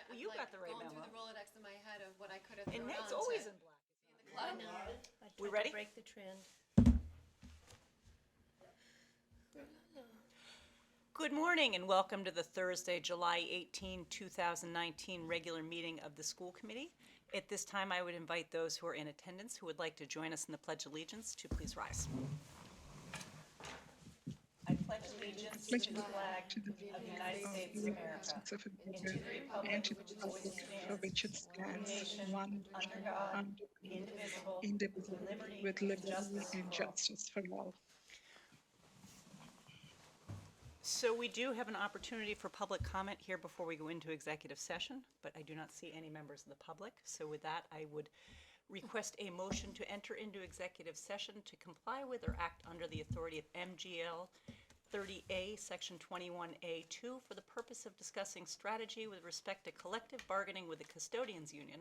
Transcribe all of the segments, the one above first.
Well, you got the right going memo. through the Rolodex in my head of what I could have And thrown Meg's on always to in black. the club. We ready? Break the trend. Good morning and welcome to the Thursday, July 18, 2019 regular meeting of the school committee. At this time, I would invite those who are in attendance who would like to join us in the Pledge of Allegiance to please rise. I pledge allegiance to the flag of the United States of America and to the republic and to the for which it republic for stands, which it one stands, nation, one under God, under indivisible, with indivisible, liberty with and liberty justice and for all. justice for all. So we do have an opportunity for public comment here before we go into executive session, but I do not see any members of the public. So with that, I would request a motion to enter into executive session to comply with or act under the authority of MGL 30A, Section 21A2, for the purpose of discussing strategy with respect to collective bargaining with the custodians union,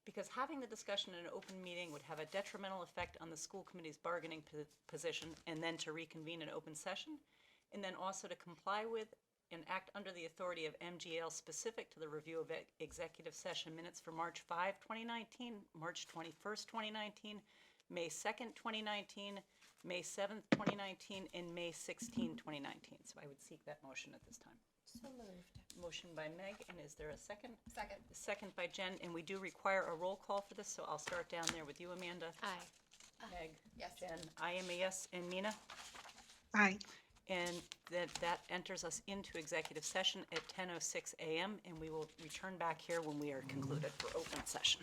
because having the discussion in an open meeting would have a detrimental effect on the school committee's bargaining position, and then to reconvene in open session, and then also to comply with and act under the authority of MGL specific to the review of executive session minutes for March 5, 2019, March 21st, 2019, May 2nd, 2019, May 7th, 2019, and May 16, 2019. So I would seek that motion at this time. So moved. Motion by Meg, and is there a second? Second. Second by Jen, and we do require a roll call for this, so I'll start down there with you, Amanda. Aye. Meg. Yes. Jen. I am a yes, and Mina? Aye. And that enters us into executive session at 10:06 a.m., and we will return back here when we are concluded for open session.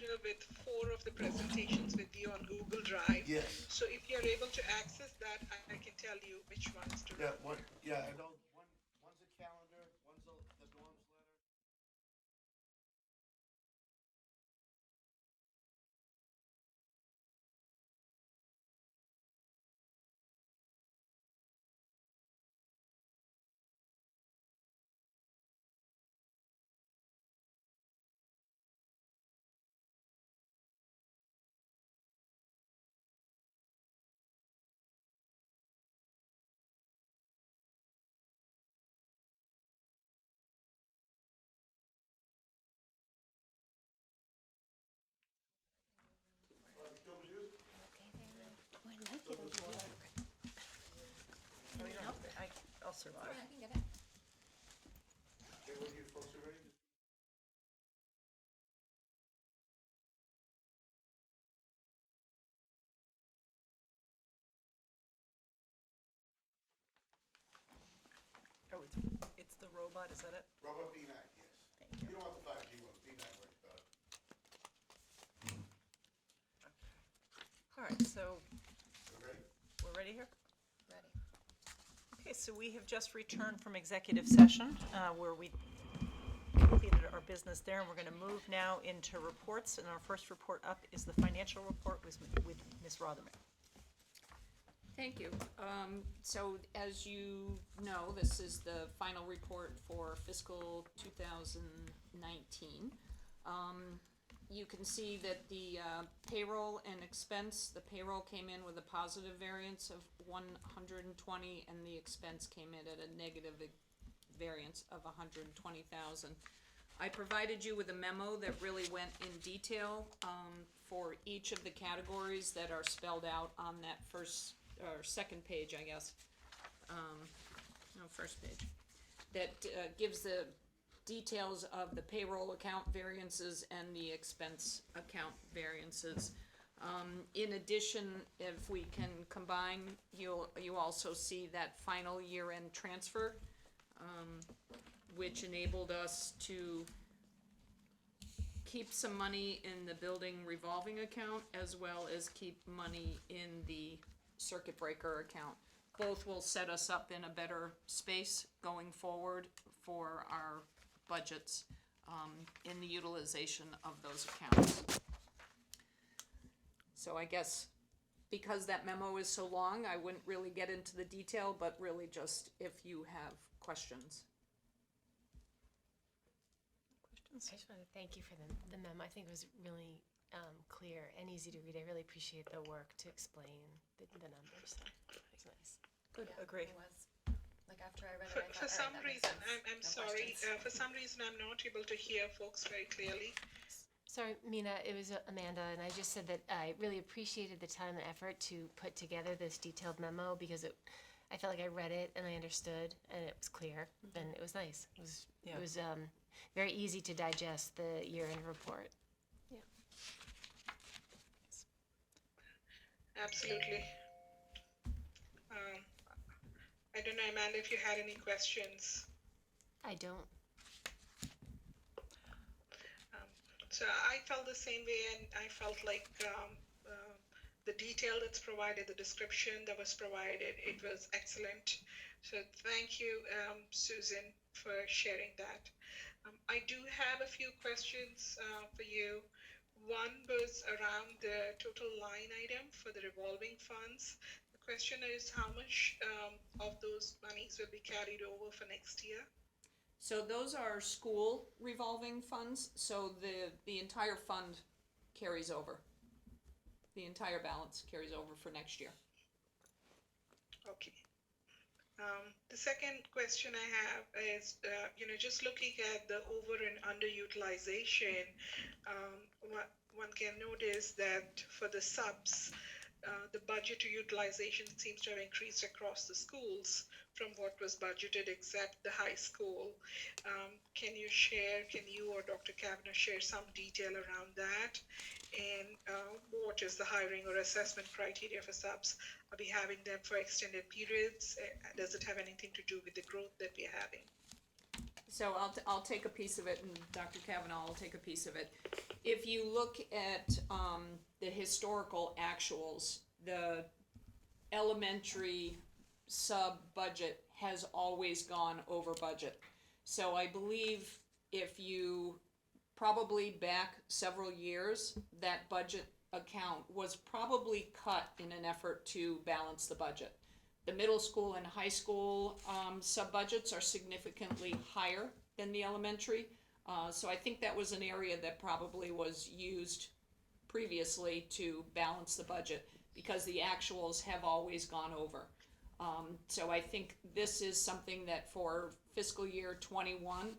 calendar with 4 of the presentations with you on Google Drive. Yes. So if you're able to access that, I can tell you which ones to Yeah, run. I know one's a calendar, one's the Norm's letter. I'll survive. I can get it. Okay, when you folks are ready? Oh, it's the robot, is that it? Robot B9, yes. Thank you. You don't want the 5G one, B9 works better. All right, so You ready? we're ready here? Ready. Okay, so we have just returned from executive session where we completed our business there, and we're going to move now into reports. And our first report up is the financial report with Ms. Rotherman. Thank you. So as you know, this is the final report for fiscal 2019. You can see that the payroll and expense, the payroll came in with a positive variance of 120, and the expense came in at a negative variance of 120,000. I provided you with a memo that really went in detail for each of the categories that are spelled out on that first or second page, I guess. No, first page. That gives the details of the payroll account variances and the expense account variances. In addition, if we can combine, you also see that final year-end transfer, which enabled us to keep some money in the building revolving account as well as keep money in the circuit breaker account. Both will set us up in a better space going forward for our budgets in the utilization of those accounts. So I guess because that memo is so long, I wouldn't really get into the detail, but really just if you have questions. I just want to thank you for the memo. I think it was really clear and easy to read. I really appreciate the work to explain the numbers. So it was nice. Good, Yeah, agree. It was. Like after I read it, I thought, For some all right, reason, that makes I'm sense. No sorry, questions. for some reason I'm not able to hear folks very clearly. Sorry, Mina, it was Amanda, and I just said that I really appreciated the time and effort to put together this detailed memo because I felt like I read it and I understood and it was clear and it was nice. It was very easy to digest the year-end report. Absolutely. I don't know, Amanda, if you had any questions. I don't. So I felt the same way, and I felt like the detail that's provided, the description that was provided, it was excellent. So thank you, Susan, for sharing that. I do have a few questions for you. One was around the total line item for the revolving funds. The question is how much of those monies will be carried over for next year? So those are school revolving funds, so the entire fund carries over. The entire balance carries over for next year. Okay. The second question I have is, just looking at the over and underutilization, one can notice that for the subs, the budget to utilization seems to have increased across the schools from what was budgeted except the high school. Can you or Dr. Kavanagh share some detail around that? And what is the hiring or assessment criteria for subs? Are we having them for extended periods? Does it have anything to do with the growth that we're having? So I'll take a piece of it, and Dr. Kavanaugh will take a piece of it. if you look at the historical actuals, the elementary sub-budget has always gone over budget. So I believe if you probably back several years, that budget account was probably cut in an effort to balance the budget. The middle school and high school sub-budgets are significantly higher than the elementary. So I think that was an area that probably was used previously to balance the budget because the actuals have always gone over. So I think this is something that for fiscal year 21,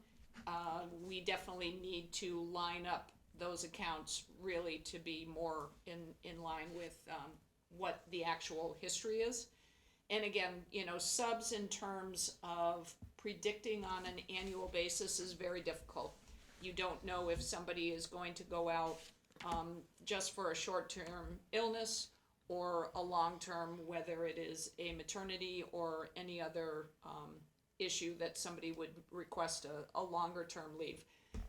we definitely need to line up those accounts really to be more in line with what the actual history is. And again, you know, subs in terms of predicting on an annual basis is very difficult. You don't know if somebody is going to go out just for a short-term illness or a long-term, whether it is a maternity or any other issue that somebody would request a longer-term leave.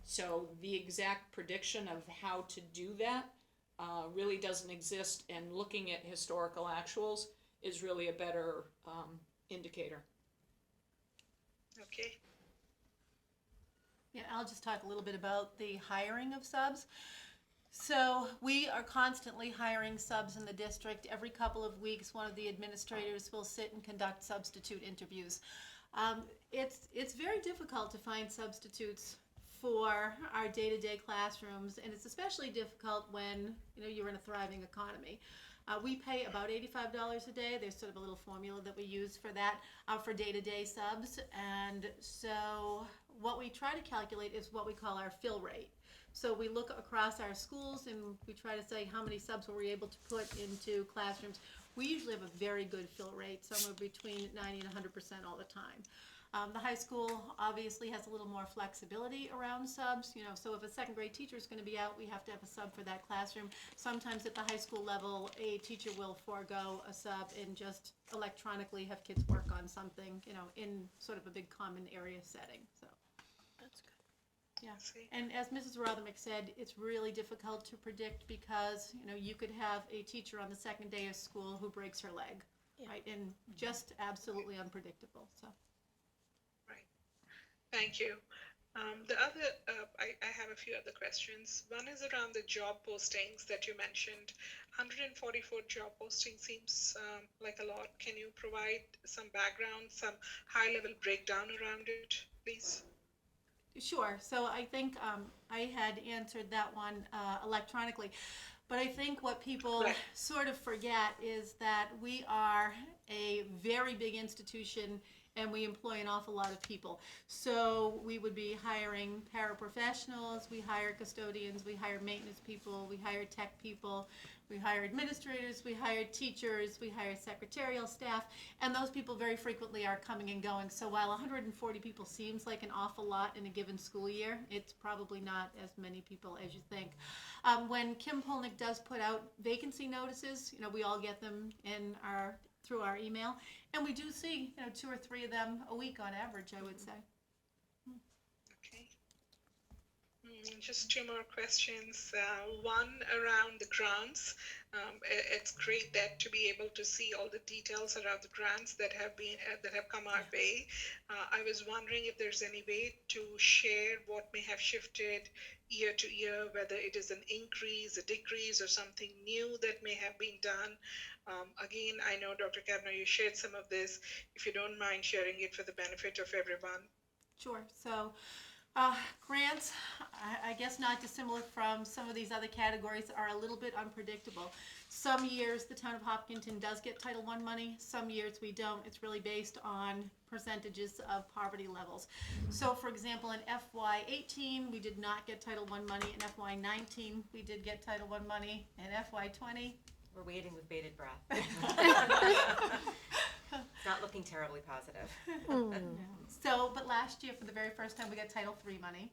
So the exact prediction of how to do that really doesn't exist, and looking at historical actuals is really a better indicator. Okay. Yeah, I'll just talk a little bit about the hiring of subs. So we are constantly hiring subs in the district. Every couple of weeks, one of the administrators will sit and conduct substitute interviews. It's very difficult to find substitutes for our day-to-day classrooms, and it's especially difficult when you're in a thriving economy. We pay about $85 a day. There's sort of a little formula that we use for that, for day-to-day subs. And so what we try to calculate is what we call our fill rate. So we look across our schools and we try to say how many subs were we able to put into classrooms. We usually have a very good fill rate, somewhere between 90 and 100% all the time. The high school obviously has a little more flexibility around subs, so if a second grade teacher is going to be out, we have to have a sub for that classroom. Sometimes at the high school level, a teacher will forego a sub and just electronically have kids work on something, in sort of a big common area setting, so. That's good. Yeah, See. and as Mrs. Rothermick said, it's really difficult to predict because, you could have a teacher on the second day of school who breaks her leg, right, and just absolutely unpredictable, so. Thank you. The other, I have a few other questions. One is around the job postings that you mentioned. 144 job postings seems like a lot. Can you provide some background, some high-level breakdown around it, please? Sure. So I think I had answered that one electronically. But I think what people Right. sort of forget is that we are a very big institution and we employ an awful lot of people. So we would be hiring paraprofessionals, we hire custodians, we hire maintenance people, we hire tech people, we hire administrators, we hire teachers, we hire secretarial staff, and those people very frequently are coming and going. So while 140 people seems like an awful lot in a given school year, it's probably not as many people as you think. When Kim Polnick does put out vacancy notices, we all get them through our email, and we do see 2 or 3 of them a week on average, I would say. Okay. Just 2 more questions. One around the grants. It's great that to be able to see all the details around the grants that have come our way. I was wondering if there's any way to share what may have shifted year to year, whether it is an increase, a decrease, or something new that may have been done. Again, I know Dr. Kavner, you shared some of this. If you don't mind sharing it for the benefit of everyone. Sure. So grants, I guess not dissimilar from some of these other categories, are a little bit unpredictable. Some years the town of Hopkinton does get Title I money, some years we don't. It's really based on percentages of poverty levels. So for example, in FY18 we did not get Title I money, in FY19 we did get Title I money, in FY20 we're waiting with bated breath. It's not looking terribly positive. So, but last year, for the very first time, we got Title III money,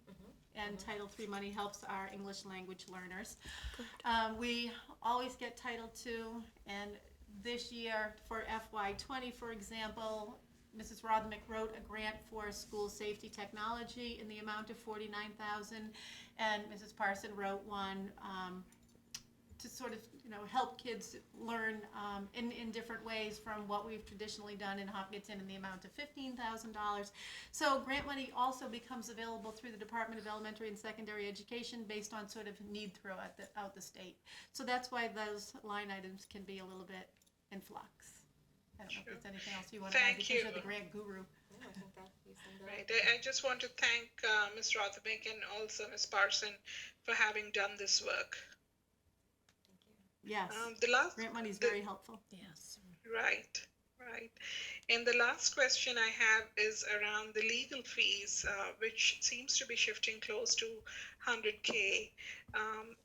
and Title III money helps our English language learners. We always get Title II, and this year for FY20, for example, Mrs. Rodmick wrote a grant for school safety technology in the amount of $49,000, and Mrs. Parson wrote one to sort of, help kids learn in different ways from what we've traditionally done in Hopkinton in the amount of $15,000. So grant money also becomes available through the Department of Elementary and Secondary Education based on sort of need throughout the state. So that's why those line items can be a little bit in flux. I don't know if there's anything else you want to add, Thank because you. you're the grant guru. No, I think that you summed it up. Right. I just want to thank Ms. Rotherbeck and also Ms. Parson for having done this work. Yes, The last grant money is the- very helpful. Yes. Right, right. And the last question I have is around the legal fees, which seems to be shifting close to 100K. And,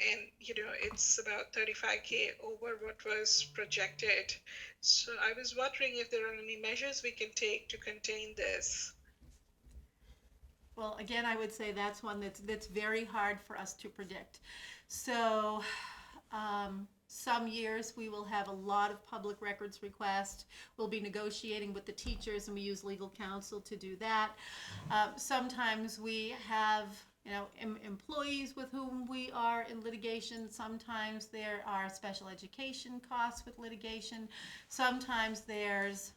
it's about 35K over what was projected. So I was wondering if there are any measures we can take to contain this. Well, again, I would say that's one that's very hard for us to predict. So, some years we will have a lot of public records requests. We'll be negotiating with the teachers, and we use legal counsel to do that. Sometimes we have, employees with whom we are in litigation. Sometimes there are special education costs with litigation. Sometimes there's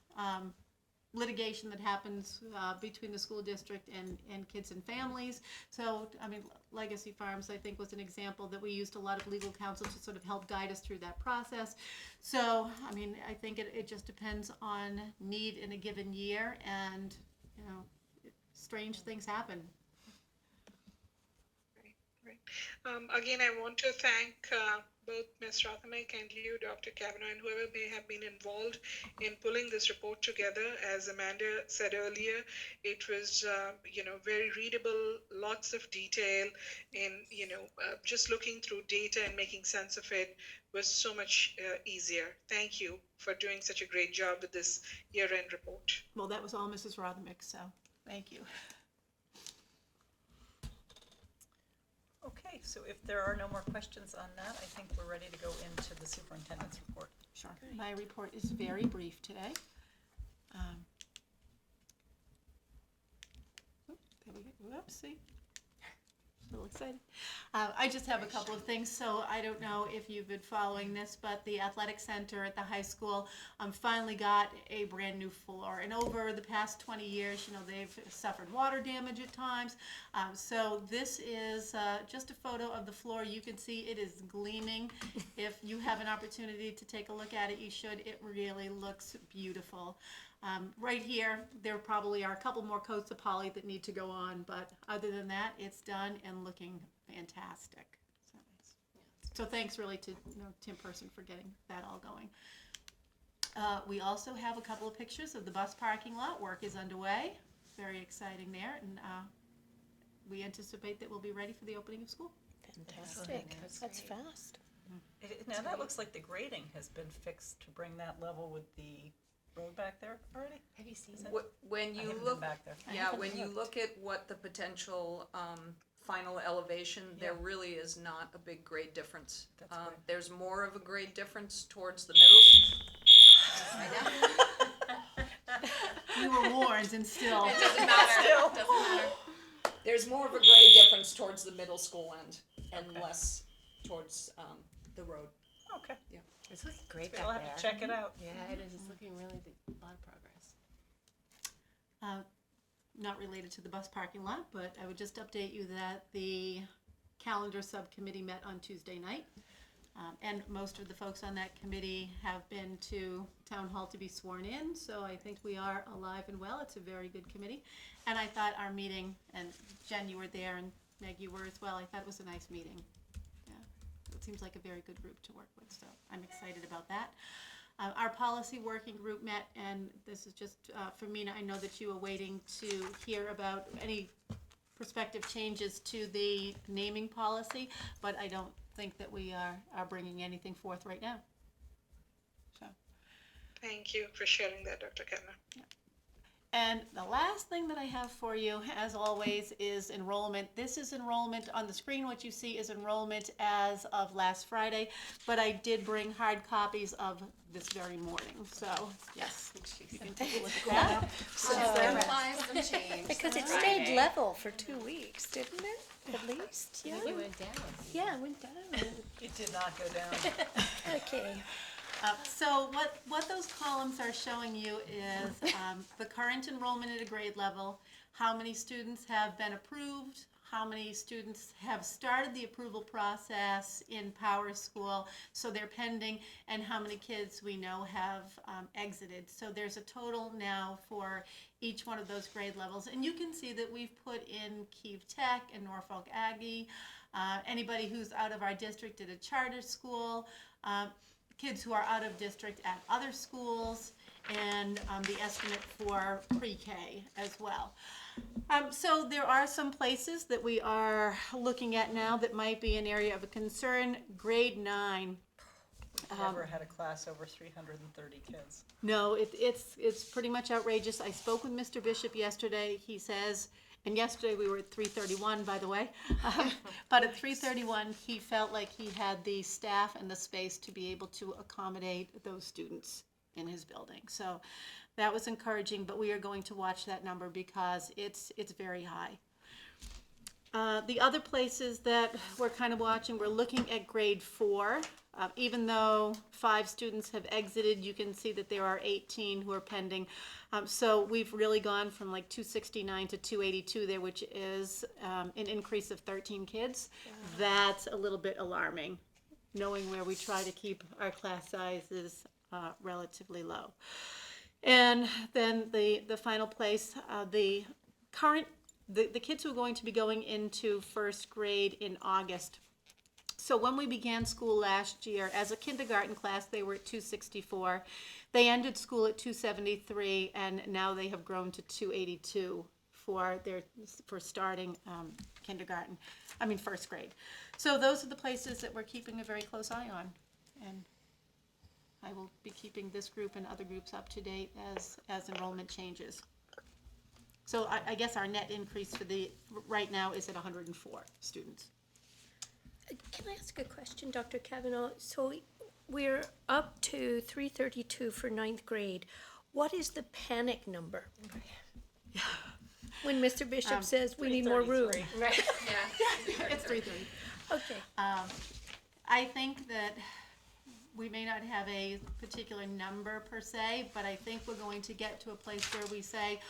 litigation that happens between the school district and kids and families. So, Legacy Farms, I think, was an example that we used a lot of legal counsel to sort of help guide us through that process. So, I think it just depends on need in a given year, and, strange things happen. Right. Again, I want to thank both Ms. Rothermick and you, Dr. Kavanaugh, and whoever may have been involved in pulling this report together. As Amanda said earlier, it was, very readable, lots of detail, and, just looking through data and making sense of it was so much easier. Thank you for doing such a great job with this year-end report. Well, that was all Mrs. Rothermick, so thank you. Okay, so if there are no more questions on that, I think we're ready to go into the superintendent's report. Sure. My report is very brief today. There we go. Whoopsie. A little excited. I just have a couple of things. So I don't know if you've been following this, but the athletic center at the high school finally got a brand new floor. And over the past 20 years, they've suffered water damage at times. So this is just a photo of the floor. You can see it is gleaming. If you have an opportunity to take a look at it, you should. It really looks beautiful. Right here, there probably are a couple more coats of poly that need to go on, but other than that, it's done and looking fantastic. So thanks really to Tim Person for getting that all going. We also have a couple of pictures of the bus parking lot. Work is underway. Very exciting there, and we anticipate that we'll be ready for the opening of school. Fantastic. That's fast. Now, that looks like the grading has been fixed to bring that level with the road back there already? Have you seen Is it? it? When I you haven't been look, back there. yeah, when you look at what the potential final elevation, there really is not a big grade difference. That's great. There's more of a grade difference towards the middle. We were warned, and still. It doesn't matter. Doesn't matter. There's more of a grade difference towards the middle school end and Okay. less towards the road. Okay, It's looking great we'll have to check it out. Yeah, it is. It's looking really a lot of progress. Not related to the bus parking lot, but I would just update you that the calendar subcommittee met on Tuesday night. And most of the folks on that committee have been to town hall to be sworn in, so I think we are alive and well. It's a very good committee. And I thought our meeting, and Jen, you were there, and Meg, you were as well, I thought it was a nice meeting. Yeah, it seems like a very good group to work with, so I'm excited about that. Our policy working group met, and this is just for Mina, I know that you are waiting to hear about any prospective changes to the naming policy, but I don't think that we are bringing anything forth right now. So, Thank you for sharing that, Dr. Kavanaugh. And the last thing that I have for you, as always, is enrollment. This is enrollment on the screen. What you see is enrollment as of last Friday, but I did bring hard copies of this very morning. So, yes, you can take a look at that. There implies some change. Because it Friday. stayed level for 2 weeks, didn't it? At least, yeah? It went down. Yeah, it went down. It did not go down. Okay. So what those columns are showing you is the current enrollment at a grade level, how many students have been approved, how many students have started the approval process in Power School, so they're pending, and how many kids we know have exited. So there's a total now for each one of those grade levels. And you can see that we've put in Kiev Tech and Norfolk Aggie, anybody who's out of our district at a charter school, kids who are out of district at other schools, and the estimate for pre-K as well. So there are some places that we are looking at now that might be an area of a concern. Grade 9. Never had a class over 330 kids. No, it's pretty much outrageous. I spoke with Mr. Bishop yesterday. He says, and yesterday we were at 331, by the way, but at 331, he felt like he had the staff and the space to be able to accommodate those students in his building. So that was encouraging, but we are going to watch that number because it's very high. The other places that we're kind of watching, we're looking at grade 4. Even though 5 students have exited, you can see that there are 18 who are pending. So we've really gone from like 269 to 282 there, which is an increase of 13 kids. That's a little bit alarming, knowing where we try to keep our class sizes relatively low. And then the final place, the kids who are going to be going into first grade in August. So when we began school last year, as a kindergarten class, they were at 264. They ended school at 273, and now they have grown to 282 for starting first grade. So those are the places that we're keeping a very close eye on, and I will be keeping this group and other groups up to date as enrollment changes. So I guess our net increase for right now is at 104 students. Can I ask a question, Dr. Kavanaugh? So we're up to 332 for 9th grade. What is the panic number? When Mr. Bishop says we need more room. 333. Right, yeah. It's 3:30. Okay. I think that we may not have a particular number per se, but I think we're going to get to a place where we say,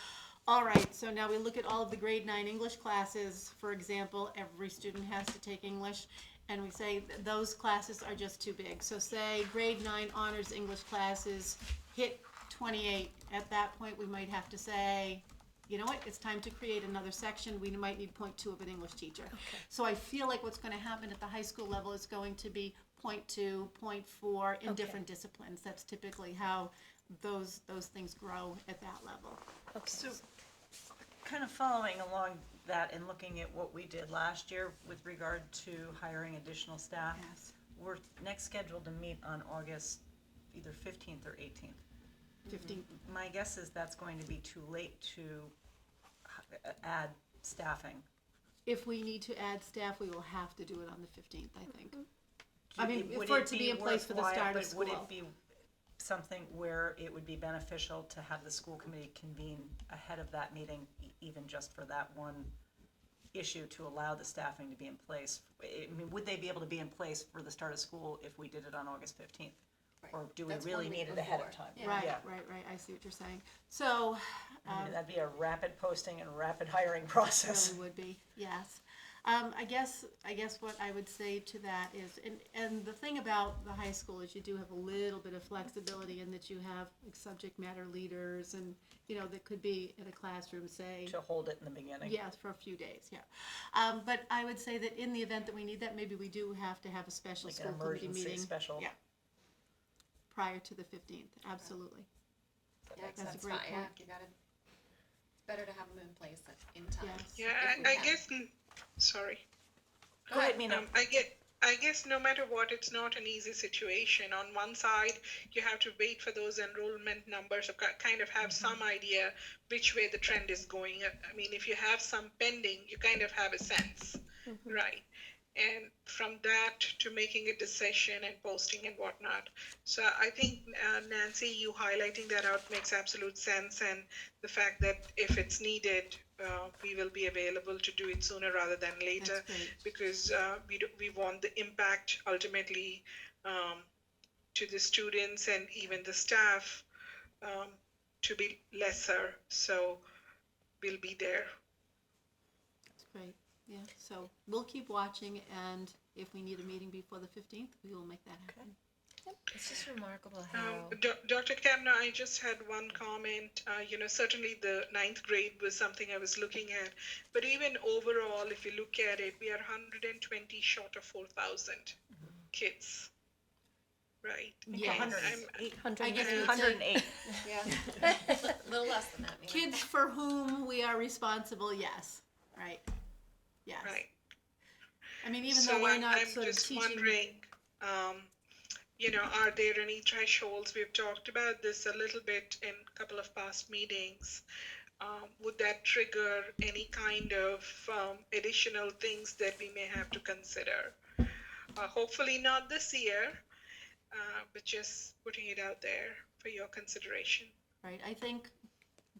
all right, so now we look at all of the grade 9 English classes, for example, every student has to take English, and we say those classes are just too big. So say grade 9 honors English classes hit 28. At that point, we might have to say, you know what, it's time to create another section. We might need 0.2 of an English teacher. Okay. So I feel like what's going to happen at the high school level is going to be 0.2, 0.4 in different disciplines. That's typically how those things grow at that level. Okay. So, kind of following along that and looking at what we did last year with regard to hiring additional staff, Yes. we're next scheduled to meet on August either 15th or 18th. 15. My guess is that's going to be too late to add staffing. If we need to add staff, we will have to do it on the 15th, I think. Would for it to be in place for the worthwhile, start of but school. would it be something where it would be beneficial to have the school committee convene ahead of that meeting, even just for that one issue, to allow the staffing to be in place? I mean, would they be able to be in place for the start of school if we did it on August 15th? Or do we That's really one week need it ahead of before. time? Yeah. Right, Yeah. right, I see what you're saying. So, I mean, that'd be a rapid posting and rapid hiring process. really would be, yes. I guess what I would say to that is, and the thing about the high school is you do have a little bit of flexibility in that you have like subject matter leaders and, that could be in a classroom, say. To hold it in the beginning. Yes, for a few days, yeah. But I would say that in the event that we need that, maybe we do have to have a special Like an school committee emergency meeting. special. Yeah. Prior to the 15th, absolutely. Yeah, That's a that's great fine, yeah, point. you gotta, it's better to have them in place in time. Yes. Yeah, if we I can. guess, sorry. Go ahead, Mina. I I guess no matter what, it's not an easy situation. On one side, you have to wait for those enrollment numbers or kind of have some idea which way the trend is going. I mean, if you have some pending, you kind of have a sense, right? And from that to making a decision and posting and whatnot. So I think, Nancy, you highlighting that out makes absolute sense. And the fact that if it's needed, we will be available to do it sooner rather than later, That's great. because we want the impact ultimately to the students and even the staff to be lesser. So we'll be there. That's great. Yeah, so we'll keep watching, and if we need a meeting before the 15th, we will make that happen. It's just remarkable how. Dr. Kavanaugh, I just had one comment. Certainly the ninth grade was something I was looking at, but even overall, if you look at it, we are 120 short of 4,000 kids, right? Yes. 108. I guess And- it's a 108. Yeah. A little less than that, maybe. kids for whom we are responsible, yes, right? Yes. Right. I mean, even So though we're not I'm sort of just teaching. wondering, are there any thresholds? We've talked about this a little bit in a couple of past meetings. Would that trigger any kind of additional things that we may have to consider? Hopefully not this year, but just putting it out there for your consideration. Right, I think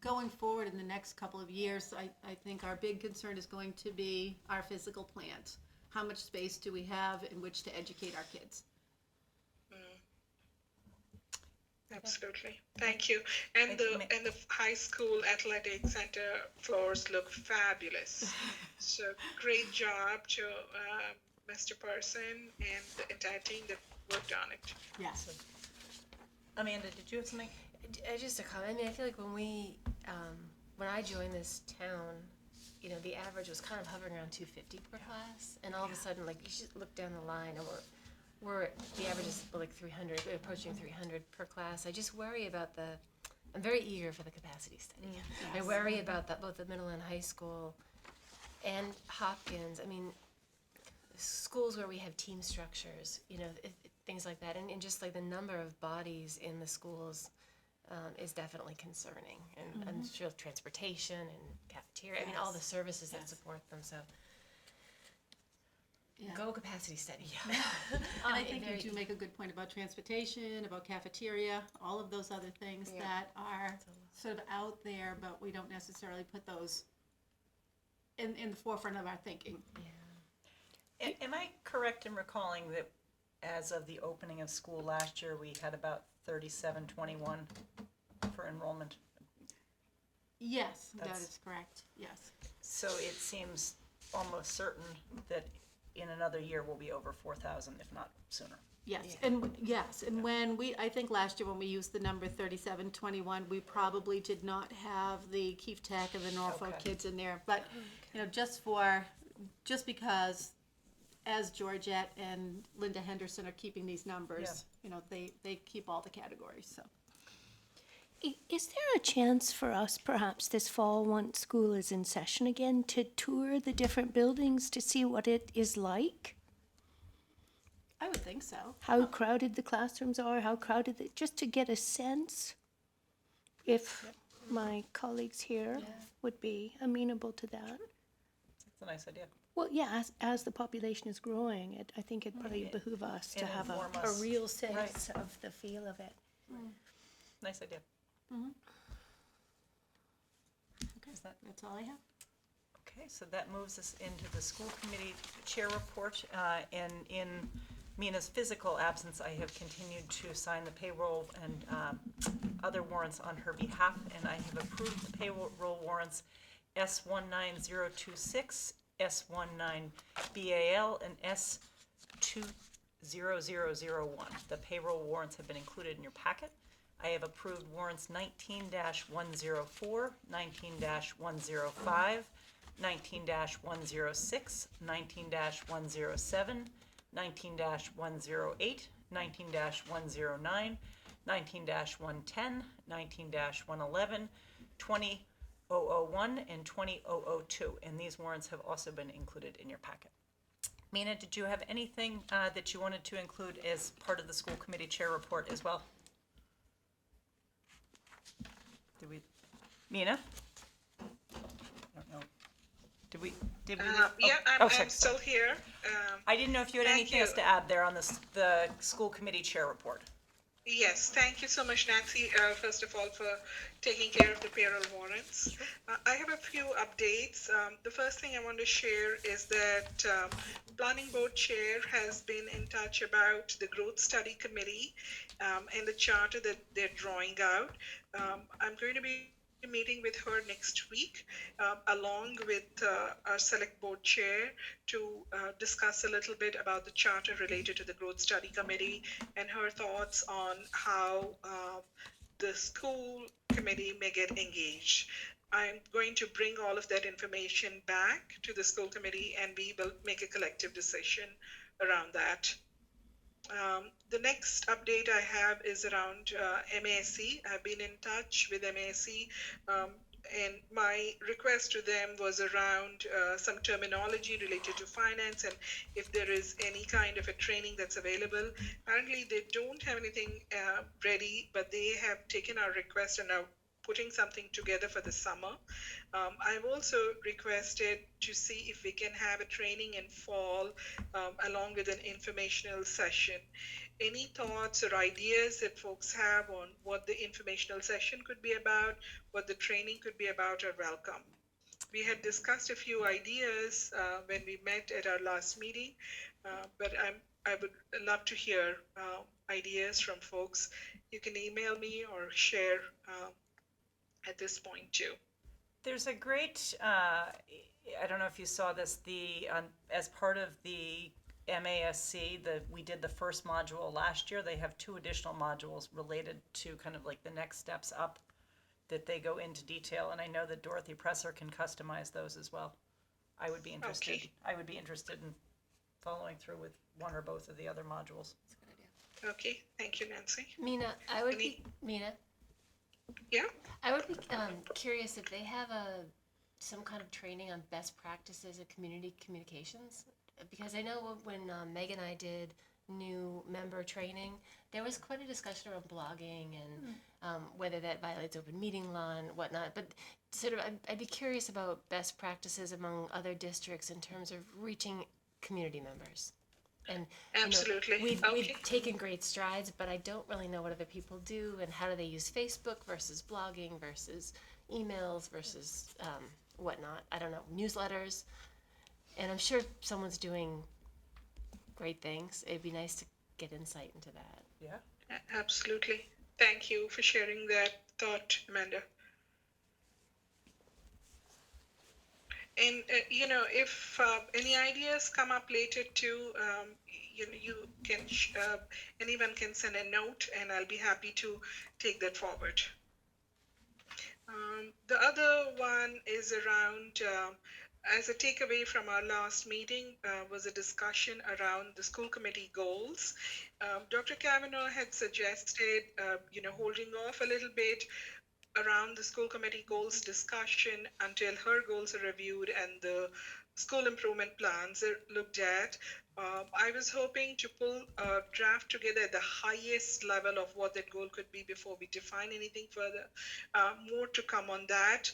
going forward in the next couple of years, I think our big concern is going to be our physical plant. How much space do we have in which to educate our kids? Absolutely. Thank you. And the high school athletic center floors look fabulous. So great job to Mr. Person and the entire team that worked on it. Yes. Amanda, did you have something? Just a comment. I mean, I feel like when I joined this town, the average was kind of hovering around 250 per class, and all of a sudden, like, you should look down the line, and the average is like 300, approaching 300 per class. I just worry about I'm very eager for the capacity study. I worry about that, both the middle and high school, and Hopkins. I mean, schools where we have team structures, things like that, and just like the number of bodies in the schools is definitely concerning, and I'm sure transportation and cafeteria, I mean, all the services that support them, so Yeah. go capacity study. And I think you do make a good point about transportation, about cafeteria, all of those other things that are sort of out there, but we don't necessarily put those in the forefront of our thinking. Am I correct in recalling that as of the opening of school last year, we had about 3721 for enrollment? Yes, that That's- is correct, yes. So it seems almost certain that in another year we'll be over 4,000, if not sooner. Yes, and when I think last year when we used the number 3721, we probably did not have the Keefe Tech and the Norfolk Okay. kids in there, but, just because as Georgette and Linda Henderson are keeping these numbers, they keep all the categories, so. Is there a chance for us, perhaps this fall, once school is in session again, to tour the different buildings to see what it is like? I would think so. How crowded the classrooms are, just to get a sense if my colleagues here would be amenable to that. That's a nice idea. Well, yeah, as the population is growing, I think it'd probably behoove us to And have inform a us. real sense of the feel of it. Nice idea. Okay, that's all I have. Okay, so that moves us into the school committee chair report. And in Mina's physical absence, I have continued to sign the payroll and other warrants on her behalf, and I have approved the payroll warrants S19026, S19BAL, and S20001. The payroll warrants have been included in your packet. I have approved warrants 19-104, 19-105, 19-106, 19-107, 19-108, 19-109, 19-110, 19-111, 20-001, and 20-002. And these warrants have also been included in your packet. Mina, did you have anything that you wanted to include as part of the school committee chair report as well? Did we, Mina? I don't know. Did we? Yeah, Oh, I'm sorry. still here. I didn't know if you had Thank anything else you. to add there on the school committee chair report. Yes, thank you so much, Nancy, first of all, for taking care of the payroll warrants. I have a few updates. The first thing I want to share is that Planning Board Chair has been in touch about the Growth Study Committee and the charter that they're drawing out. I'm going to be meeting with her next week, along with our Select Board Chair, to discuss a little bit about the charter related to the Growth Study Committee and her thoughts on how the school committee may get engaged. I'm going to bring all of that information back to the school committee and we will make a collective decision around that. The next update I have is around MASC. I've been in touch with MASC, and my request to them was around some terminology related to finance and if there is any kind of a training that's available. Apparently, they don't have anything ready, but they have taken our request and are putting something together for the summer. I've also requested to see if we can have a training in fall along with an informational session. Any thoughts or ideas that folks have on what the informational session could be about, what the training could be about, are welcome. We had discussed a few ideas when we met at our last meeting, but I would love to hear ideas from folks. You can email me or share at this point too. There's a great, I don't know if you saw this, as part of the MASC, we did the first module last year. They have 2 additional modules related to kind of like the next steps up that they go into detail. And I know that Dorothy Presser can customize those as well. I would be interested. Okay. I would be interested in following through with one or both of the other modules. Okay, thank you, Nancy. Mina, I would Any- be Mina. Yeah. I would be curious if they have some kind of training on best practices of community communications, because I know when Meg and I did new member training, there was quite a discussion around blogging and whether that violates open meeting law and whatnot. But sort of, I'd be curious about best practices among other districts in terms of reaching community members. And Absolutely. we've Okay. taken great strides, but I don't really know what other people do and how do they use Facebook versus blogging versus emails versus whatnot. I don't know, newsletters. And I'm sure someone's doing great things. It'd be nice to get insight into that. Yeah. Absolutely. Thank you for sharing that thought, Amanda. And if any ideas come up later too, you can anyone can send a note, and I'll be happy to take that forward. The other one is around, as a takeaway from our last meeting, was a discussion around the school committee goals. Dr. Kavanaugh had suggested, holding off a little bit around the school committee goals discussion until her goals are reviewed and the school improvement plans are looked at. I was hoping to pull a draft together at the highest level of what that goal could be before we define anything further. More to come on that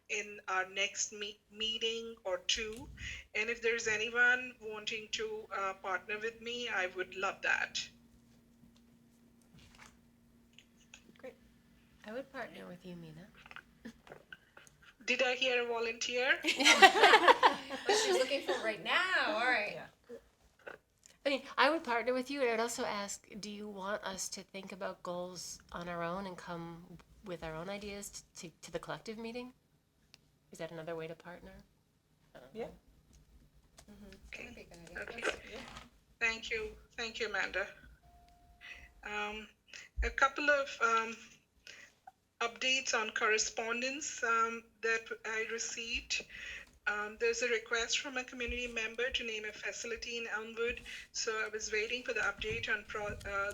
in our next meeting or two. And if there's anyone wanting to partner with me, I would love that. I would partner with you, Mina. Did I hear a volunteer? What she's looking for right now. All right. Yeah. I mean, I would partner with you, and I'd also ask, do you want us to think about goals on our own and come with our own ideas to the collective meeting? Is that another way to partner? Yeah. Okay. That'd be a good idea. Okay. Thank you, Amanda. A couple of updates on correspondence that I received. There's a request from a community member to name a facility in Elmwood. So I was waiting for the update on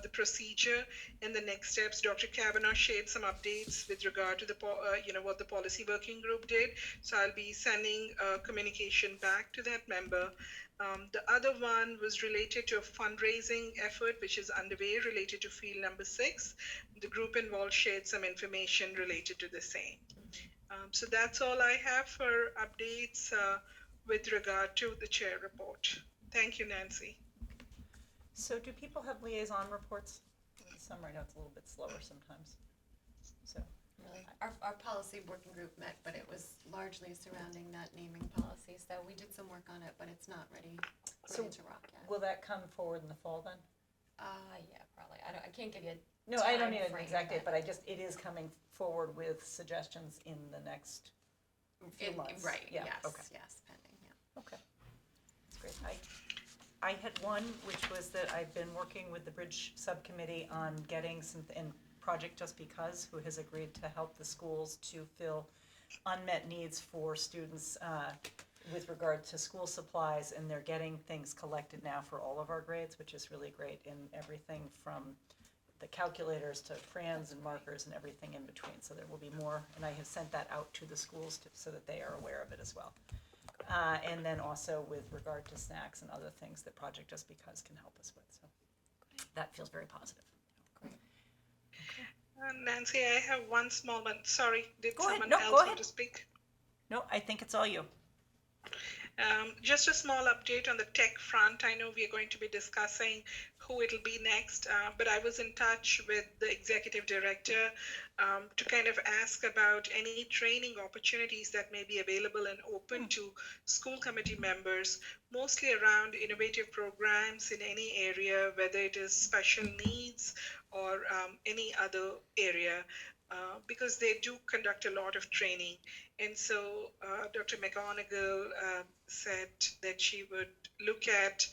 the procedure and the next steps. Dr. Kavanaugh shared some updates with regard to what the policy working group did. So I'll be sending communication back to that member. The other one was related to a fundraising effort which is underway related to field number 6. The group involved shared some information related to the same. So that's all I have for updates with regard to the chair report. Thank you, Nancy. So do people have liaison reports? Some right now it's a little bit slower sometimes. So, Really, our policy working group met, but it was largely surrounding that naming policy. So we did some work on it, but it's not ready So to rock yet. will that come forward in the fall then? Yeah, probably. I can't give you a No, I don't time need an frame, exact date, but it is coming forward with suggestions in the next few months. Right, Yeah, yes, okay. yes, pending, yeah. Okay, that's great. I had one, which was that I've been working with the Bridge Subcommittee on getting some, and Project Just Because, who has agreed to help the schools to fill unmet needs for students with regard to school supplies, and they're getting things collected now for all of our grades, which is really great, in everything from the calculators to crayons and markers and everything in between. So there will be more, and I have sent that out to the schools so that they are aware of it as well. And then also with regard to snacks and other things that Project Just Because can help us with. So that feels very positive. Nancy, I have one small one. Sorry, did Go ahead. someone No, go else want ahead. to speak? No, I think it's all you. Just a small update on the tech front. I know we are going to be discussing who it'll be next, but I was in touch with the executive director to kind of ask about any training opportunities that may be available and open to school committee members, mostly around innovative programs in any area, whether it is special needs or any other area. Because they do conduct a lot of training. And so Dr. McGonigal said that she would look at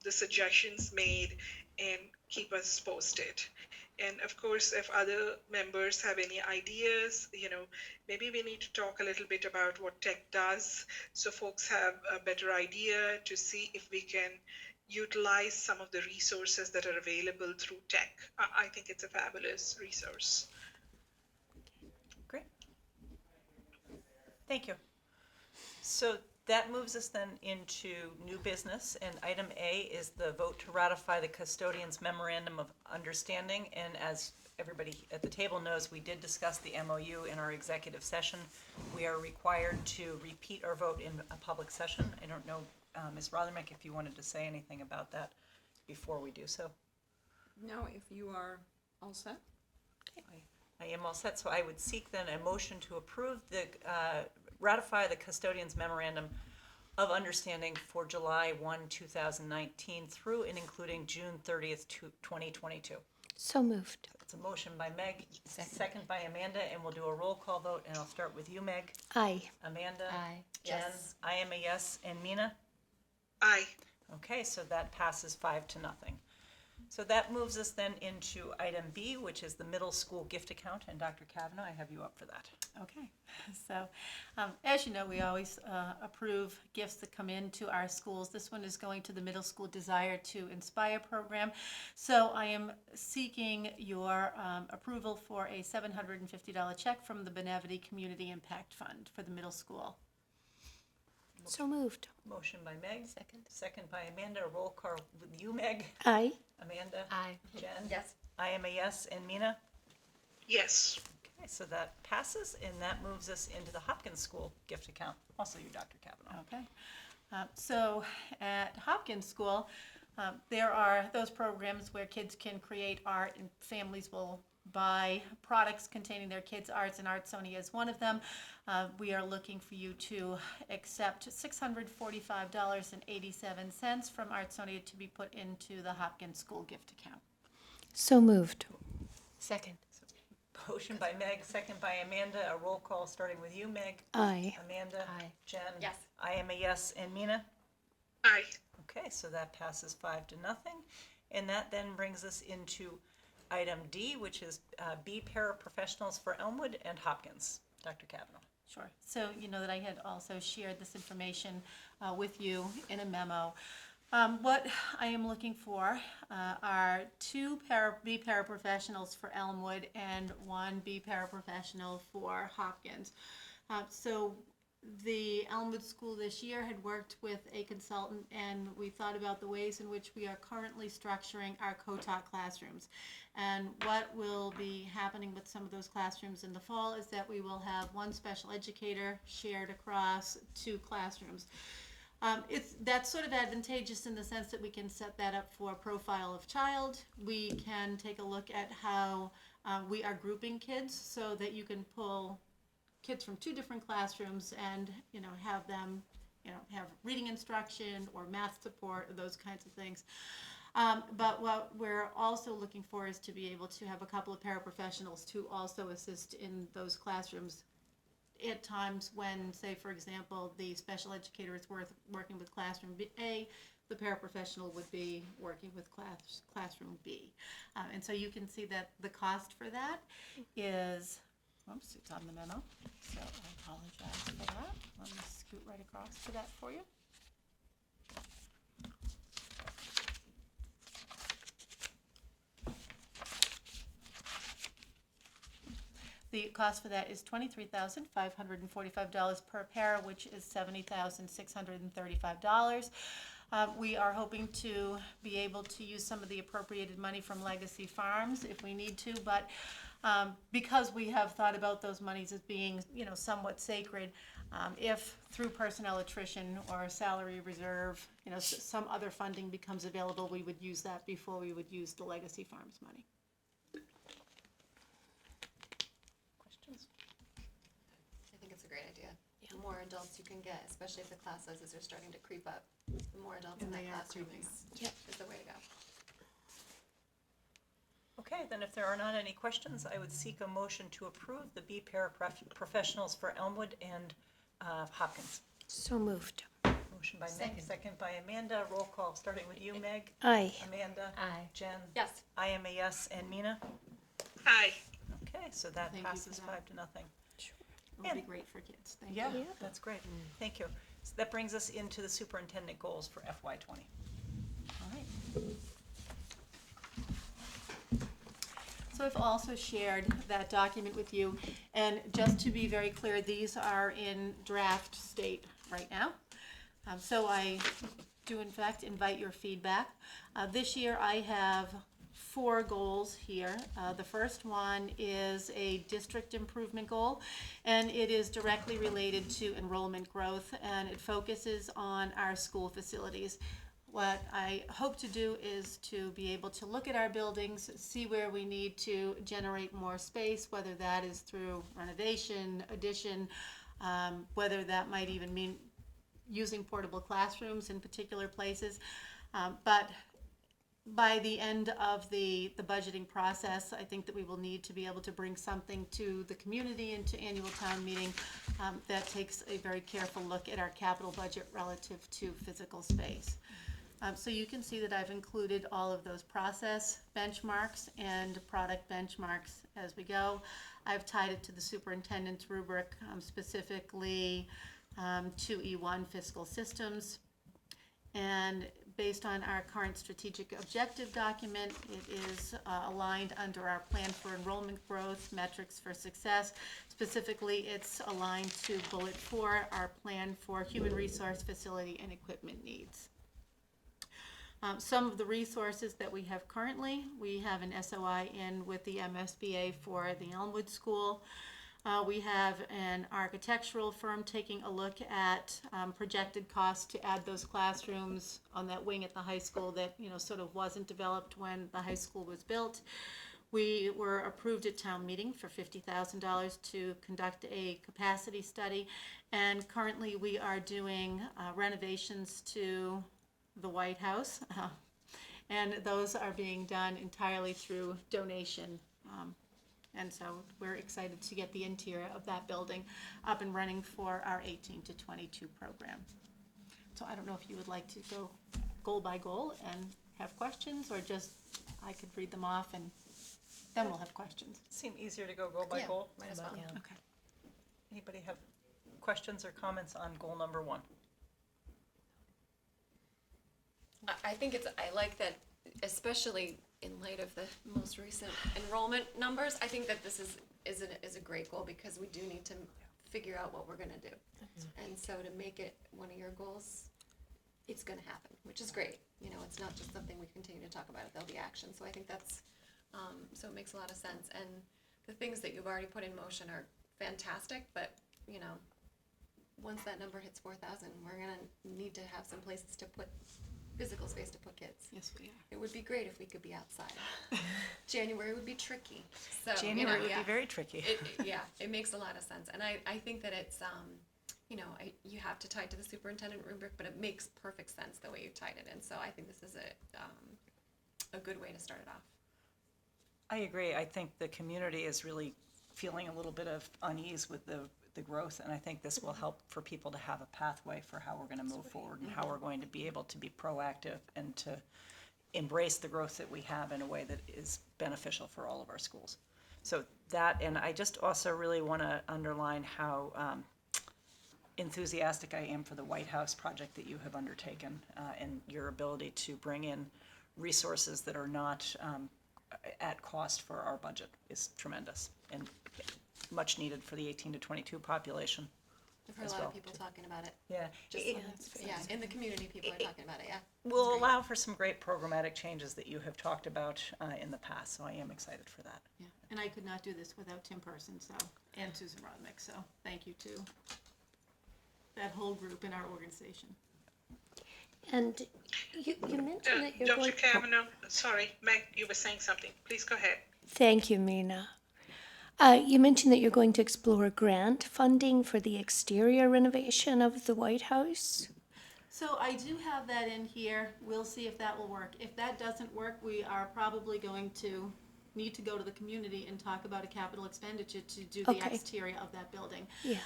the suggestions made and keep us posted. And of course, if other members have any ideas, maybe we need to talk a little bit about what tech does so folks have a better idea to see if we can utilize some of the resources that are available through tech. I think it's a fabulous resource. Great. Thank you. So that moves us then into new business, and item A is the vote to ratify the custodian's memorandum of understanding. And as everybody at the table knows, we did discuss the MOU in our executive session. We are required to repeat our vote in a public session. I don't know, Ms. Rothermick, if you wanted to say anything about that before we do so. No, if you are all set? I am all set, so I would seek then a motion to approve the, ratify the custodian's memorandum of understanding for July 1, 2019 through and including June 30th, 2022. So moved. It's a motion by Meg, second by Amanda, and we'll do a roll call vote, and I'll start with you, Meg. Aye. Amanda? Aye. Jen? Yes. I am a yes, and Mina? Aye. Okay, so that passes 5-0. So that moves us then into item B, which is the middle school gift account, and Dr. Kavanaugh, I have you up for that. Okay, so as you know, we always approve gifts that come into our schools. This one is going to the Middle School Desire to Inspire program. So I am seeking your approval for a $750 check from the Benevity Community Impact Fund for the middle school. So moved. Motion by Meg. Second. Second by Amanda. A roll call with you, Meg. Aye. Amanda. Aye. Jen. Yes. I am a yes, and Mina. Yes. Okay, so that passes, and that moves us into the Hopkins School gift account. Also you, Dr. Kavanaugh. Okay. So at Hopkins School, there are those programs where kids can create art and families will buy products containing their kids' arts, and Artsonia is one of them. We are looking for you to accept $645.87 from Artsonia to be put into the Hopkins School gift account. So moved. Second. Motion by Meg, second by Amanda. A roll call starting with you, Meg. Aye. Amanda. Aye. Jen. Yes. I am a yes, and Mina. Aye. Okay, so that passes 5-0. And that then brings us into item D, which is B paraprofessionals for Elmwood and Hopkins. Dr. Kavanaugh. Sure. So you know that I had also shared this information with you in a memo. What I am looking for are two B paraprofessionals for Elmwood and one B paraprofessional for Hopkins. So the Elmwood School this year had worked with a consultant, and we thought about the ways in which we are currently structuring our co-taught classrooms. And what will be happening with some of those classrooms in the fall is that we will have one special educator shared across 2 classrooms. That's sort of advantageous in the sense that we can set that up for profile of child. We can take a look at how we are grouping kids so that you can pull kids from 2 different classrooms and, have them, have reading instruction or math support, or those kinds of things. But what we're also looking for is to be able to have a couple of paraprofessionals to also assist in those classrooms at times when, say, for example, the special educator is working with classroom A, the paraprofessional would be working with classroom B. And so you can see that the cost for that is, oops, it's on the memo, so I apologize for that. Let me scoot right across to that for you. The cost for that is $23,545 per para, which is $70,635. We are hoping to be able to use some of the appropriated money from Legacy Farms if we need to, but because we have thought about those monies as being, somewhat sacred, if through personnel attrition or salary reserve, some other funding becomes available, we would use that before we would use the Legacy Farms money. I think it's a great idea. The more adults you can get, especially if the class sizes are starting to creep up, the more adults in And that they are classroom creeping is the way to go. Okay, then if there are not any questions, I would seek a motion to approve the B paraprofessionals for Elmwood and Hopkins. So moved. Motion by Meg, second by Amanda. Roll call, starting with you, Meg. Aye. Amanda. Aye. Jen. Yes. I am a yes, and Mina. Aye. Okay, so that Thank you for passes that. 5-0. It would be great for kids. Thank you. Yeah, that's great. Thank you. So that brings us into the superintendent goals for FY20. All right. So I've also shared that document with you, and just to be very clear, these are in draft state right now. So I do in fact invite your feedback. This year I have 4 goals here. The first one is a district improvement goal, and it is directly related to enrollment growth, and it focuses on our school facilities. What I hope to do is to be able to look at our buildings, see where we need to generate more space, whether that is through renovation, addition, whether that might even mean using portable classrooms in particular places. But by the end of the budgeting process, I think that we will need to be able to bring something to the community and to annual town meeting that takes a very careful look at our capital budget relative to physical space. So you can see that I've included all of those process benchmarks and product benchmarks as we go. I've tied it to the superintendent's rubric, specifically to E1 fiscal systems. And based on our current strategic objective document, it is aligned under our plan for enrollment growth, metrics for success. Specifically, it's aligned to bullet 4, our plan for human resource, facility, and equipment needs. Some of the resources that we have currently, we have an SOI in with the MSBA for the Elmwood School. We have an architectural firm taking a look at projected costs to add those classrooms on that wing at the high school that sort of wasn't developed when the high school was built. We were approved at town meeting for $50,000 to conduct a capacity study, and currently we are doing renovations to the White House, and those are being done entirely through donation. And so we're excited to get the interior of that building up and running for our 18 to 22 program. So I don't know if you would like to go goal by goal and have questions, or just I could read them off and then we'll have questions. Seem easier to go goal by Yeah, goal. might as well. Yeah. Okay. Anybody have questions or comments on goal number 1? I think I like that, especially in light of the most recent enrollment numbers. I think that this is a great goal, because we do need to figure out what we're gonna do. And so to make it one of your goals, it's gonna happen, which is great. You know, it's not just something we continue to talk about, there'll be action. So I think that's, so it makes a lot of sense. And the things that you've already put in motion are fantastic, but, you know, once that number hits 4,000, we're gonna need to have some places to put, physical space to put kids. Yes, we are. It would be great if we could be outside. January would be tricky, so. you know, January would yeah. be very tricky. Yeah, it makes a lot of sense, and I think that it's, you know, you have to tie it to the superintendent rubric, but it makes perfect sense the way you tied it in, so I think this is a good way to start it off. I agree. I think the community is really feeling a little bit of unease with the growth, and I think this will help for people to have a pathway for how we're going to move forward and how we're going to be able to be proactive and to embrace the growth that we have in a way that is beneficial for all of our schools. So that, and I just also really want to underline how enthusiastic I am for the White House project that you have undertaken, and your ability to bring in resources that are not at cost for our budget is tremendous and much needed for the 18 to 22 population. I've heard As a lot well. of people talking about it. Yeah, Just, yeah, in the community, people are talking about it, yeah. will great. allow for some great programmatic changes that you have talked about in the past, so I am excited for that. Yeah, and I could not do this without Tim Person, so, and Susan Rodmick, so thank you to that whole group in our organization. And you mentioned that you're Dr. going. Kavanaugh, sorry, Meg, you were saying something. Please go ahead. Thank you, Mina. You mentioned that you're going to explore grant funding for the exterior renovation of the White House. So I do have that in here. We'll see if that will work. If that doesn't work, we are probably going to need to go to the community and talk about a capital expenditure to do the Okay. exterior of that building. Yeah.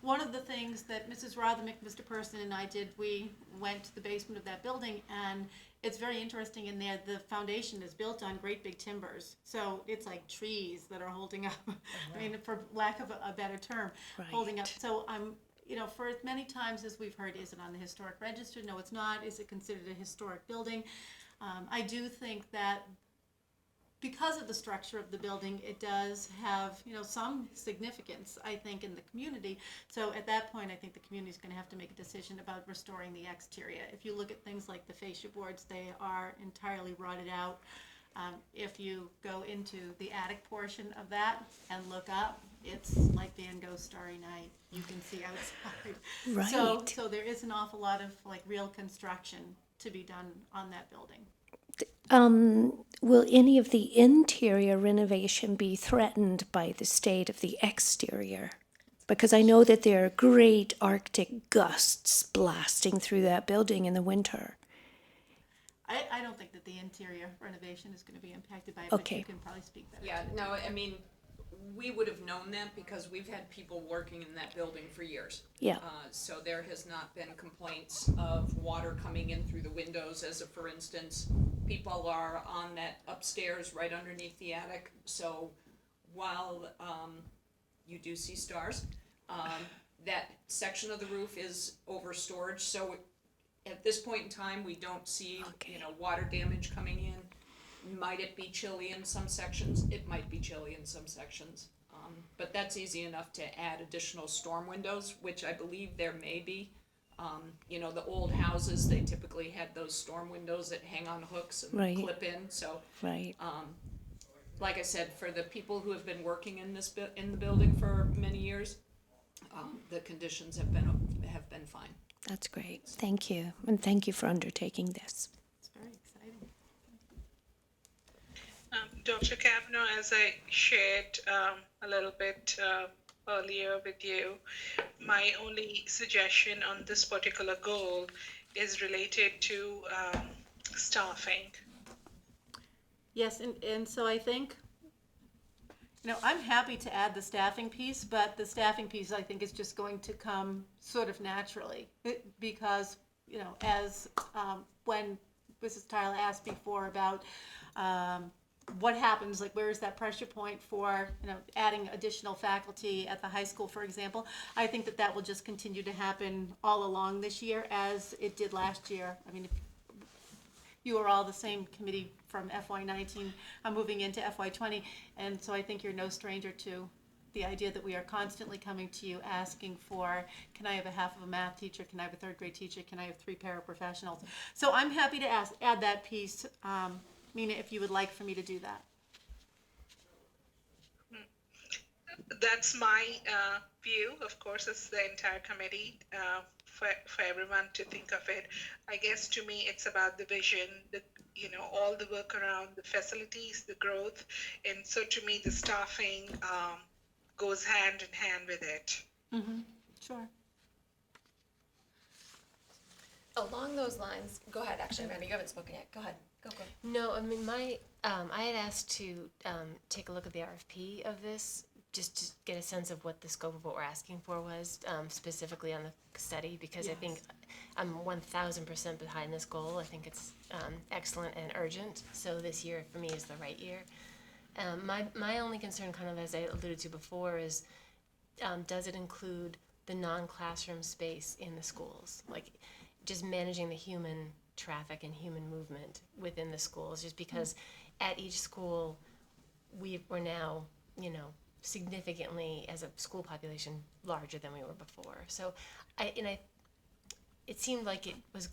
One of the things that Mrs. Rothermick, Mr. Person, and I did, we went to the basement of that building, and it's very interesting in there. The foundation is built on great big timbers, so it's like trees that are holding up. I mean, for lack of a better term, holding up. Right. So you know, for as many times as we've heard, is it on the historic register? No, it's not. Is it considered a historic building? I do think that because of the structure of the building, it does have, you know, some significance, I think, in the community. So at that point, I think the community's gonna have to make a decision about restoring the exterior. If you look at things like the fascia boards, they are entirely rotted out. If you go into the attic portion of that and look up, it's like Van Gogh's Starry Night. You can see outside. Right. So there is an awful lot of like real construction to be done on that building. Will any of the interior renovation be threatened by the state of the exterior? Because I know that there are great Arctic gusts blasting through that building in the winter. I don't think that the interior renovation is gonna be impacted by it, but Okay. you can probably speak better. Yeah, no, I mean, we would have known that because we've had people working in that building for years. Yeah. So there has not been complaints of water coming in through the windows, as a for instance. People are on that upstairs right underneath the attic, so while, you do see stars, that section of the roof is over storage, so at this point in time, we don't see, Okay. you know, water damage coming in. Might it be chilly in some sections? It might be chilly in some sections. But that's easy enough to add additional storm windows, which I believe there may be. You know, the old houses, they typically had those storm windows that hang on hooks and Right. clip in, so. Right. Like I said, for the people who have been working in this in the building for many years, the conditions have been fine. That's great. Thank you. And thank you for undertaking this. It's very exciting. Dr. Kavanaugh, as I shared a little bit earlier with you, my only suggestion on this particular goal is related to staffing. Yes, and so I think, you know, I'm happy to add the staffing piece, but the staffing piece I think is just going to come sort of naturally. Because, you know, as when Mrs. Tyler asked before about what happens, like where is that pressure point for, you know, adding additional faculty at the high school, for example, I think that that will just continue to happen all along this year as it did last year. I mean, if you are all the same committee from FY19, I'm moving into FY20, and so I think you're no stranger to the idea that we are constantly coming to you asking for, can I have a half of a math teacher? Can I have a third grade teacher? Can I have 3 paraprofessionals? So I'm happy to add that piece, Mina, if you would like for me to do that. That's my view. Of course, it's the entire committee, for everyone to think of it. I guess to me, it's about the vision, all the work around the facilities, the growth. And so to me, the staffing goes hand in hand with it. Sure. Along those lines, go ahead, actually, Amanda, you haven't spoken yet. Go ahead, go. No, I mean, I had asked to take a look at the RFP of this, just to get a sense of what the scope of what we're asking for was, specifically on the study, because I think I'm 1000% behind this goal. I think it's excellent and urgent, so this year for me is the right year. My only concern, kind of as I alluded to before, is does it include the non-classroom space in the schools? Like, just managing the human traffic and human movement within the schools, just because at each school we're now, significantly as a school population larger than we were before. So it seemed like it was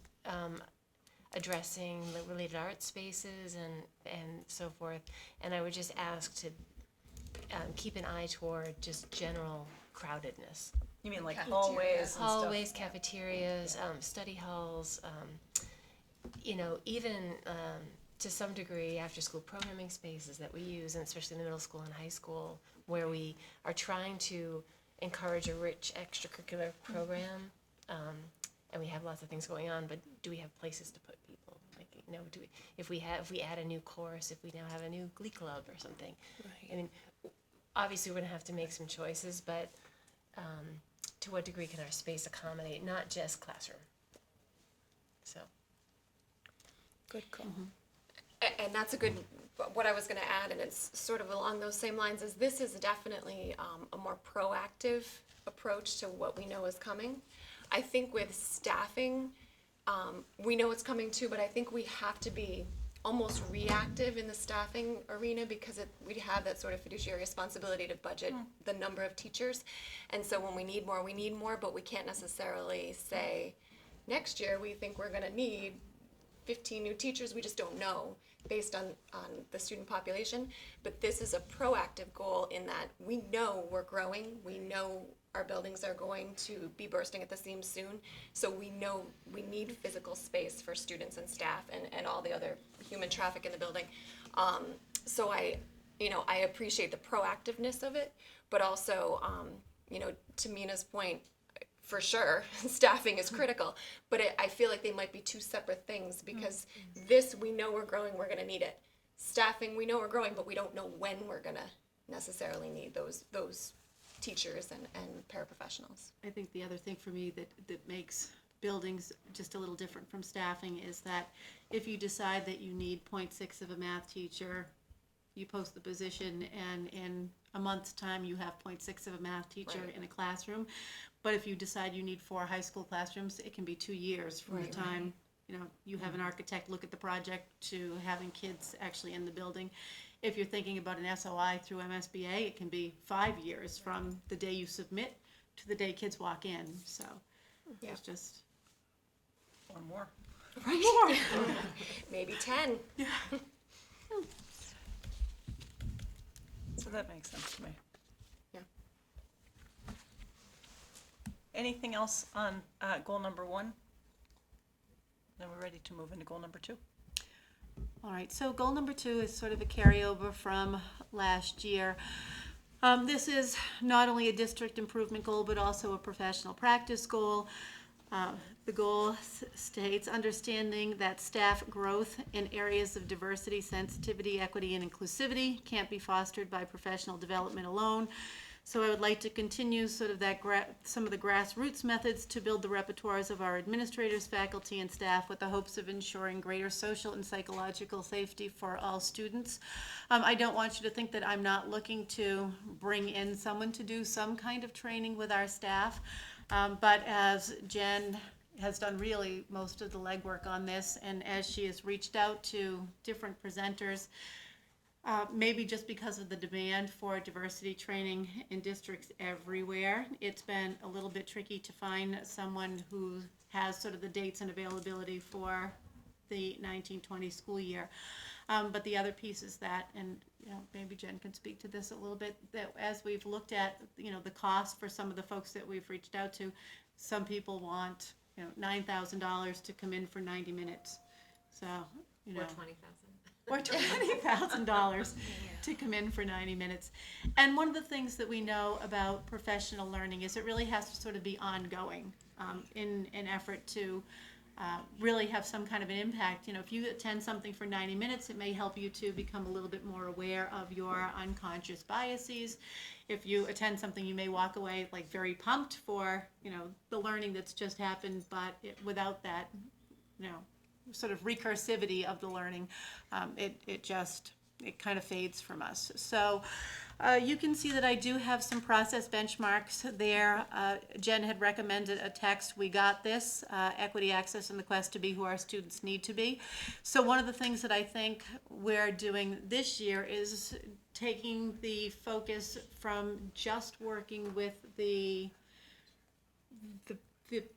addressing the related art spaces and so forth, and I would just ask to keep an eye toward just general crowdedness. You mean like Cafeteria. hallways and stuff? Hallways, cafeterias, study halls, even to some degree after-school programming spaces that we use, and especially in the middle school and high school, where we are trying to encourage a rich extracurricular program, and we have lots of things going on, but do we have places to put people? Like, if we add a new course, if we now have a new glee club or something. Right. I mean, obviously we're gonna have to make some choices, but to what degree can our space accommodate not just classroom? So. Good call. And that's a good, what I was gonna add, and it's sort of along those same lines, is this is definitely a more proactive approach to what we know is coming. I think with staffing, we know it's coming too, but I think we have to be almost reactive in the staffing arena, because we have that sort of fiduciary responsibility to budget the number of teachers. And so when we need more, but we can't necessarily say, next year we think we're gonna need 15 new teachers. We just don't know based on the student population. But this is a proactive goal in that we know we're growing. We know our buildings are going to be bursting at the seams soon. So we know we need physical space for students and staff and all the other human traffic in the building. So I appreciate the proactiveness of it, but also, to Mina's point, for sure, staffing is critical, but I feel like they might be two separate things, because this, we know we're growing, we're gonna need it. Staffing, we know we're growing, but we don't know when we're gonna necessarily need those teachers and paraprofessionals. I think the other thing for me that makes buildings just a little different from staffing is that if you decide that you need 0.6 of a math teacher, you post the position, and in a month's time you have 0.6 of a math teacher in a classroom. But if you decide you need 4 high school classrooms, it can be 2 years from the time you have an architect look at the project to having kids actually in the building. If you're thinking about an SOI through MSBA, it can be 5 years from the day you submit to the day kids walk in. So it's just Or more. Right. Maybe 10. So that makes sense to me. Yeah. Anything else on goal number 1? Then we're ready to move into goal number 2. all right. So goal number 2 is sort of a carryover from last year. This is not only a district improvement goal, but also a professional practice goal. The goal states understanding that staff growth in areas of diversity, sensitivity, equity, and inclusivity can't be fostered by professional development alone. So I would like to continue sort of that some of the grassroots methods to build the repertoires of our administrators, faculty, and staff with the hopes of ensuring greater social and psychological safety for all students. I don't want you to think that I'm not looking to bring in someone to do some kind of training with our staff. But as Jen has done really most of the legwork on this, and as she has reached out to different presenters, maybe just because of the demand for diversity training in districts everywhere, it's been a little bit tricky to find someone who has sort of the dates and availability for the 1920 school year. But the other piece is that, and maybe Jen can speak to this a little bit, that as we've looked at the cost for some of the folks that we've reached out to, some people want $9,000 to come in for 90 minutes. So Or 20,000. or $20,000 to come in for 90 minutes. And one of the things that we know about professional learning is it really has to sort of be ongoing in an effort to really have some kind of an impact. If you attend something for 90 minutes, it may help you to become a little bit more aware of your unconscious biases. If you attend something, you may walk away like very pumped for, the learning that's just happened, but without that, sort of recursivity of the learning, it kind of fades from us. So you can see that I do have some process benchmarks there. Jen had recommended a text. We got this, equity, access, and the quest to be who our students need to be. So one of the things that I think we're doing this year is taking the focus from just working with the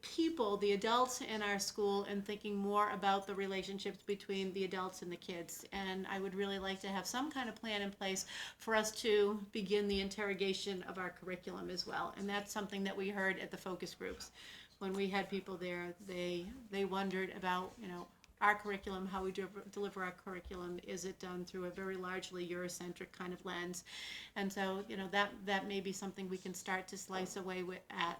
people, the adults in our school, and thinking more about the relationships between the adults and the kids. And I would really like to have some kind of plan in place for us to begin the interrogation of our curriculum as well. And that's something that we heard at the focus groups. When we had people there, they wondered about, our curriculum, how we deliver our curriculum. Is it done through a very largely Eurocentric kind of lens? And so, that may be something we can start to slice away at,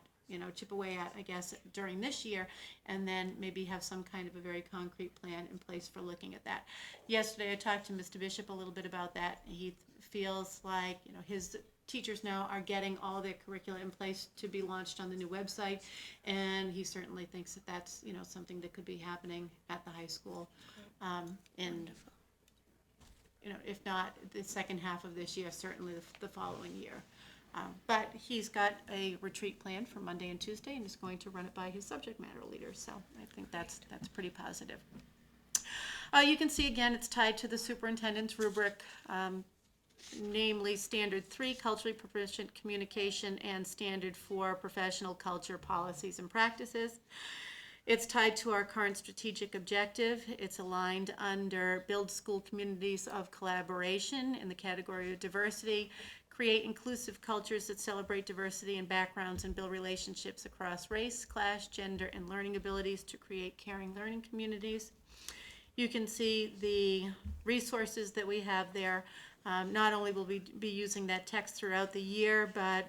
chip away at, I guess, during this year, and then maybe have some kind of a very concrete plan in place for looking at that. Yesterday, I talked to Mr. Bishop a little bit about that. He feels like, his teachers now are getting all their curricula in place to be launched on the new website, and he certainly thinks that that's, something that could be happening at the high school. And, if not the second half of this year, certainly the following year. But he's got a retreat planned for Monday and Tuesday, and is going to run it by his subject matter leaders. So I think that's pretty positive. You can see again, it's tied to the superintendent's rubric, namely Standard 3, culturally proficient communication, and Standard 4, professional culture, policies, and practices. It's tied to our current strategic objective. It's aligned under build school communities of collaboration in the category of diversity, create inclusive cultures that celebrate diversity and backgrounds, and build relationships across race, class, gender, and learning abilities to create caring learning communities. You can see the resources that we have there. Not only will we be using that text throughout the year, but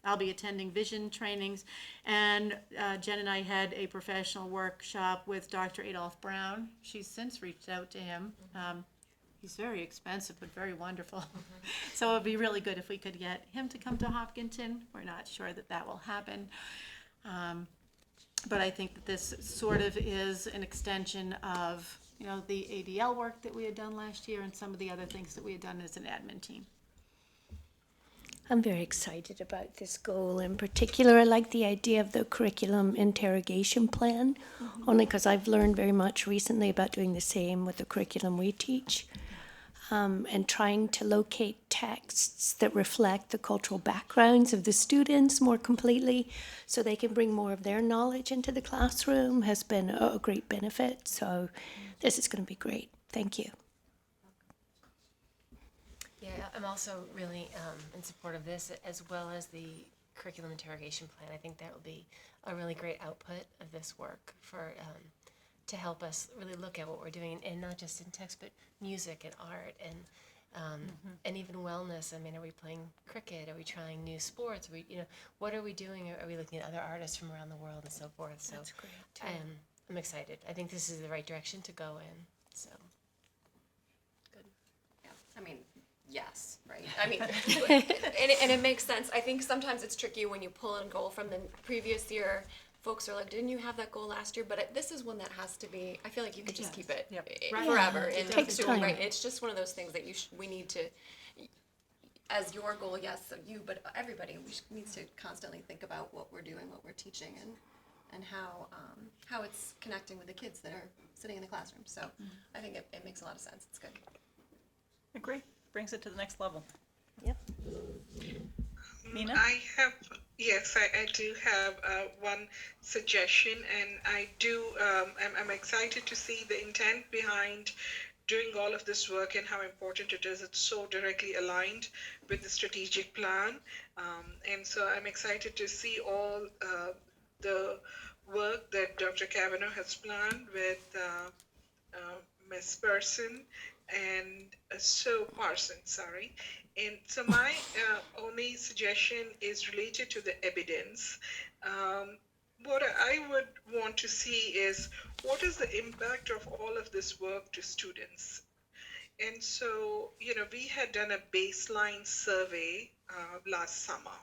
I'll be attending vision trainings. And Jen and I had a professional workshop with Dr. Adolph Brown. She's since reached out to him. He's very expensive, but very wonderful. So it would be really good if we could get him to come to Hopkinton. We're not sure that will happen. But I think that this sort of is an extension of, the ADL work that we had done last year and some of the other things that we had done as an admin team. I'm very excited about this goal in particular. I like the idea of the curriculum interrogation plan, only because I've learned very much recently about doing the same with the curriculum we teach, and trying to locate texts that reflect the cultural backgrounds of the students more completely so they can bring more of their knowledge into the classroom has been a great benefit. So this is going to be great. Thank you. Yeah, I'm also really in support of this, as well as the curriculum interrogation plan. I think that will be a really great output of this work for to help us really look at what we're doing, and not just in text, but music and art and even wellness. I mean, are we playing cricket? Are we trying new sports? Are we, what are we doing? Are we looking at other artists from around the world and so forth? So That's great. I'm excited. I think this is the right direction to go in. So good. Yeah, I mean, yes, right? I mean, and it makes sense. I think sometimes it's tricky when you pull a goal from the previous year. Folks are like, didn't you have that goal last year? But this is one that has to be, I feel like you could just keep it forever. Yeah, it And takes so, time. right, it's just one of those things that we need to, as your goal, yes, of you, but everybody, needs to constantly think about what we're doing, what we're teaching, and how it's connecting with the kids that are sitting in the classroom. So I think it makes a lot of sense. It's good. Agree. brings it to the next level. Yep. Mina? I do have one suggestion, and I'm excited to see the intent behind doing all of this work and how important it is. It's so directly aligned with the strategic plan. And so I'm excited to see all the work that Dr. Kavanaugh has planned with Ms. Person and Parson, sorry. And so my only suggestion is related to the evidence. What I would want to see is what is the impact of all of this work to students? And so, we had done a baseline survey last summer.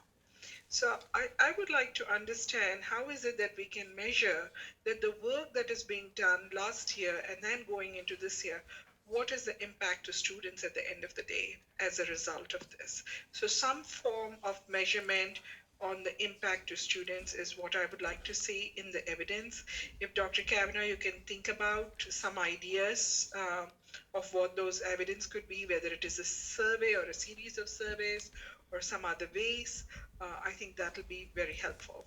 So I would like to understand how is it that we can measure that the work that is being done last year and then going into this year, what is the impact to students at the end of the day as a result of this? So some form of measurement on the impact to students is what I would like to see in the evidence. If Dr. Kavanaugh, you can think about some ideas of what those evidence could be, whether it is a survey or a series of surveys or some other ways, I think that'll be very helpful.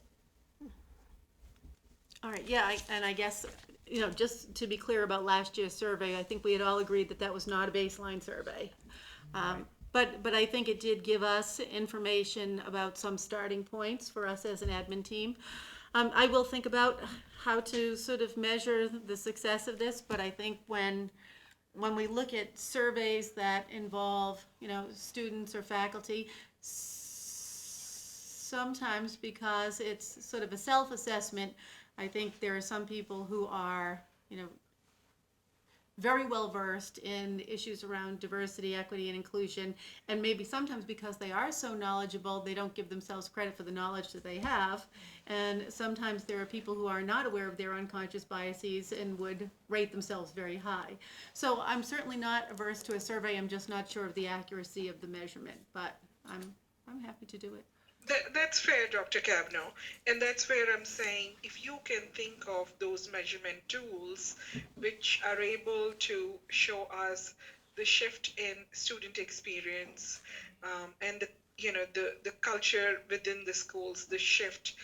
All right, yeah, and I guess, just to be clear about last year's survey, I think we had all agreed that that was not a baseline survey. But I think it did give us information about some starting points for us as an admin team. I will think about how to sort of measure the success of this, but I think when we look at surveys that involve, students or faculty, sometimes because it's sort of a self-assessment, I think there are some people who are, very well versed in issues around diversity, equity, and inclusion, and maybe sometimes because they are so knowledgeable, they don't give themselves credit for the knowledge that they have, and sometimes there are people who are not aware of their unconscious biases and would rate themselves very high. So I'm certainly not averse to a survey, I'm just not sure of the accuracy of the measurement, but I'm happy to do it. That's fair, Dr. Kavanaugh. And that's where I'm saying if you can think of those measurement tools which are able to show us the shift in student experience and the culture within the schools, the shift,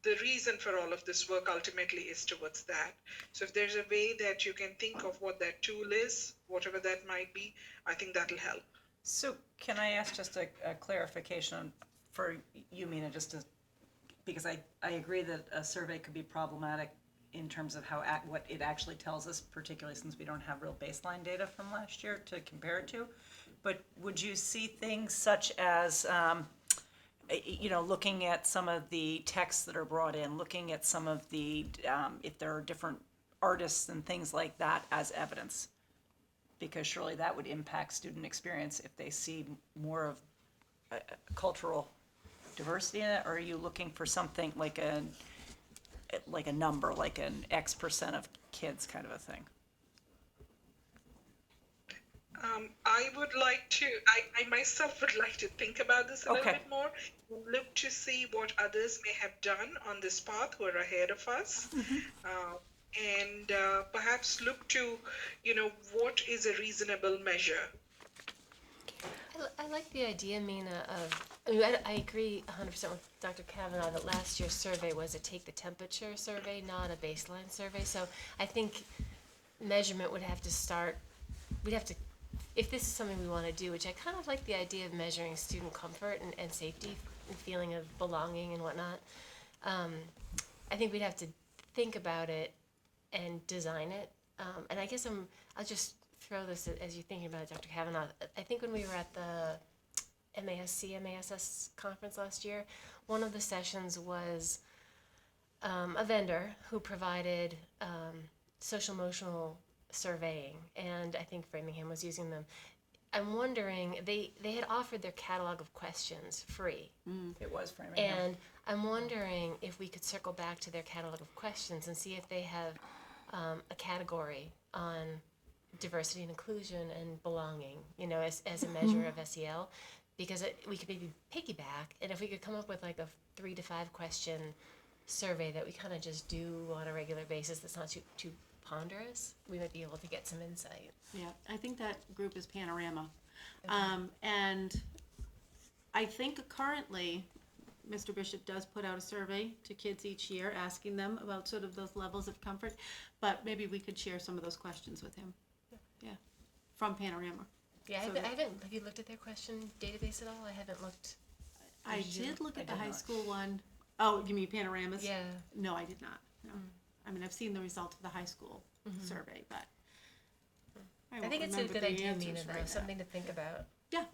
the reason for all of this work ultimately is towards that. So if there's a way that you can think of what that tool is, whatever that might be, I think that'll help. So can I ask just a clarification for you, Mina, because I agree that a survey could be problematic in terms of what it actually tells us, particularly since we don't have real baseline data from last year to compare it to. But would you see things such as, looking at some of the texts that are brought in, looking at some of the, if there are different artists and things like that as evidence? Because surely that would impact student experience if they see more of cultural diversity in it, or are you looking for something like a number, like an X% of kids kind of a thing? I would like to, I myself would like to think about this a little bit more, look to see what others may have done on this path who are ahead of us, and perhaps look to, what is a reasonable measure. I like the idea, Mina, of, I agree 100% with Dr. Kavanaugh that last year's survey was a take the temperature survey, not a baseline survey. So I think measurement would have to start, if this is something we want to do, which I kind of like the idea of measuring student comfort and safety and feeling of belonging and whatnot. I think we'd have to think about it and design it. And I guess I'll just throw this as you're thinking about it, Dr. Kavanaugh. I think when we were at the MASS conference last year, one of the sessions was a vendor who provided social emotional surveying, and I think Framingham was using them. I'm wondering, they had offered their catalog of questions free. It was Framingham. And I'm wondering if we could circle back to their catalog of questions and see if they have a category on diversity and inclusion and belonging, as a measure of SEL, because we could maybe piggyback, and if we could come up with like a 3 to 5 question survey that we kind of just do on a regular basis that's not too ponderous, we might be able to get some insight. Yeah, I think that group is Panorama. And I think currently, Mr. Bishop does put out a survey to kids each year, asking them about sort of those levels of comfort, but maybe we could share some of those questions with him. Yeah, from Panorama. Yeah, So I that- haven't, have you looked at their question database at all? I haven't looked. I Did you? did look at the did high not. school one. Oh, you mean Panoramas? Yeah. No, I did not, no. I mean, I've seen the result of the high school survey, but I won't think it's a remember good the idea, answers Mina, right though, now. something to think about. Yeah,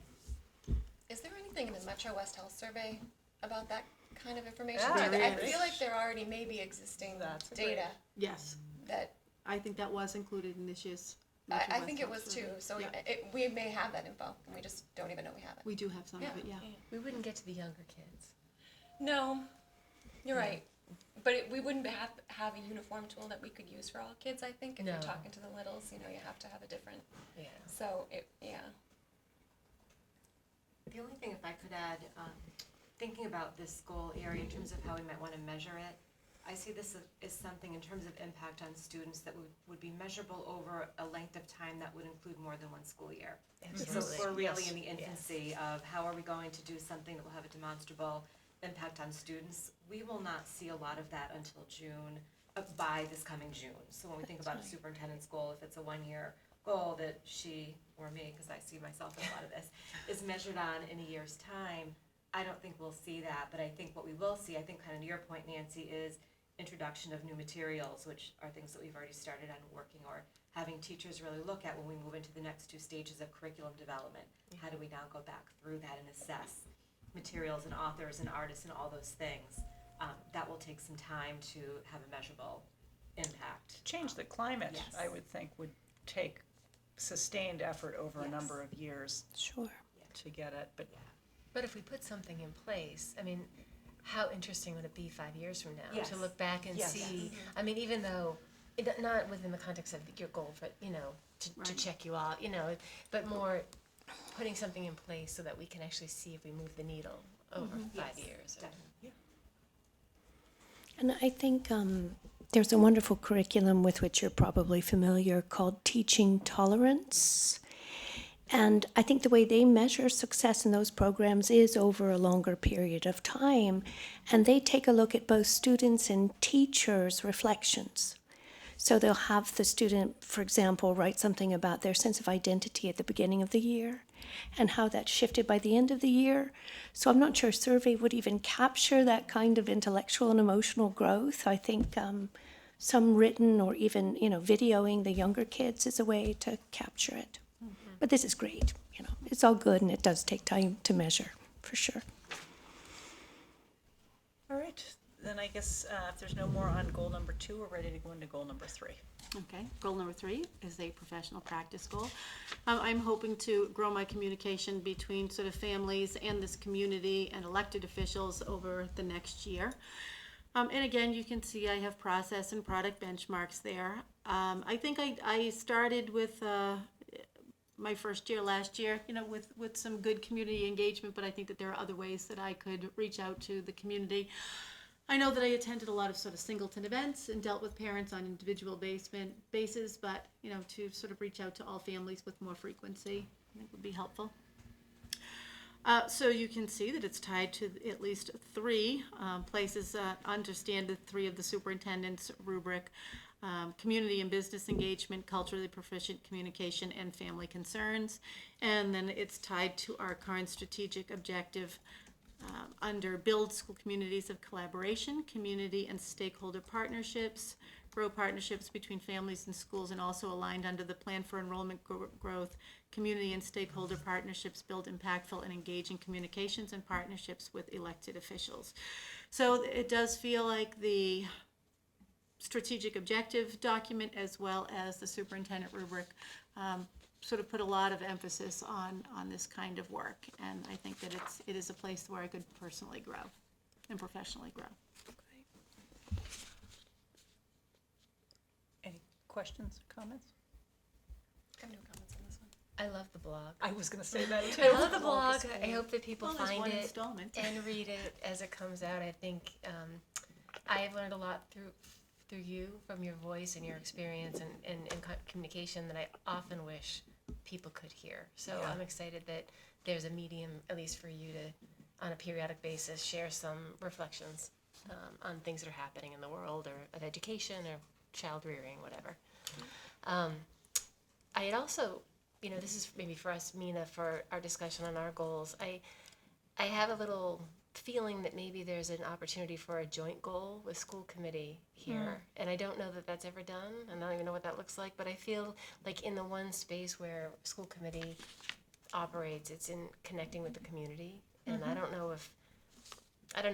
Is there anything in the Metro West Health Survey about that kind of information? Yeah, I there feel is. like there already may be existing That's data yes, that, I think that was included in this year's. I Metro West think it Health was too, survey. so Yeah, we may have that info, and we just don't even know we have it. we do have some of it, yeah. We wouldn't get to the younger kids. No, you're right. But we wouldn't have a uniform tool that we could use for all kids, I think. If you're No. talking to the littles, you know, you have to have a different, Yeah. so yeah. The only thing, if I could add, thinking about this goal area in terms of how we might want to measure it, I see this as something in terms of impact on students that would be measurable over a length of time that would include more than one school year. So Absolutely. we're really Yes. in the infancy of how are we going to do something that will have a demonstrable impact on students. We will not see a lot of that until June, by this coming June. So when we think about a superintendent's goal, if it's a one-year goal that she, or me, because I see myself in a lot of this, is measured on in a year's time, I don't think we'll see that. But I think what we will see, I think kind of to your point, Nancy, is introduction of new materials, which are things that we've already started on working, or having teachers really look at when we move into the next two stages of curriculum development. How do we now go back through that and assess materials and authors and artists and all those things? That will take some time to have a measurable impact. Change the climate, Yes. I would think, would take sustained effort over a Yes. number of years Sure. to get it, but But if we put something in place, I mean, how interesting would it be 5 years from now Yes. to look back and Yes. see? I mean, even though not within the context of your goal, but to Right. check you out, but more putting something in place so that we can actually see if we move the needle over 5 Yes, years. definitely. And I think there's a wonderful curriculum with which you're probably familiar called Teaching Tolerance. And I think the way they measure success in those programs is over a longer period of time. And they take a look at both students' and teachers' reflections. So they'll have the student, for example, write something about their sense of identity at the beginning of the year and how that shifted by the end of the year. So I'm not sure a survey would even capture that kind of intellectual and emotional growth. I think some written or even, videoing the younger kids is a way to capture it. But this is great, it's all good and it does take time to measure, for sure. all right. Then I guess if there's no more on goal number 2, we're ready to go into goal number 3. Okay, goal number 3 is a professional practice goal. I'm hoping to grow my communication between sort of families and this community and elected officials over the next year. And again, you can see I have process and product benchmarks there. I think I started with my first year last year, with some good community engagement, but I think that there are other ways that I could reach out to the community. I know that I attended a lot of sort of singleton events and dealt with parents on individual basis, but, to sort of reach out to all families with more frequency, I think would be helpful. So you can see that it's tied to at least 3 places under standard 3 of the superintendent's rubric: community and business engagement, culturally proficient communication, and family concerns. And then it's tied to our current strategic objective under build school communities of collaboration, community and stakeholder partnerships, grow partnerships between families and schools, and also aligned under the plan for enrollment growth, community and stakeholder partnerships, build impactful and engaging communications and partnerships with elected officials. So it does feel like the strategic objective document as well as the superintendent rubric sort of put a lot of emphasis on this kind of work, and I think that it is a place where I could personally grow and professionally grow. Any questions or comments? I have no comments on this one. I love the blog. I was going to say that too. I love the blog. I hope that people Well, there's find one it installment. and read it as it comes out. I think I have learned a lot through you, from your voice and your experience and communication, that I often wish people could hear. So Yeah. I'm excited that there's a medium, at least for you to, on a periodic basis, share some reflections on things that are happening in the world or of education or child rearing, whatever. I had also, this is maybe for us, Mina, for our discussion on our goals. I have a little feeling that maybe there's an opportunity for a joint goal with school committee here. And I don't know that that's ever done, and I don't even know what that looks like, but I feel like in the one space where school committee operates, it's in connecting with the community. And I don't know,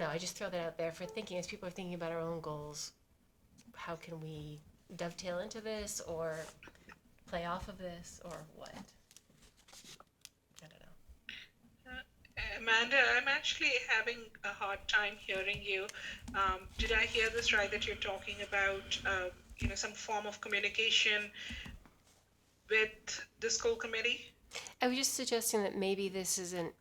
I just throw that out there for thinking, as people are thinking about our own goals, how can we dovetail into this or play off of this or what? I don't know. Amanda, I'm actually having a hard time hearing you. Did I hear this right, that you're talking about, some form of communication with the school committee? I was just suggesting that maybe this isn't,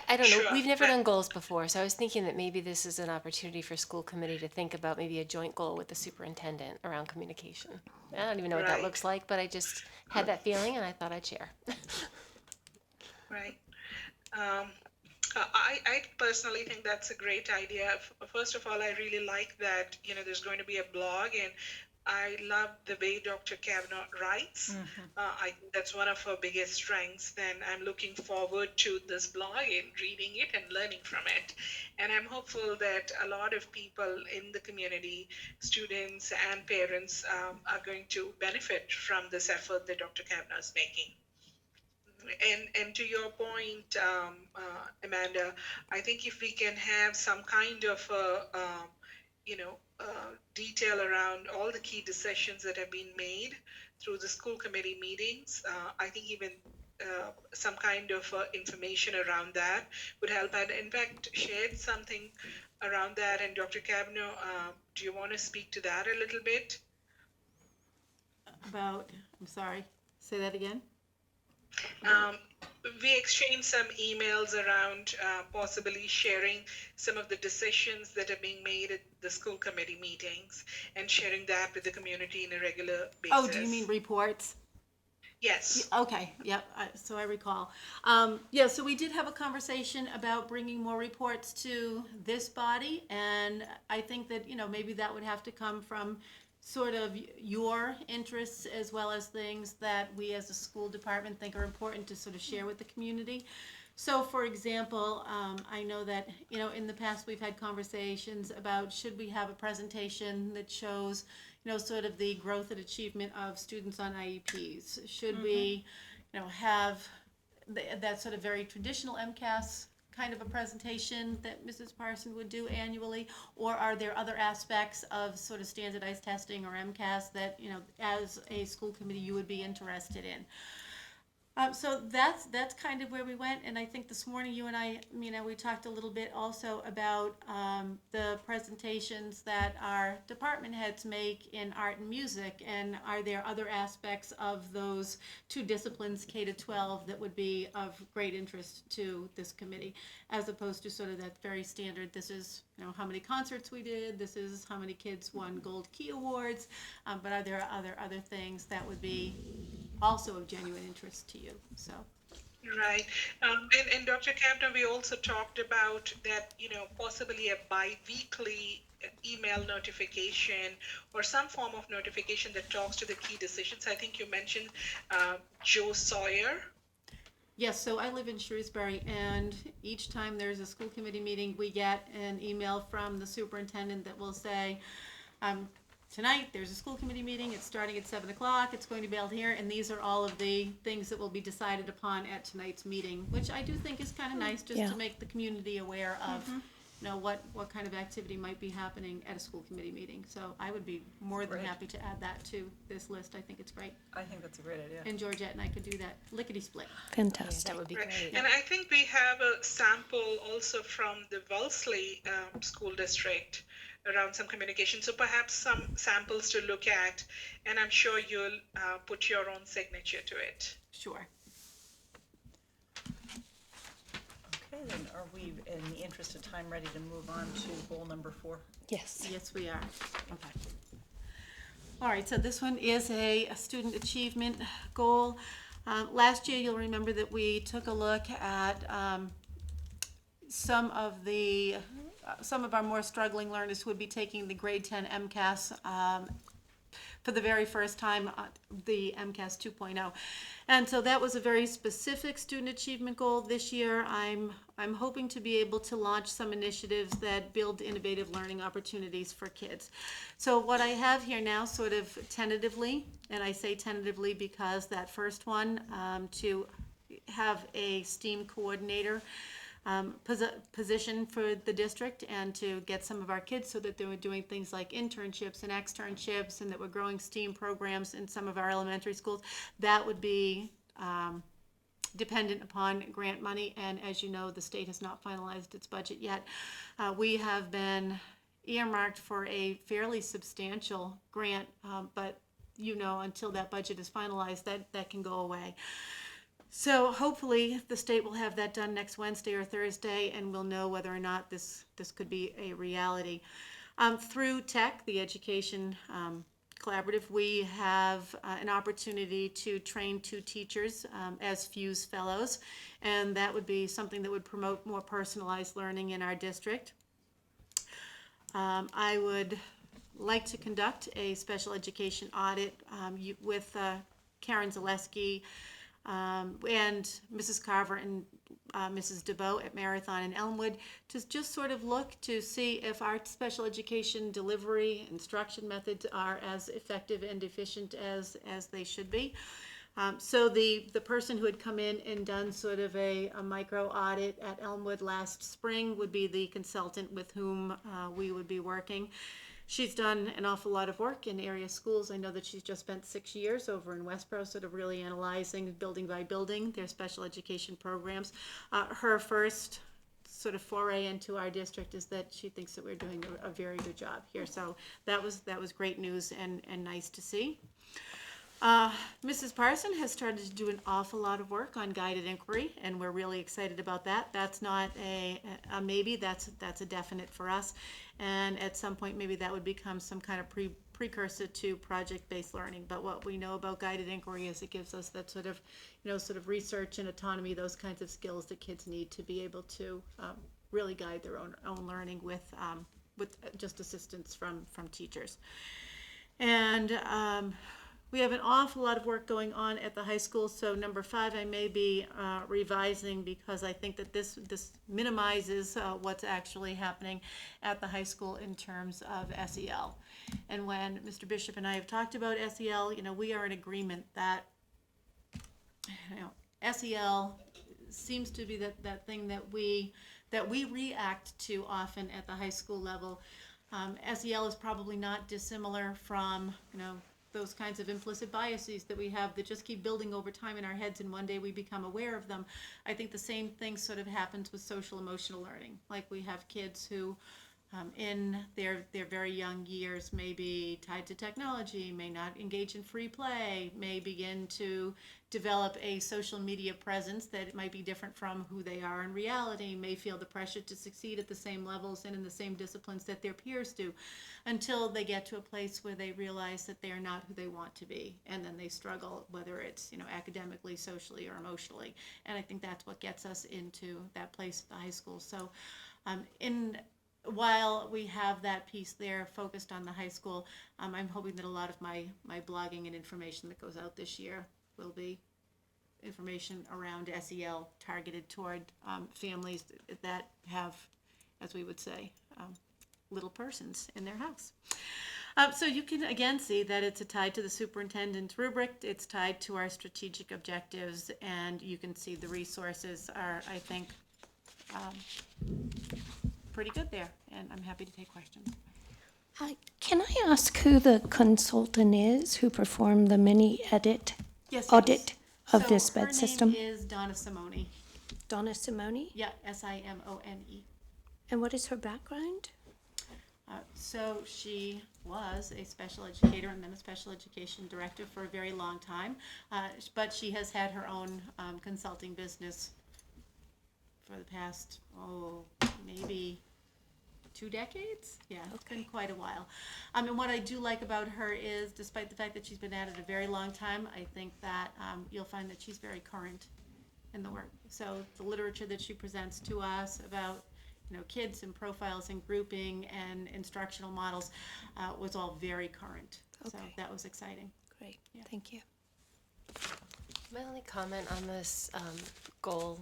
I don't know, Sure. we've never done goals before, so I was thinking that maybe this is an opportunity for school committee to think about maybe a joint goal with the superintendent around communication. I don't even know what that Right. looks like, but I just had that feeling and I thought I'd share. Right. I personally think that's a great idea. First of all, I really like that, there's going to be a blog, and I love the way Dr. Kavanaugh writes. I think that's one of her biggest strengths, and I'm looking forward to this blog and reading it and learning from it. And I'm hopeful that a lot of people in the community, students and parents, are going to benefit from this effort that Dr. Kavanaugh is making. And to your point, Amanda, I think if we can have some kind of detail around all the key decisions that have been made through the school committee meetings, I think even some kind of information around that would help. And in fact, shared something around that. And Dr. Kavanaugh, do you want to speak to that a little bit? I'm sorry, say that again? We exchanged some emails around possibly sharing some of the decisions that are being made at the school committee meetings and sharing that with the community in a regular basis. Oh, do you mean reports? Yes. Okay, yep, so I recall. So we did have a conversation about bringing more reports to this body, and I think that, maybe that would have to come from sort of your interests as well as things that we as a school department think are important to sort of share with the community. So for example, I know that, in the past we've had conversations about should we have a presentation that shows, sort of the growth and achievement of students on IEPs? Should we, have that sort of very traditional MCAS kind of a presentation that Mrs. Parson would do annually, or are there other aspects of sort of standardized testing or MCAS that, as a school committee you would be interested in? So that's kind of where we went, and I think this morning you and I, we talked a little bit also about the presentations that our department heads make in art and music, and are there other aspects of those two disciplines, K to 12, that would be of great interest to this committee, as opposed to sort of that very standard, this is how many concerts we did, this is how many kids won Gold Key Awards, but are there other things that would be also of genuine interest to you? So Right. And Dr. Kavanaugh, we also talked about that, possibly a bi-weekly email notification or some form of notification that talks to the key decisions. I think you mentioned Joe Sawyer. yes, so I live in Shrewsbury, and each time there's a school committee meeting, we get an email from the superintendent that will say, tonight there's a school committee meeting, it's starting at 7 o'clock, it's going to be held here, and these are all of the things that will be decided upon at tonight's meeting, which I do think is kind of nice, just Yeah. to make the community aware of what kind of activity might be happening at a school committee meeting. So I would be more than Great. happy to add that to this list. I think it's great. I think that's a great idea. And Georgette and I could do that lickety-split. Fantastic. That would be Right. great. And I think we have a sample also from the Wellesley School District around some communication. So perhaps some samples to look at, and I'm sure you'll put your own signature to it. Sure. Okay, then are we, in the interest of time, ready to move on to goal number 4? Yes. Yes, we are. Okay. All right, so this one is a student achievement goal. Last year, you'll remember that we took a look at some of our more struggling learners who would be taking the grade 10 MCAS for the very first time, the MCAS 2.0. And so that was a very specific student achievement goal. This year, I'm hoping to be able to launch some initiatives that build innovative learning opportunities for kids. So what I have here now, sort of tentatively, and I say tentatively because that first one, to have a STEAM coordinator position for the district, and to get some of our kids so that they were doing things like internships and externships, and that we're growing STEAM programs in some of our elementary schools. That would be dependent upon grant money, and as you know, the state has not finalized its budget yet. We have been earmarked for a fairly substantial grant, but until that budget is finalized, that can go away. So hopefully the state will have that done next Wednesday or Thursday, and we'll know whether or not this could be a reality. Through TEC, the Education Collaborative, we have an opportunity to train 2 teachers as FUSE fellows, and that would be something that would promote more personalized learning in our district. I would like to conduct a special education audit with Karen Zaleski, and Mrs. Carver and Mrs. DeVoe at Marathon and Elmwood, to just sort of look to see if our special education delivery instruction methods are as effective and efficient as they should be. So the person who had come in and done sort of a micro audit at Elmwood last spring would be the consultant with whom we would be working. She's done an awful lot of work in area schools. I know that she's just spent 6 years over in Westboro, sort of really analyzing building by building their special education programs. Her first sort of foray into our district is that she thinks that we're doing a very good job here. So that was great news and nice to see. Mrs. Parson has started to do an awful lot of work on guided inquiry, and we're really excited about that. That's not a maybe, that's a definite for us. And at some point, maybe that would become some kind of precursor to project-based learning. But what we know about guided inquiry is it gives us that sort of research and autonomy, those kinds of skills that kids need to be able to really guide their own learning with just assistance from teachers. And we have an awful lot of work going on at the high school. So number 5, I may be revising, because I think that this minimizes what's actually happening at the high school in terms of SEL. And when Mr. Bishop and I have talked about SEL, we are in agreement that SEL seems to be that thing that we react to often at the high school level. SEL is probably not dissimilar from those kinds of implicit biases that we have that just keep building over time in our heads, and one day we become aware of them. I think the same thing sort of happens with social emotional learning. Like, we have kids who in their very young years may be tied to technology, may not engage in free play, may begin to develop a social media presence that might be different from who they are in reality, may feel the pressure to succeed at the same levels and in the same disciplines that their peers do, until they get to a place where they realize that they are not who they want to be, and then they struggle, whether it's academically, socially, or emotionally. And I think that's what gets us into that place at the high school. So while we have that piece there focused on the high school, I'm hoping that a lot of my blogging and information that goes out this year will be information around SEL targeted toward families that have, as we would say, little persons in their house. So you can again see that it's tied to the superintendent's rubric, it's tied to our strategic objectives, and you can see the resources are, I think, pretty good there, and I'm happy to take questions. Can I ask who the consultant is who performed the mini audit Yes. of this bed system? Her name is Donna Simone. Donna Simone? Yeah, Simone. And what is her background? So she was a special educator and then a special education director for a very long time, but she has had her own consulting business for the past, maybe 2 decades. Yeah, it's been Okay. quite a while. And what I do like about her is, despite the fact that she's been at it a very long time, I think that you'll find that she's very current in the work. So the literature that she presents to us about, kids and profiles and grouping and instructional models was all very current. So Okay. that was exciting. Great, Yeah. thank you. My only comment on this goal,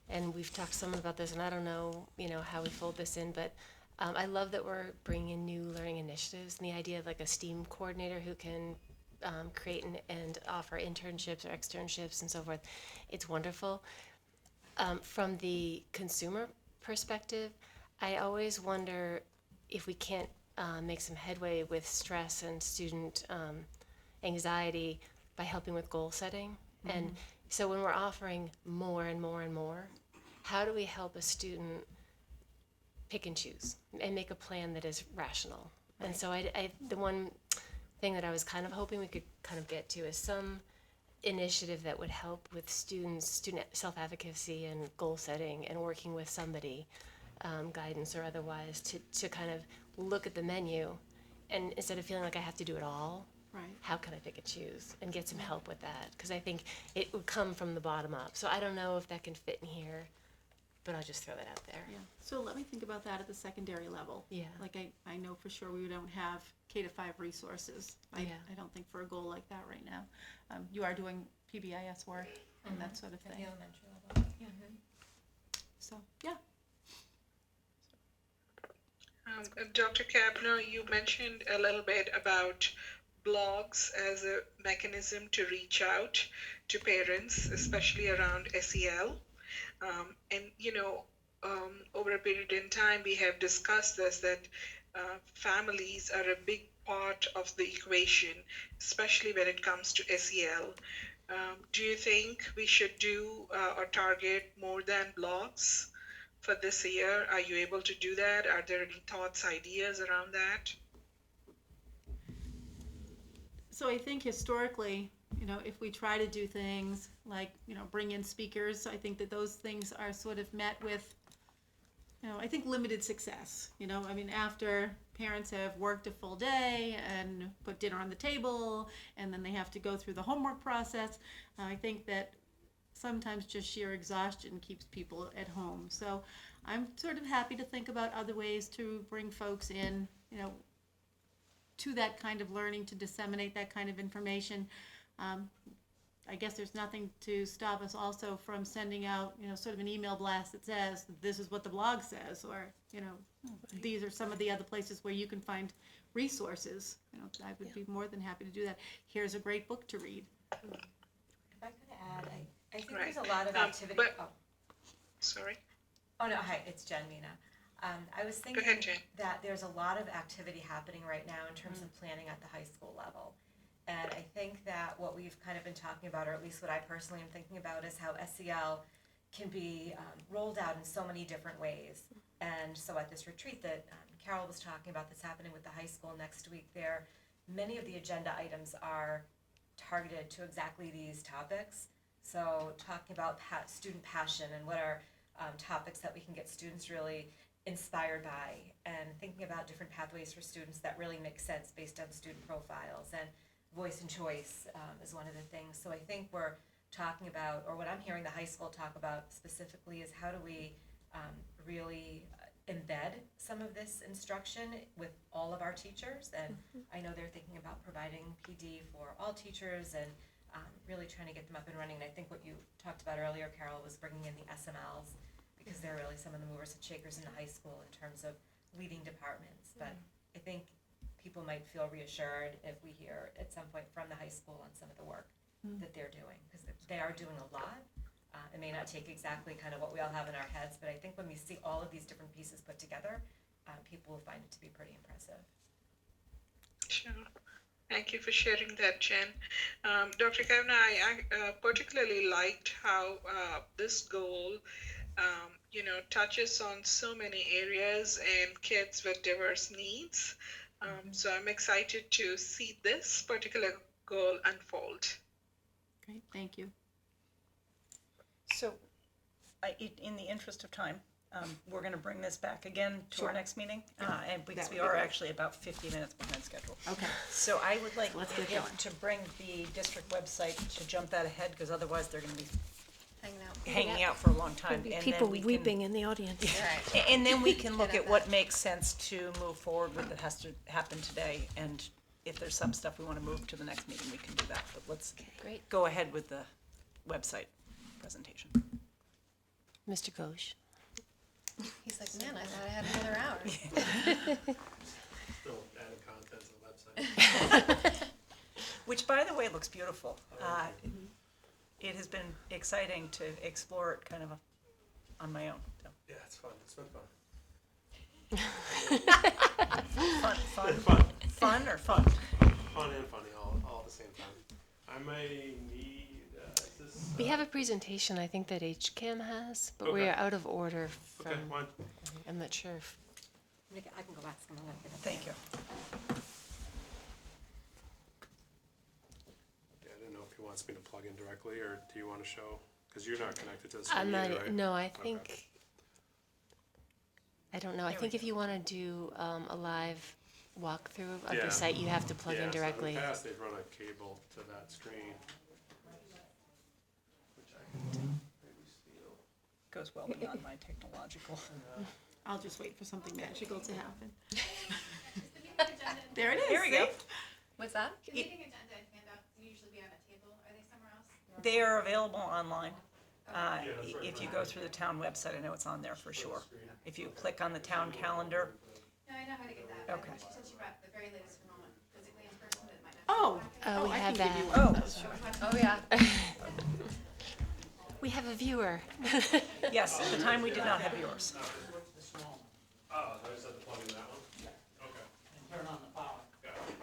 and we've talked some about this, and I don't know, how we fold this in, but I love that we're bringing in new learning initiatives and the idea of like a STEAM coordinator who can create and offer internships or externships and so forth. It's wonderful. From the consumer perspective, I always wonder if we can't make some headway with stress and student anxiety by helping with goal setting. And so when we're offering more and more and more, how do we help a student pick and choose and make a plan that is rational? And so the one thing that I was kind of hoping we could kind of get to is some initiative that would help with student self-advocacy and goal setting and working with somebody, guidance or otherwise, to kind of look at the menu and instead of feeling like I have to do it all, Right. how can I pick and choose and get some help with that? Because I think it would come from the bottom up. So I don't know if that can fit in here, but I'll just throw that out there. Yeah. So let me think about that at the secondary level. Yeah. Like I know for sure we don't have K-5 resources. I don't think for a goal like that right now. You are doing PBIS work and that sort of At thing. the elementary level. So, yeah. Dr. Kavner, you mentioned a little bit about blogs as a mechanism to reach out to parents, especially around SEL. And, over a period in time, we have discussed this, that families are a big part of the equation, especially when it comes to SEL. Do you think we should do or target more than blogs for this year? Are you able to do that? Are there any thoughts, ideas around that? So I think historically, if we try to do things like, bring in speakers, I think that those things are sort of met with, I think limited success. After parents have worked a full day and put dinner on the table, and then they have to go through the homework process, I think that sometimes just sheer exhaustion keeps people at home. So I'm sort of happy to think about other ways to bring folks in, to that kind of learning, to disseminate that kind of information. I guess there's nothing to stop us also from sending out, sort of an email blast that says, this is what the blog says, or, these are some of the other places where you can find resources. I would be more than happy to do that. Here's a great book to read. If I could add, I think Right. there's a lot of Um, activity. but- Sorry. Oh, no, hi, it's Jen Mina. I was thinking ahead, Jen. that there's a lot of activity happening right now in terms of planning at the high school level. And I think that what we've kind of been talking about, or at least what I personally am thinking about, is how SEL can be rolled out in so many different ways. And so at this retreat that Carol was talking about that's happening with the high school next week, many of the agenda items are targeted to exactly these topics. So talking about student passion and what are topics that we can get students really inspired by, and thinking about different pathways for students that really make sense based on student profiles, and voice and choice is one of the things. So I think we're talking about, or what I'm hearing the high school talk about specifically, is how do we really embed some of this instruction with all of our teachers. And I know they're thinking about providing PD for all teachers and really trying to get them up and running. And I think what you talked about earlier, Carol, was bringing in the SMLs, because they're really some of the movers and shakers in the high school in terms of leading departments. But I think people might feel reassured if we hear at some point from the high school on some of the work that they're doing, because they are doing a lot. It may not take exactly kind of what we all have in our heads, but I think when we see all of these different pieces put together, people will find it to be pretty impressive. Sure. Thank you for sharing that, Jen. Dr. Kavna, I particularly liked how this goal, touches on so many areas and kids with diverse needs. So I'm excited to see this particular goal unfold. Great, thank you. So, in the interest of time, we're gonna bring this back again to our next meeting, and because that we would be are great. actually about 50 minutes behind schedule. Okay. So I would like Let's get him going. to bring the district website to jump that ahead, because otherwise they're gonna be Hanging out. hanging out for a long time. There'll be and people then we can- weeping in the audience. And then we can look Get at at what that. makes sense to move forward with that has to happen today, and if there's some stuff we wanna move to the next meeting, we can do that, but let's Great. go ahead with the website presentation. Mr. Ghosh. He's like, man, I thought I had another hour. Still adding content to the website. Which, by the way, looks beautiful. It has been exciting to explore it kind of on my own, so. Yeah, it's fun. It's been fun. Fun or fun? Fun and funny all at the same time. I may need, is this? We have a presentation I think that HCAM has, but we Okay. are out of order Okay, from, one. I'm not sure if, I can go ask them. Thank you. Yeah, I didn't know if he wants me to plug in directly, or do you want to show? Because you're not connected to the I'm screen not, either, right? no, I Okay. think, I don't know, I There we think if you wanna do, a live walkthrough of Yeah. the site, you have to plug Yeah, in so directly. in the past, they've run a cable to that screen. Which I can maybe steal. Goes well beyond my technological. I'll just wait for something magical to happen. There it is. There we go. see? What's that? The meeting agenda and handouts usually be on a table. Are they somewhere else? They are available online. Yeah, that's right. If you go through the town website, I know it's on there for sure. If you click on the town calendar, No, I know how to get that. but Okay. She said she brought the very latest from moment physically in person, but it might not. Oh, Oh, we I have can give you that. one Oh. of those. Sure. Oh, yeah. We have a viewer. yes, at the time we did not have yours. Oh, I just have to plug in that one? Okay. And turn on the power. Got it.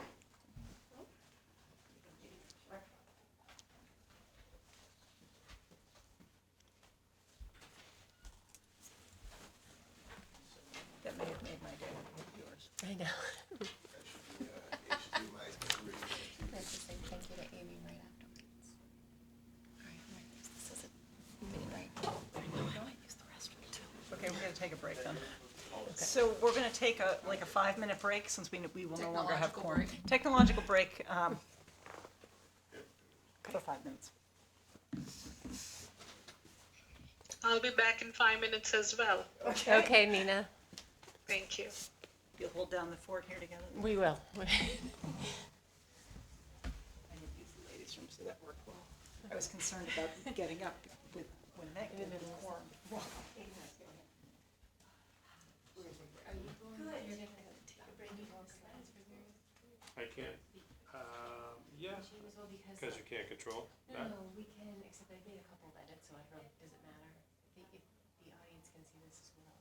That may have made my day with yours. I know. Let's just say thank you to Amy right afterwards. All right, I'm gonna use this as a mini break. Okay, we're gonna take a break then. So we're gonna take like a 5-minute break, since we will no longer have Technological quorum. break. Technological break, for 5 minutes. I'll be back in 5 minutes as well. Okay, Nina, Thank you. You'll hold down the fort here together. we will. I didn't use the ladies' room, so that worked well. I was concerned about getting up with, when Meg did the quorum. I can't, yeah, because you can't control that. No, we can, except I made a couple of edits, so I don't know, does it matter? If the audience can see this as well.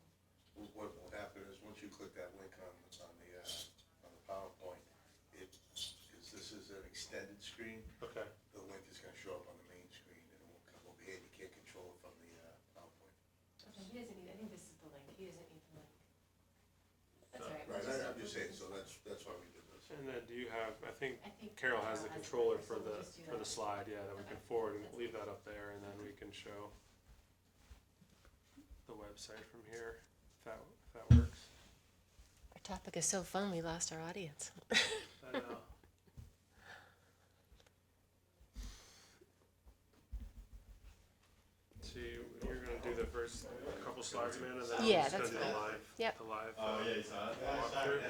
What will happen is, once you click that link on the PowerPoint, this is an extended screen, Okay. the link is gonna show up on the main screen, and it won't come over here, you can't control it from the, PowerPoint. Okay, he doesn't need, I think this is the link, he doesn't need the link. That's all right. Right, I'm just saying, so that's why we did this. And then do you have, I think I think Carol has the Carol has controller it, for so we'll the, just do for the that. slide, yeah, that we can forward and leave that up there, and then we can show the website from here, if that works. Our topic is so fun, we lost our audience. I know. So you're gonna do the first couple slides, man, and then I'm Yeah, just gonna that's do the fine. live, Yep. the live. Oh, yeah, you saw it? walkthrough.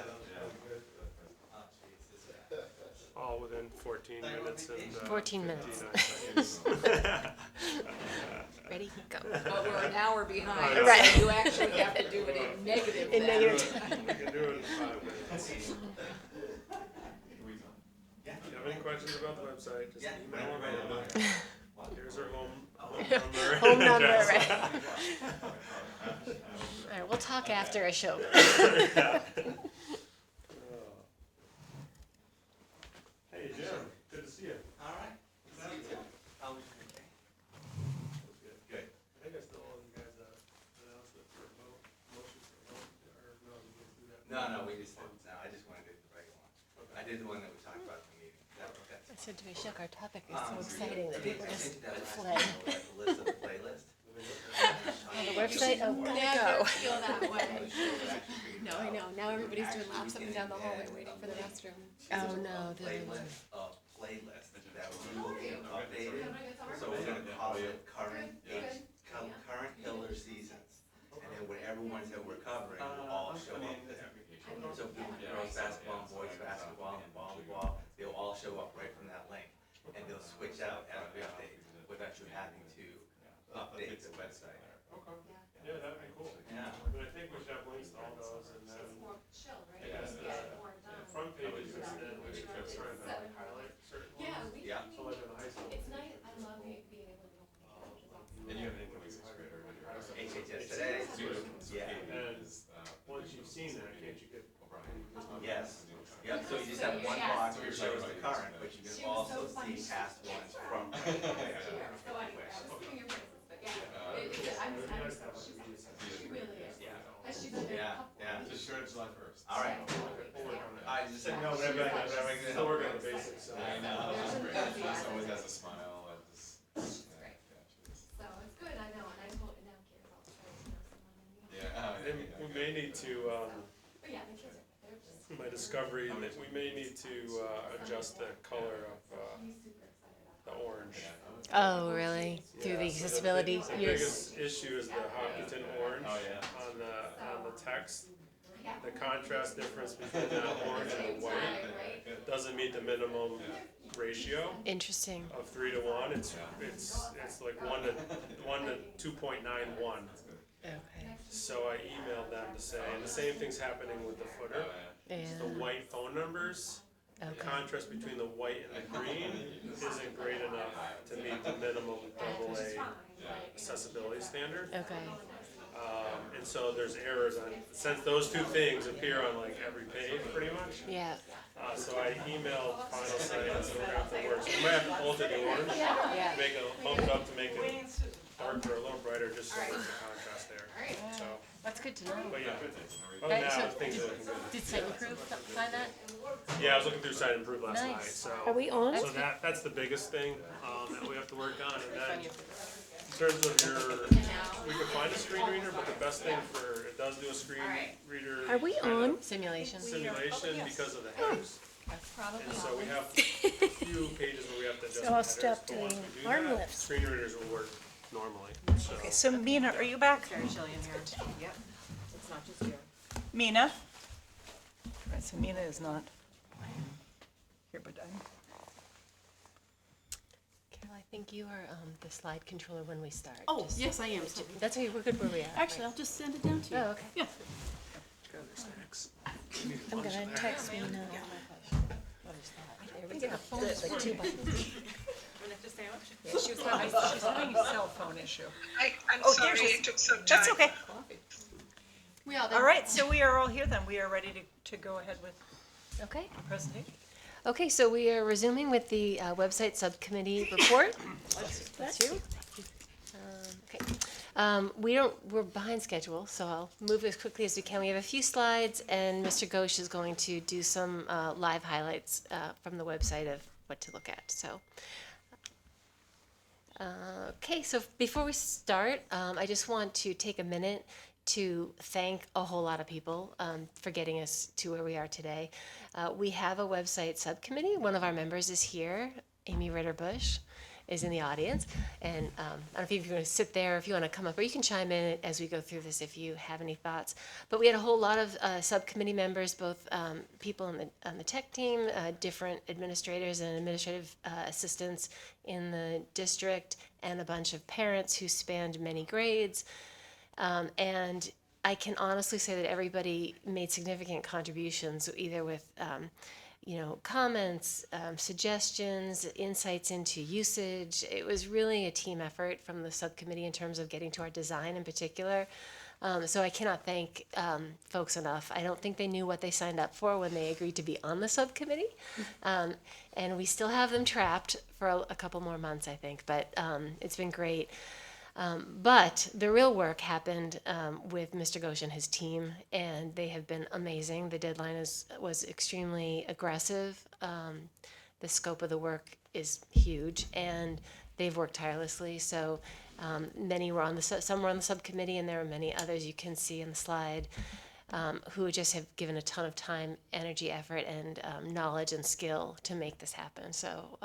All within 14 minutes and 14 minutes. 59 seconds. Ready? Go. But we're an hour behind, Right. so you actually have to do it in negative. In then. negative. We can do it in 5 minutes. If you have any questions about the website, just email them. Here's our home number. Home number, address. right? All right, we'll talk after a show. Hey, Jim, good to see you. All right. See you too. How was your day? Good. I think I still owe you guys an announcement for motion for vote, or no, you didn't do that? No, we just, no, I just wanted to do the regular one. I did the one that we talked about at the meeting. Is that okay? I said to Ashok, our topic is so So exciting that people just I sent you that last fled. email, like the list of the playlist. the website? Oh, Never feel that way. No, I know, now everybody's doing laps up and down the hallway waiting for the restroom. oh no, the other one. Playlist that we will be updated, so we're gonna call it current Hiller seasons. And then whatever ones that we're covering will all show up there. So girls basketball, and boys basketball, and volleyball, they'll all show up right from that link. And they'll switch out as we update, without you having to update the website. Yeah, that'd be cool. Yeah. But I think we should have links to all those, and then, More chill, right? I guess, the front pages, and then we should try to highlight certain ones. Yeah, we, Yeah. So like in the high school. it's nice, I love being able to go. And you have anything like sixth grader in your house? HHS today, yeah. And once you've seen that, can't you get? Yes, yep, so you just have one box that shows the current, but you can also see past ones from. So I was giving you praises, but yeah, I'm, she really is. Yeah. Has she been there a couple Yeah, of Just weeks? share it July 1st. all right. We'll work on that. I just said, no, but I'm gonna Still working on the basics, so. I know, she's great. She just always has a smile and just. She's great. Yeah, she is. So it's good, I know, and I told, now Kira's all excited to know someone, and Yeah, oh, Then yeah. we may need to, but yeah, the kids are, they're just, my discovery, that we may need to adjust the color of he's super excited about the orange. Oh, really? Through the Yeah, so accessibility? The biggest issue is the Hopkinton orange Oh, yeah. on the text. The contrast difference between that orange and the white doesn't meet the minimum ratio Interesting. of 3 to 1. It's like 1 to 2.91. Okay. So I emailed them to say, and the same thing's happening with the footer. Yeah. The white phone numbers, the Okay. contrast between the white and the green isn't great enough to meet the minimum AA accessibility standard. Okay. And so there's errors on, since those two things appear on like every page pretty much. Yeah. So I emailed Final Site and so we're gonna have to work. So we might have to alter the orange, Yeah. make it, bump it up to make it darker, a little brighter, just so there's the contrast there. So, That's good to know. but yeah. Oh, Okay, now so things are looking good. Did Site Improve find that? Yeah, I was looking through Site Improve last night, Nice. so. Are we on? So that's the biggest thing, that we have to work on, and then in terms of your, we could find a screen reader, but the best thing for, it does do a screen reader. Are we kind of on? Simulation. Simulation because of the headers, Probably. and so we have a few pages where we have to adjust the So I'll headers, stop but once doing we do arm that, lifts. screen readers will work normally, so. Okay, so Mina, are you back? Very chilly in here. Yep. It's not just here. Mina? Right, so Mina is not here, but I'm. Carol, I think you are the slide controller when we start. Oh, Just- yes, I am. That's okay, we're good where we are. Actually, I'll just send it down to you. Oh, okay. Yeah. I'm gonna text me now. There we go. Like 2 buttons. Yeah, she's having a cell phone issue. I'm Oh, sorry, there she is. it took some time. That's okay. We all All right, so we are all here then. We are ready to go ahead with Okay. the presentation. Okay, so we are resuming with the website subcommittee report. That's you. Okay. We're behind schedule, so I'll move as quickly as we can. We have a few slides, and Mr. Ghosh is going to do some live highlights from the website of what to look at. So, okay, so before we start, I just want to take a minute to thank a whole lot of people for getting us to where we are today. We have a website subcommittee. One of our members is here, Amy Ritter-Bush is in the audience. And I don't know if you're going to sit there, if you want to come up, or you can chime in as we go through this if you have any thoughts. But we had a whole lot of subcommittee members, both people on the tech team, different administrators and administrative assistants in the district, and a bunch of parents who spanned many grades. And I can honestly say that everybody made significant contributions, either with comments, suggestions, insights into usage. It was really a team effort from the subcommittee in terms of getting to our design in particular. So I cannot thank folks enough. I don't think they knew what they signed up for when they agreed to be on the subcommittee. And we still have them trapped for a couple more months, I think, but it's been great. But the real work happened with Mr. Ghosh and his team, and they have been amazing. The deadline was extremely aggressive. The scope of the work is huge, and they've worked tirelessly. So Many were on some were on the subcommittee, and there are many others you can see in the slide who just have given a ton of time, energy, effort, and knowledge and skill to make this happen. So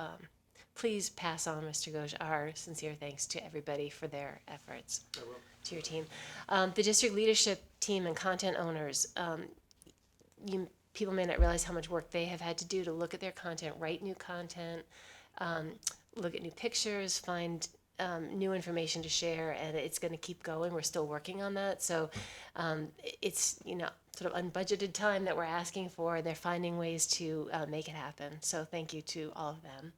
please pass on, Mr. Ghosh, our sincere thanks to everybody for their efforts. I will. To your team. The district leadership team and content owners, people may not realize how much work they have had to do to look at their content, write new content, look at new pictures, find new information to share, and it's going to keep going. We're still working on that. So it's, sort of unbudgeted time that we're asking for. They're finding ways to make it happen. So thank you to all of them.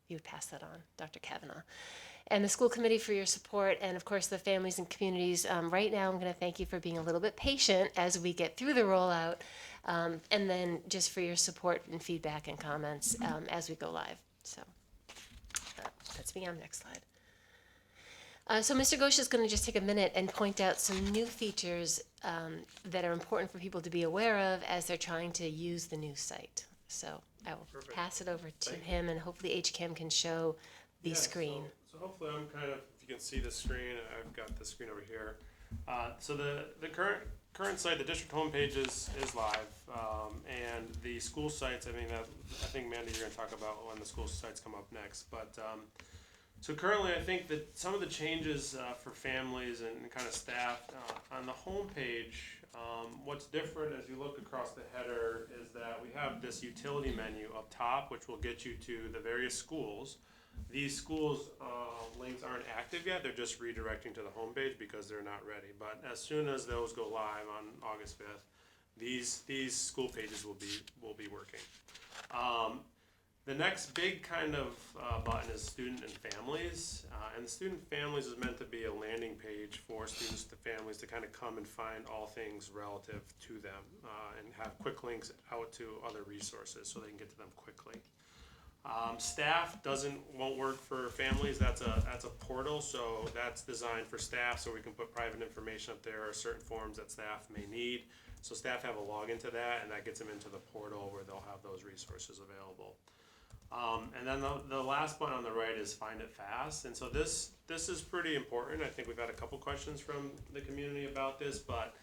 You would pass that on, Dr. Kavanaugh. And the school committee for your support, and of course the families and communities. Right now I'm going to thank you for being a little bit patient as we get through the rollout, and then just for your support and feedback and comments as we go live. So that's me on the next slide. So Mr. Ghosh is going to just take a minute and point out some new features that are important for people to be aware of as they're trying to use the new site. So I will pass it over to him, and hopefully HCAM can show the screen. So hopefully I'm if you can see the screen, I've got the screen over here. So the current site, the district homepage is live, and the school sites, I think Amanda, you're gonna talk about when the school sites come up next, but so currently I think that some of the changes for families and kind of staff on the homepage, what's different as you look across the header is that we have this utility menu up top, which will get you to the various schools. These schools' links aren't active yet. They're just redirecting to the homepage because they're not ready. But as soon as those go live on August 5th, these school pages will be working. The next big kind of button is student and families, and the student families is meant to be a landing page for students to families to kind of come and find all things relative to them and have quick links out to other resources so they can get to them quickly. Staff won't work for families. That's a portal, so that's designed for staff, so we can put private information up there or certain forms that staff may need. So staff have a login to that, and that gets them into the portal where they'll have those resources available. And then the last button on the right is Find It Fast, and so this is pretty important. I think we've had a couple questions from the community about this, but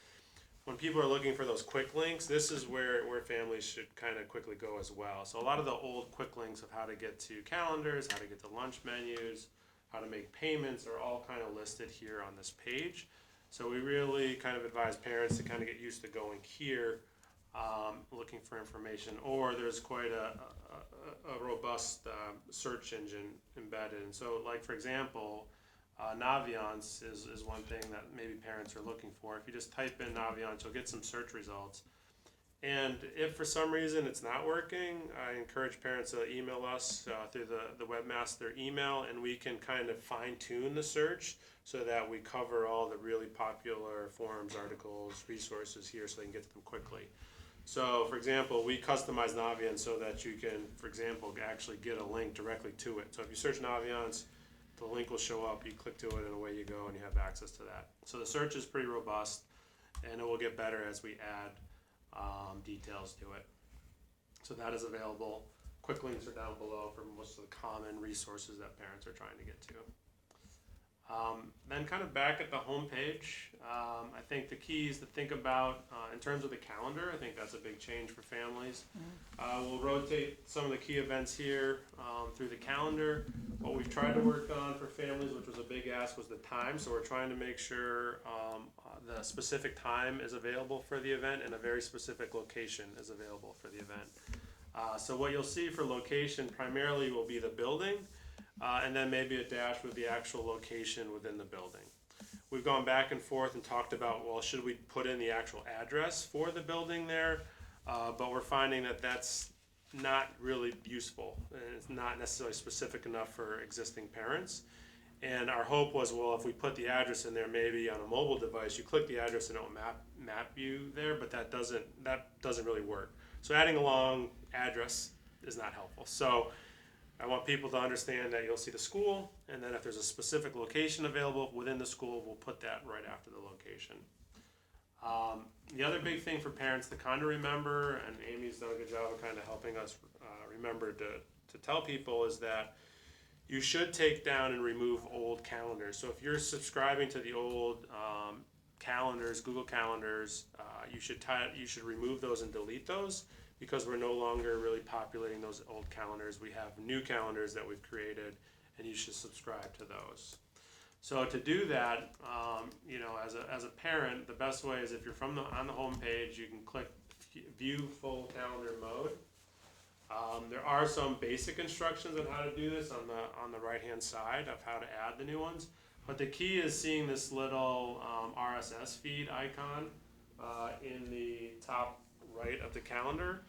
when people are looking for those quick links, this is where families should kind of quickly go as well. So a lot of the old quick links of how to get to calendars, how to get to lunch menus, how to make payments are all kind of listed here on this page. So we really kind of advise parents to kind of get used to going here, looking for information, or there's quite a robust search engine embedded. And so like, for example, Naviance is one thing that maybe parents are looking for. If you just type in Naviance, you'll get some search results. And if for some reason it's not working, I encourage parents to email us through the webmaster email, and we can kind of fine tune the search so that we cover all the really popular forums, articles, resources here so they can get to them quickly. So for example, we customize Naviance so that you can, for example, actually get a link directly to it. So if you search Naviance, the link will show up, you click to it, and away you go, and you have access to that. So the search is pretty robust, and it will get better as we add details to it. So that is available. Quick links are down below for most of the common resources that parents are trying to get to. Then kind of back at the home page, I think the key is to think about, in terms of the calendar, I think that's a big change for families. We'll rotate some of the key events here through the calendar. What we've tried to work on for families, which was a big ask, was the time. So we're trying to make sure the specific time is available for the event and a very specific location is available for the event. So what you'll see for location primarily will be the building, and then maybe a dash with the actual location within the building. We've gone back and forth and talked about, well, should we put in the actual address for the building there? But we're finding that that's not really useful. It's not necessarily specific enough for existing parents. And our hope was, well, if we put the address in there, maybe on a mobile device, you click the address and it'll map you there, but that doesn't really work. So adding a long address is not helpful. So I want people to understand that you'll see the school, and then if there's a specific location available within the school, we'll put that right after the location. The other big thing for parents to kind of remember, and Amy's done a good job of kind of helping us remember to tell people, is that you should take down and remove old calendars. So if you're subscribing to the old calendars, Google calendars, you should remove those and delete those, because we're no longer really populating those old calendars. We have new calendars that we've created, and you should subscribe to those. So to do that, as a parent, the best way is if you're on the home page, you can click View Full Calendar Mode. There are some basic instructions on how to do this on the right-hand side of how to add the new ones. But the key is seeing this little RSS feed icon in the top right of the calendar.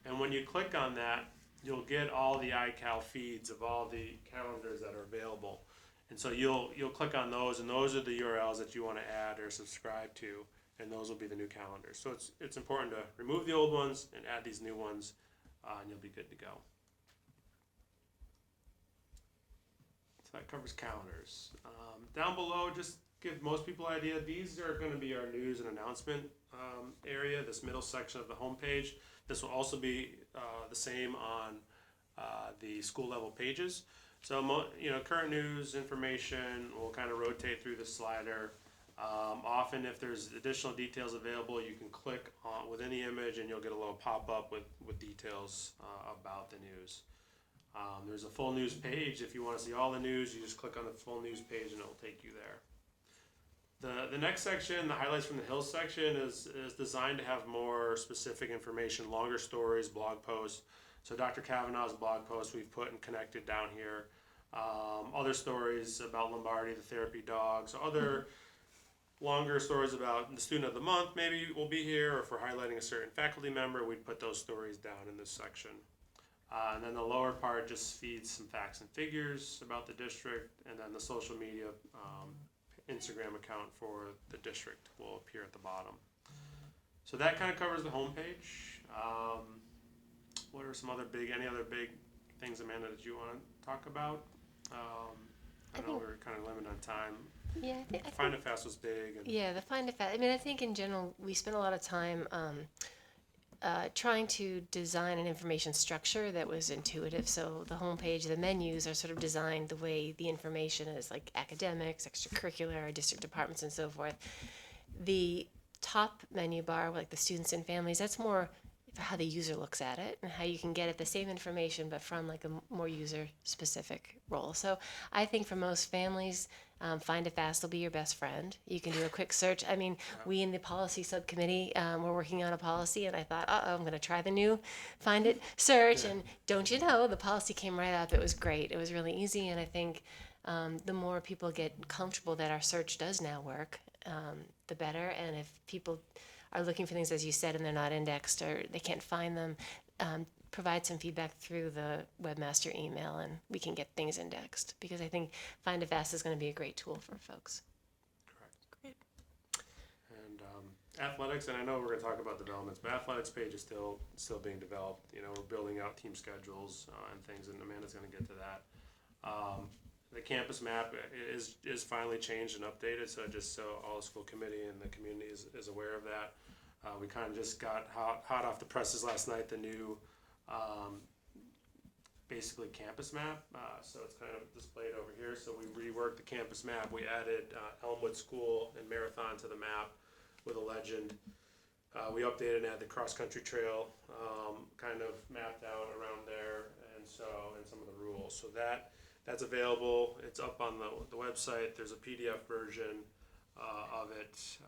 And when you click on that, you'll get all the iCal feeds of all the calendars that are available. And so you'll click on those, and those are the URLs that you want to add or subscribe to, and those will be the new calendars. So it's important to remove the old ones and add these new ones, and you'll be good to go. So that covers calendars. Down below, just give most people an idea, these are going to be our news and announcement area, this middle section of the homepage. This will also be the same on the school level pages. So, current news information will kind of rotate through the slider. Often if there's additional details available, you can click within the image and you'll get a little pop-up with details about the news. There's a full news page. If you want to see all the news, you just click on the full news page and it will take you there. The next section, the highlights from the Hills section, is designed to have more specific information, longer stories, blog posts. So Dr. Kavanaugh's blog post we've put and connected down here. Other stories about Lombardi, the therapy dog. So other longer stories about the student of the month maybe will be here, or if we're highlighting a certain faculty member, we'd put those stories down in this section. And then the lower part just feeds some facts and figures about the district, and then the social media Instagram account for the district will appear at the bottom. So that kind of covers the homepage. What are any other big things, Amanda, that you want to talk about? I know we're kind of limited on time. Yeah, I think Find It Fast was big. the Find It Fast. I mean, I think in general we spent a lot of time trying to design an information structure that was intuitive. So the homepage, the menus are sort of designed the way the information is, like academics, extracurricular, district departments, and so forth. The top menu bar, like the students and families, that's more how the user looks at it and how you can get at the same information but from like a more user specific role. So I think for most families, Find It Fast will be your best friend. You can do a quick search. I mean, we in the policy subcommittee, we're working on a policy, and I thought, I'm going to try the new Find It search. And don't you know, the policy came right up. It was great. It was really easy. And I think the more people get comfortable that our search does now work, the better. And if people are looking for things, as you said, and they're not indexed or they can't find them, provide some feedback through the webmaster email, and we can get things indexed, because I think Find It Fast is going to be a great tool for folks. Correct. Great. And athletics, and I know we're going to talk about developments, but athletics page is still being developed. We're building out team schedules and things, and Amanda's going to get to that. The campus map is finally changed and updated, so all the school committee and the community is aware of that. We kind of just got hot off the presses last night, the new basically campus map. So it's kind of displayed over here. So we reworked the campus map. We added Elmwood School and Marathon to the map with a legend. We updated and added the cross-country trail kind of mapped out around there, and some of the rules. So that's available. It's up on the website. There's a PDF version of it,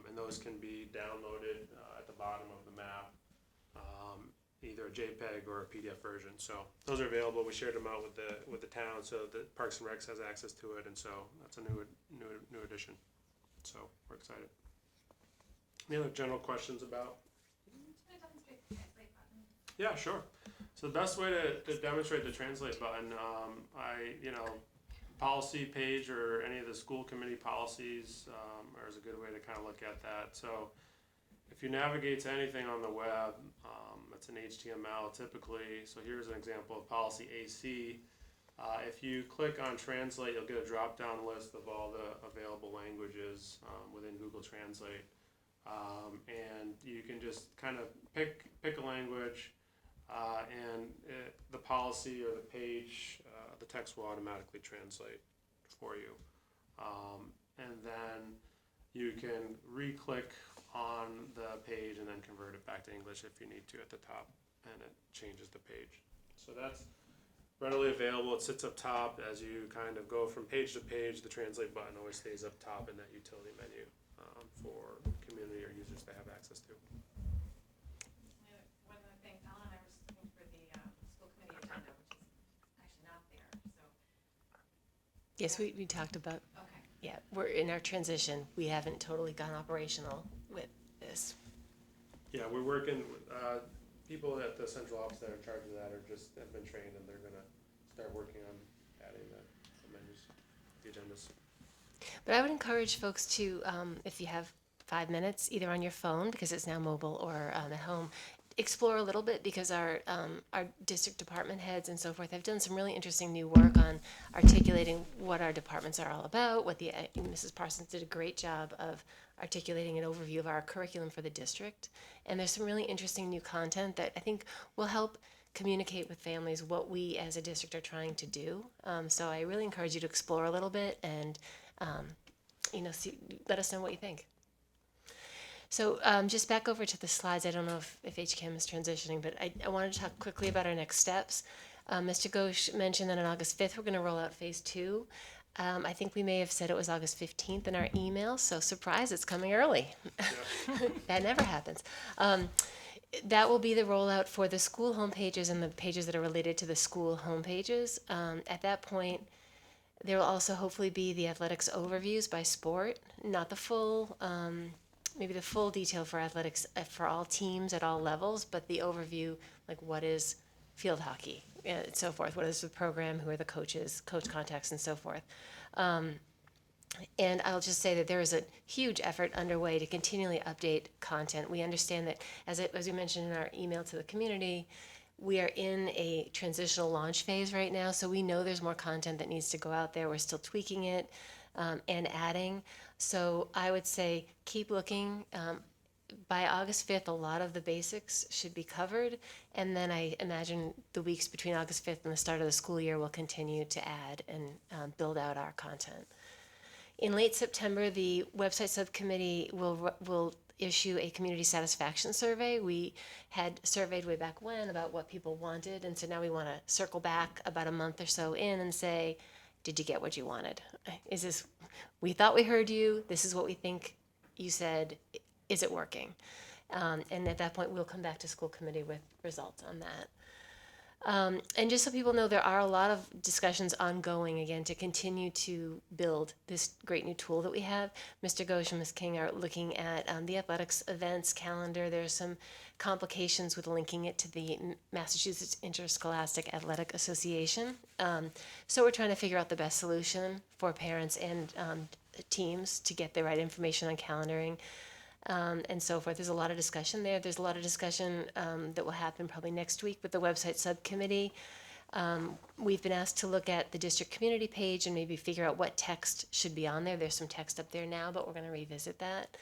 and those can be downloaded at the bottom of the map, either a JPEG or a PDF version. So those are available. We shared them out with the town, so the Parks and Recs has access to it, and so that's a new addition. So we're excited. Any other general questions about? Yeah, sure. So the best way to demonstrate the translate button, policy page or any of the school committee policies is a good way to kind of look at that. So if you navigate to anything on the web, it's an HTML typically. So here's an example of policy AC. If you click on translate, you'll get a drop-down list of all the available languages within Google Translate. And you can just kind of pick a language, and the policy or the page the text will automatically translate for you. And then you can re-click on the page and then convert it back to English if you need to at the top, and it changes the page. So that's readily available. It sits up top as you kind of go from page to page. The translate button always stays up top in that utility menu for community or users to have access to. One of the things, Ellen and I were just looking for the school committee agenda, which is actually not there, so. Yes, we talked about, Okay. yeah, we're in our transition. We haven't totally gone operational with this. Yeah, we're working, people at the central office that are in charge of that have been trained, and they're gonna start working on adding the menus, the agendas. But I would encourage folks to, if you have 5 minutes, either on your phone, because it's now mobile, or at home, explore a little bit, because our district department heads and so forth have done some really interesting new work on articulating what our departments are all about. Mrs. Parsons did a great job of articulating an overview of our curriculum for the district. And there's some really interesting new content that I think will help communicate with families what we as a district are trying to do. So I really encourage you to explore a little bit and, let us know what you think. So just back over to the slides. I don't know if HCAM is transitioning, but I wanted to talk quickly about our next steps. Mr. Ghosh mentioned that on August 5th, we're going to roll out phase 2. I think we may have said it was August 15th in our email, so surprise, it's coming early. Yeah. That never happens. That will be the rollout for the school homepages and the pages that are related to the school homepages. At that point, there will also hopefully be the athletics overviews by sport, not the full, maybe the full detail for athletics for all teams at all levels, but the overview, like what is field hockey and so forth, what is the program, who are the coaches, coach contacts, and so forth. And I'll just say that there is a huge effort underway to continually update content. We understand that, as we mentioned in our email to the community, we are in a transitional launch phase right now, so we know there's more content that needs to go out there. We're still tweaking it and adding. So I would say keep looking. By August 5th, a lot of the basics should be covered, and then I imagine the weeks between August 5th and the start of the school year will continue to add and build out our content. In late September, the website subcommittee will issue a community satisfaction survey. We had surveyed way back when about what people wanted, and so now we want to circle back about a month or so in and say, did you get what you wanted? We thought we heard you, this is what we think you said, is it working? And at that point, we'll come back to school committee with results on that. And just so people know, there are a lot of discussions ongoing, again, to continue to build this great new tool that we have. Mr. Ghosh and Ms. King are looking at the athletics events calendar. There's some complications with linking it to the Massachusetts Interscholastic Athletic Association. So we're trying to figure out the best solution for parents and teams to get the right information on calendaring. And so forth. There's a lot of discussion there. There's a lot of discussion that will happen probably next week with the website subcommittee. We've been asked to look at the district community page and maybe figure out what text should be on there. There's some text up there now, but we're going to revisit that.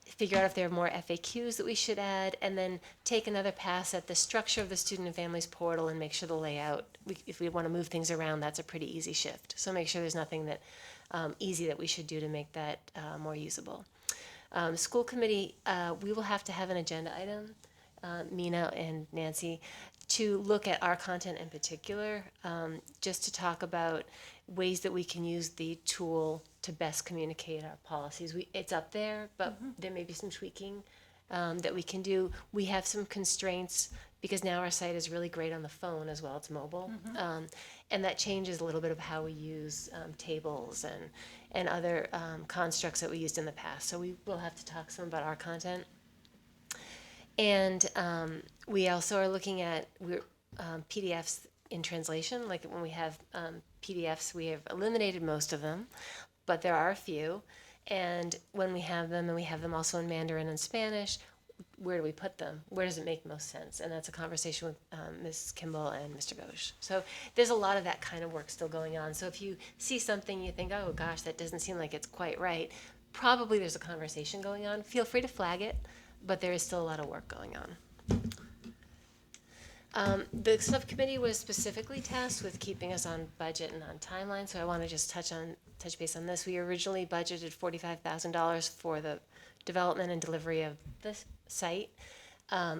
Figure out if there are more FAQs that we should add, and then take another pass at the structure of the student and families portal and make sure the layout, if we want to move things around, that's a pretty easy shift. So make sure there's nothing that easy that we should do to make that more usable. School committee, we will have to have an agenda item, Mina and Nancy, to look at our content in particular, just to talk about ways that we can use the tool to best communicate our policies. It's up there, but there may be some tweaking that we can do. We have some constraints because now our site is really great on the phone as well. It's mobile. And that changes a little bit of how we use tables and other constructs that we used in the past. So we will have to talk some about our content. And we also are looking at PDFs in translation. Like when we have PDFs, we have eliminated most of them, but there are a few. And when we have them, and we have them also in Mandarin and Spanish, where do we put them? Where does it make most sense? And that's a conversation with Ms. Kimball and Mr. Ghosh. So there's a lot of that kind of work still going on. So if you see something you think, oh gosh, that doesn't seem like it's quite right, probably there's a conversation going on. Feel free to flag it, but there is still a lot of work going on. The subcommittee was specifically tasked with keeping us on budget and on timeline, so I want to just touch base on this. We originally budgeted $45,000 for the development and delivery of this site.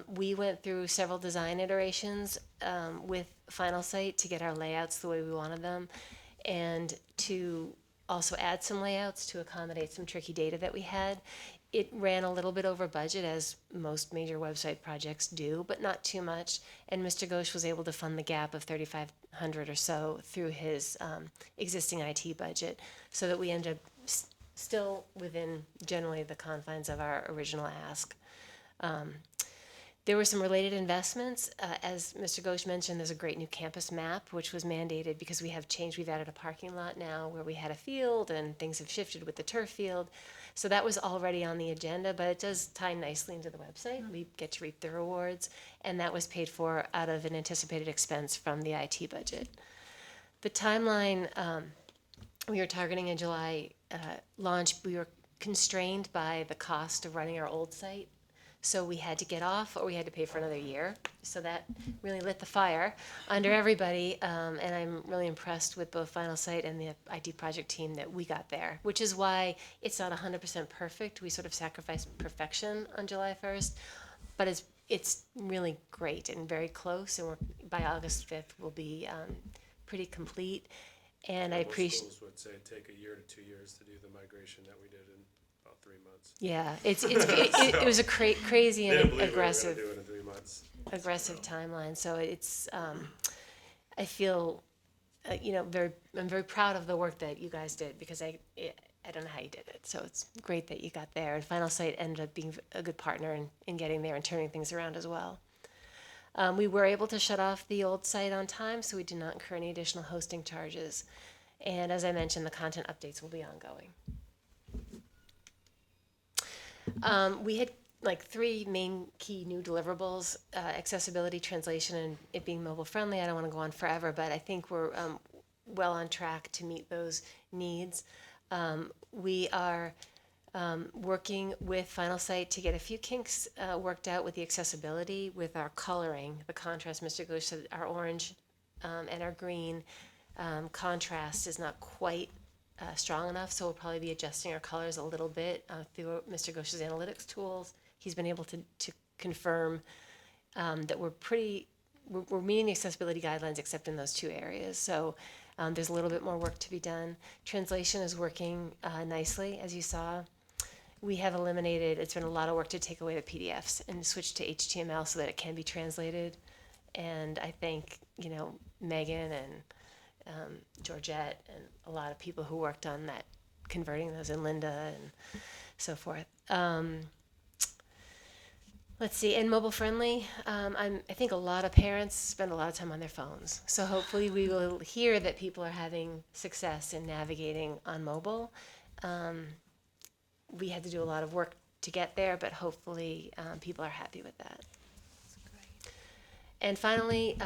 We went through several design iterations with Final Site to get our layouts the way we wanted them, and to also add some layouts to accommodate some tricky data that we had. It ran a little bit over budget, as most major website projects do, but not too much. And Mr. Ghosh was able to fund the gap of $3,500 or so through his existing IT budget, so that we ended up still within generally the confines of our original ask. There were some related investments. As Mr. Ghosh mentioned, there's a great new campus map, which was mandated because we have changed. We've added a parking lot now where we had a field, and things have shifted with the turf field. So that was already on the agenda, but it does tie nicely into the website. We get to reap the rewards, and that was paid for out of an anticipated expense from the IT budget. The timeline, we were targeting a July launch. We were constrained by the cost of running our old site. So we had to get off, or we had to pay for another year. So that really lit the fire under everybody, and I'm really impressed with both Final Site and the IT project team that we got there, which is why it's not 100% perfect. We sort of sacrificed perfection on July 1st, but it's really great and very close, and by August 5th we'll be pretty complete. And I Most appreciate. schools would say take a year to 2 years to do the migration that we did in about 3 months. Yeah, it was a crazy They and didn't believe aggressive. we were gonna do it in 3 months. Aggressive timeline. So it's, I feel, I'm very proud of the work that you guys did, because I don't know how you did it. So it's great that you got there. And Final Site ended up being a good partner in getting there and turning things around as well. We were able to shut off the old site on time, so we did not incur any additional hosting charges. And as I mentioned, the content updates will be ongoing. We had like 3 main key new deliverables: accessibility, translation, and it being mobile friendly. I don't want to go on forever, but I think we're well on track to meet those needs. We are working with Final Site to get a few kinks worked out with the accessibility, with our coloring, the contrast. Mr. Ghosh said our orange and our green contrast is not quite strong enough, so we'll probably be adjusting our colors a little bit through Mr. Ghosh's analytics tools. He's been able to confirm that we're meeting the accessibility guidelines except in those 2 areas. So there's a little bit more work to be done. Translation is working nicely, as you saw. We have eliminated, it's been a lot of work to take away the PDFs and switch to HTML so that it can be translated. And I thank, Megan and Georgette and a lot of people who worked on that, converting those, and Linda and so forth. Let's see, and mobile friendly. I think a lot of parents spend a lot of time on their phones. So hopefully we will hear that people are having success in navigating on mobile. We had to do a lot of work to get there, but hopefully people are happy with that. And finally,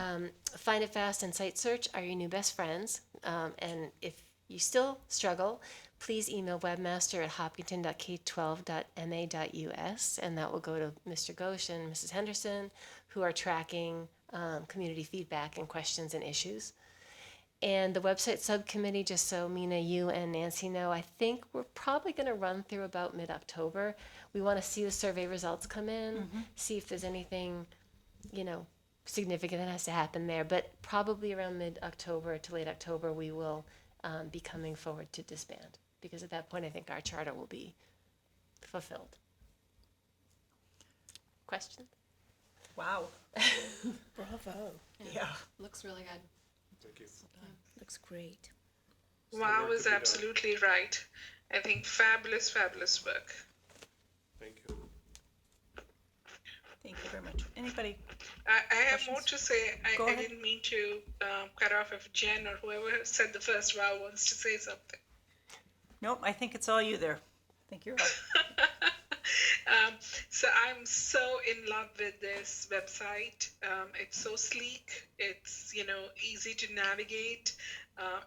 Find It Fast and Site Search are your new best friends. And if you still struggle, please email webmaster@hopkinton.k12.ma.us, and that will go to Mr. Ghosh and Mrs. Henderson, who are tracking community feedback and questions and issues. And the website subcommittee, just so Mina, you and Nancy know, I think we're probably going to run through about mid-October. We want to see the survey results come in, see if there's anything, significant that has to happen there. But probably around mid-October to late October, we will be coming forward to disband, because at that point, I think our charter will be fulfilled. Questions? Wow. Bravo. Yeah. Looks really good. Thank you. Looks great. Wow work is to be done. absolutely right. I think fabulous work. Thank you. Thank you very much. Anybody? I have more Questions? to say. Go I ahead. didn't mean to cut off if Jen or whoever said the first wow wants to say something. Nope, I think it's all you there. I think you're up. So I'm so in love with this website. It's so sleek. It's easy to navigate.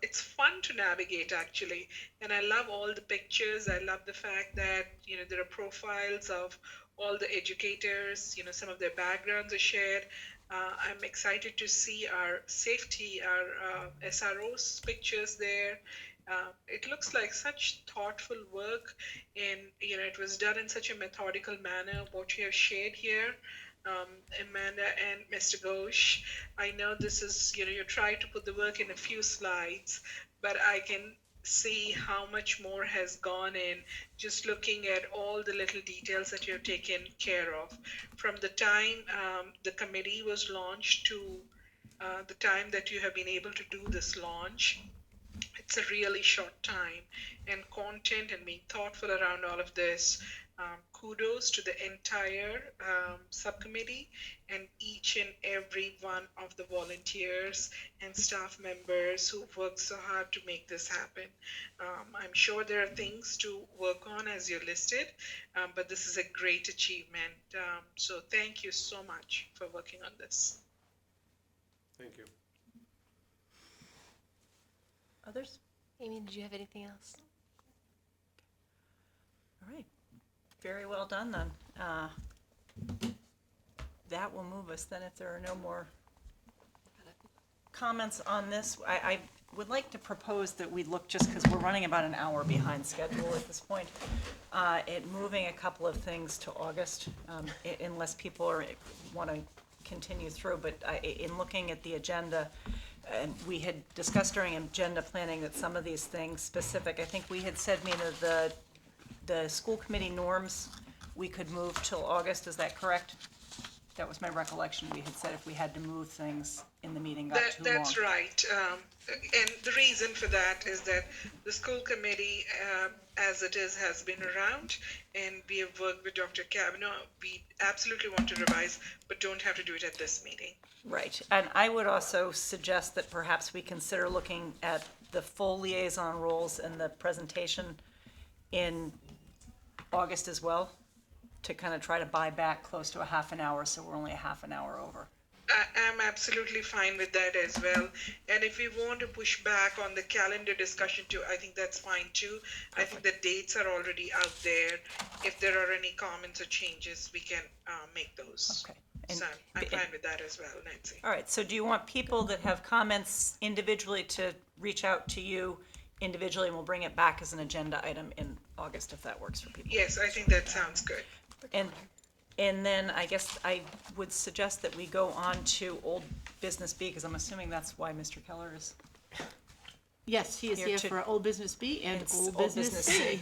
It's fun to navigate actually, and I love all the pictures. I love the fact that there are profiles of all the educators, some of their backgrounds are shared. I'm excited to see our safety, our SRO's pictures there. It looks like such thoughtful work, and it was done in such a methodical manner. What you have shared here, Amanda and Mr. Ghosh. I know this is, you try to put the work in a few slides, but I can see how much more has gone in just looking at all the little details that you have taken care of. From the time the committee was launched to the time that you have been able to do this launch, it's a really short time, and content and being thoughtful around all of this. Kudos to the entire subcommittee and each and every one of the volunteers and staff members who worked so hard to make this happen. I'm sure there are things to work on as you listed, but this is a great achievement. So thank you so much for working on this. Thank you. Others? Amy, did you have anything else? All right. Very well done then. That will move us then if there are no more comments on this. I would like to propose that we look, just because we're running about an hour behind schedule at this point, at moving a couple of things to August, unless people want to continue through. But in looking at the agenda, and we had discussed during agenda planning that some of these things specific, I think we had said, Mina, the school committee norms, we could move till August, is that correct? That was my recollection. We had said if we had to move things in the meeting got too long. That's right. And the reason for that is that the school committee, as it is, has been around, and we have worked with Dr. Kavanaugh. We absolutely want to revise, but don't have to do it at this meeting. Right. And I would also suggest that perhaps we consider looking at the full liaison roles and the presentation in August as well, to kind of try to buy back close to a half an hour, so we're only a half an hour over. I'm absolutely fine with that as well. And if we want to push back on the calendar discussion too, I think that's fine too. Perfect. I think the dates are already out there. If there are any comments or changes, we can make those. Okay. So I'm fine with that as well, Nancy. All right, so do you want people that have comments individually to reach out to you individually, and we'll bring it back as an agenda item in August, if that works for people? Yes, I think that sounds good. And then I guess I would suggest that we go on to old business B, because I'm assuming that's why Mr. Keller is. Yes, he is Here here to- for Old Business B and It's Old Business C. Sorry.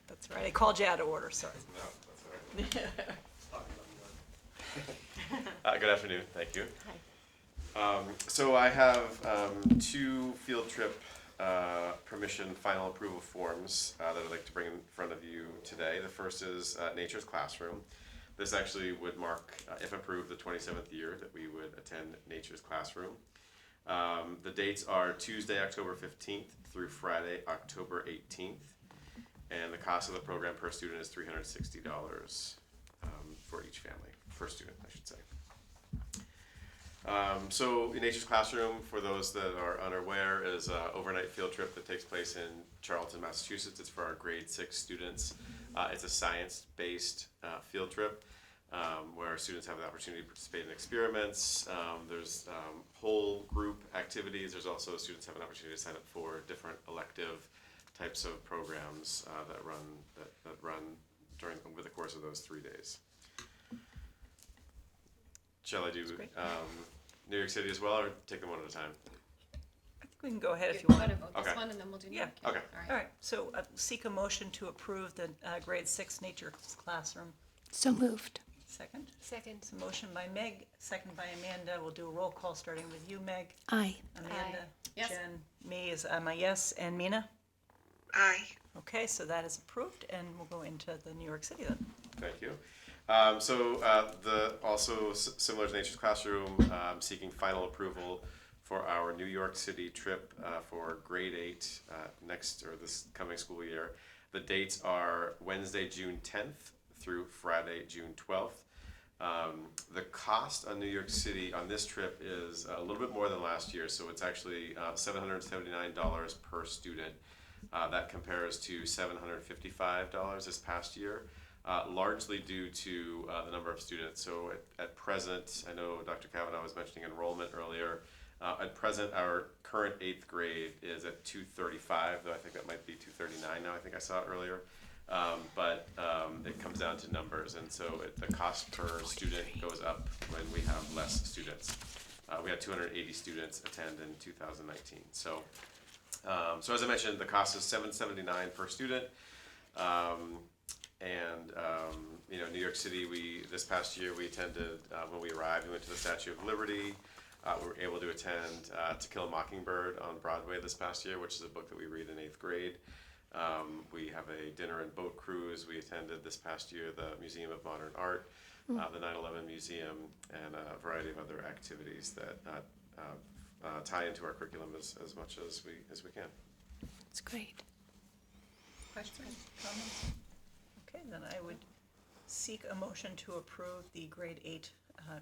That's right, I called you out of order, sorry. No, that's all right. Good afternoon, thank you. So I have two field trip permission final approval forms that I'd like to bring in front of you today. The first is Nature's Classroom. This actually would mark, if approved, the 27th year that we would attend Nature's Classroom. The dates are Tuesday, October 15th through Friday, October 18th. And the cost of the program per student is $360 for each family, per student, I should say. So Nature's Classroom, for those that are unaware, is an overnight field trip that takes place in Charlton, Massachusetts. It's for our grade 6 students. It's a science-based field trip where students have the opportunity to participate in experiments. There's whole group activities. There's also students have an opportunity to sign up for different elective types of programs that run over the course of those 3 days. Shall I do New York City as well, or take them one at a time? I think we can go ahead if you We're want. gonna vote this Okay. one and then we'll do New Yeah. York. Okay. All right, so seek a motion to approve the grade 6 nature classroom. So moved. Second? Second. It's a motion by Meg, second by Amanda. We'll do a roll call starting with you, Meg. Aye. Amanda. Yes. Jen. Me is a yes, and Mina? Aye. Okay, so that is approved, and we'll go into the New York City then. Thank you. Also similar to Nature's Classroom, seeking final approval for our New York City trip for grade 8 this coming school year. The dates are Wednesday, June 10th through Friday, June 12th. The cost on New York City on this trip is a little bit more than last year, so it's actually $779 per student. That compares to $755 this past year, largely due to the number of students. So at present, I know Dr. Kavanaugh was mentioning enrollment earlier. At present, our current 8th grade is at 235, though I think that might be 239 now. I think I saw it earlier. But it comes down to numbers, and so the cost per student goes up when we have less students. We had 280 students attend in 2019. So as I mentioned, the cost is $779 per student. New York City, this past year we attended, when we arrived, we went to the Statue of Liberty. We were able to attend To Kill a Mockingbird on Broadway this past year, which is a book that we read in 8th grade. We have a dinner and boat cruise. We attended this past year the Museum of Modern Art, the 9/11 Museum, and a variety of other activities that tie into our curriculum as much as we can. It's great. Questions, comments? Okay, then I would seek a motion to approve the grade 8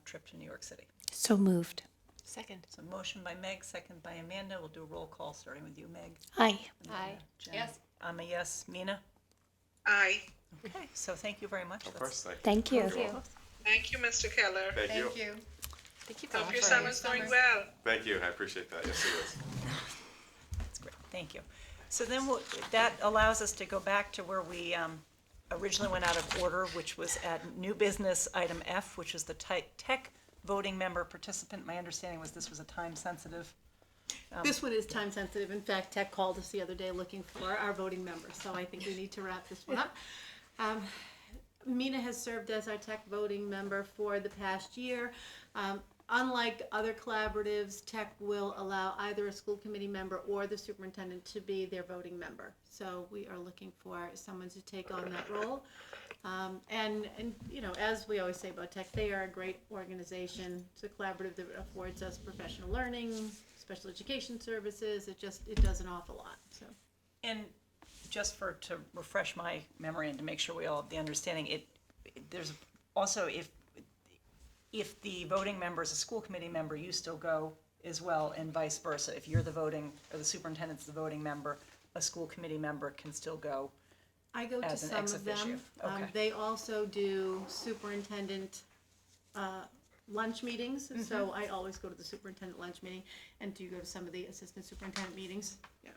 trip to New York City. So moved. Second. So motion by Meg, second by Amanda. We'll do a roll call, starting with you, Meg. Aye. Amanda, Jen. Yes. I'm a yes. Mina? Aye. Okay, so thank you very much. Of course, Thank you. Thank you, Mr. Keller. Thank you. Thank you. Hope your summer's going well. Thank you. I appreciate that. Yes, it is. That's great, thank you. So then that allows us to go back to where we originally went out of order, which was at new business item F, which is the tech voting member participant. My understanding was this was a time-sensitive. This one is time sensitive. In fact, Tech called us the other day looking for our voting members, so I think we need to wrap this one up. Mina has served as our Tech voting member for the past year. Unlike other collaboratives, Tech will allow either a school committee member or the superintendent to be their voting member. So we are looking for someone to take on that role. And as we always say about Tech, they are a great organization. It's a collaborative that affords us professional learning, special education services. It does an awful lot. So. And just to refresh my memory and to make sure we all have the understanding, there's also, if the voting member is a school committee member, you still go as well, and vice versa. If you're the voting, or the superintendent's the voting member, a school committee member can still go. I go to as an some ex of officio. them. Okay. They also do superintendent lunch meetings, so I always go to the superintendent lunch meeting, and do go to some of the assistant superintendent meetings. Yeah.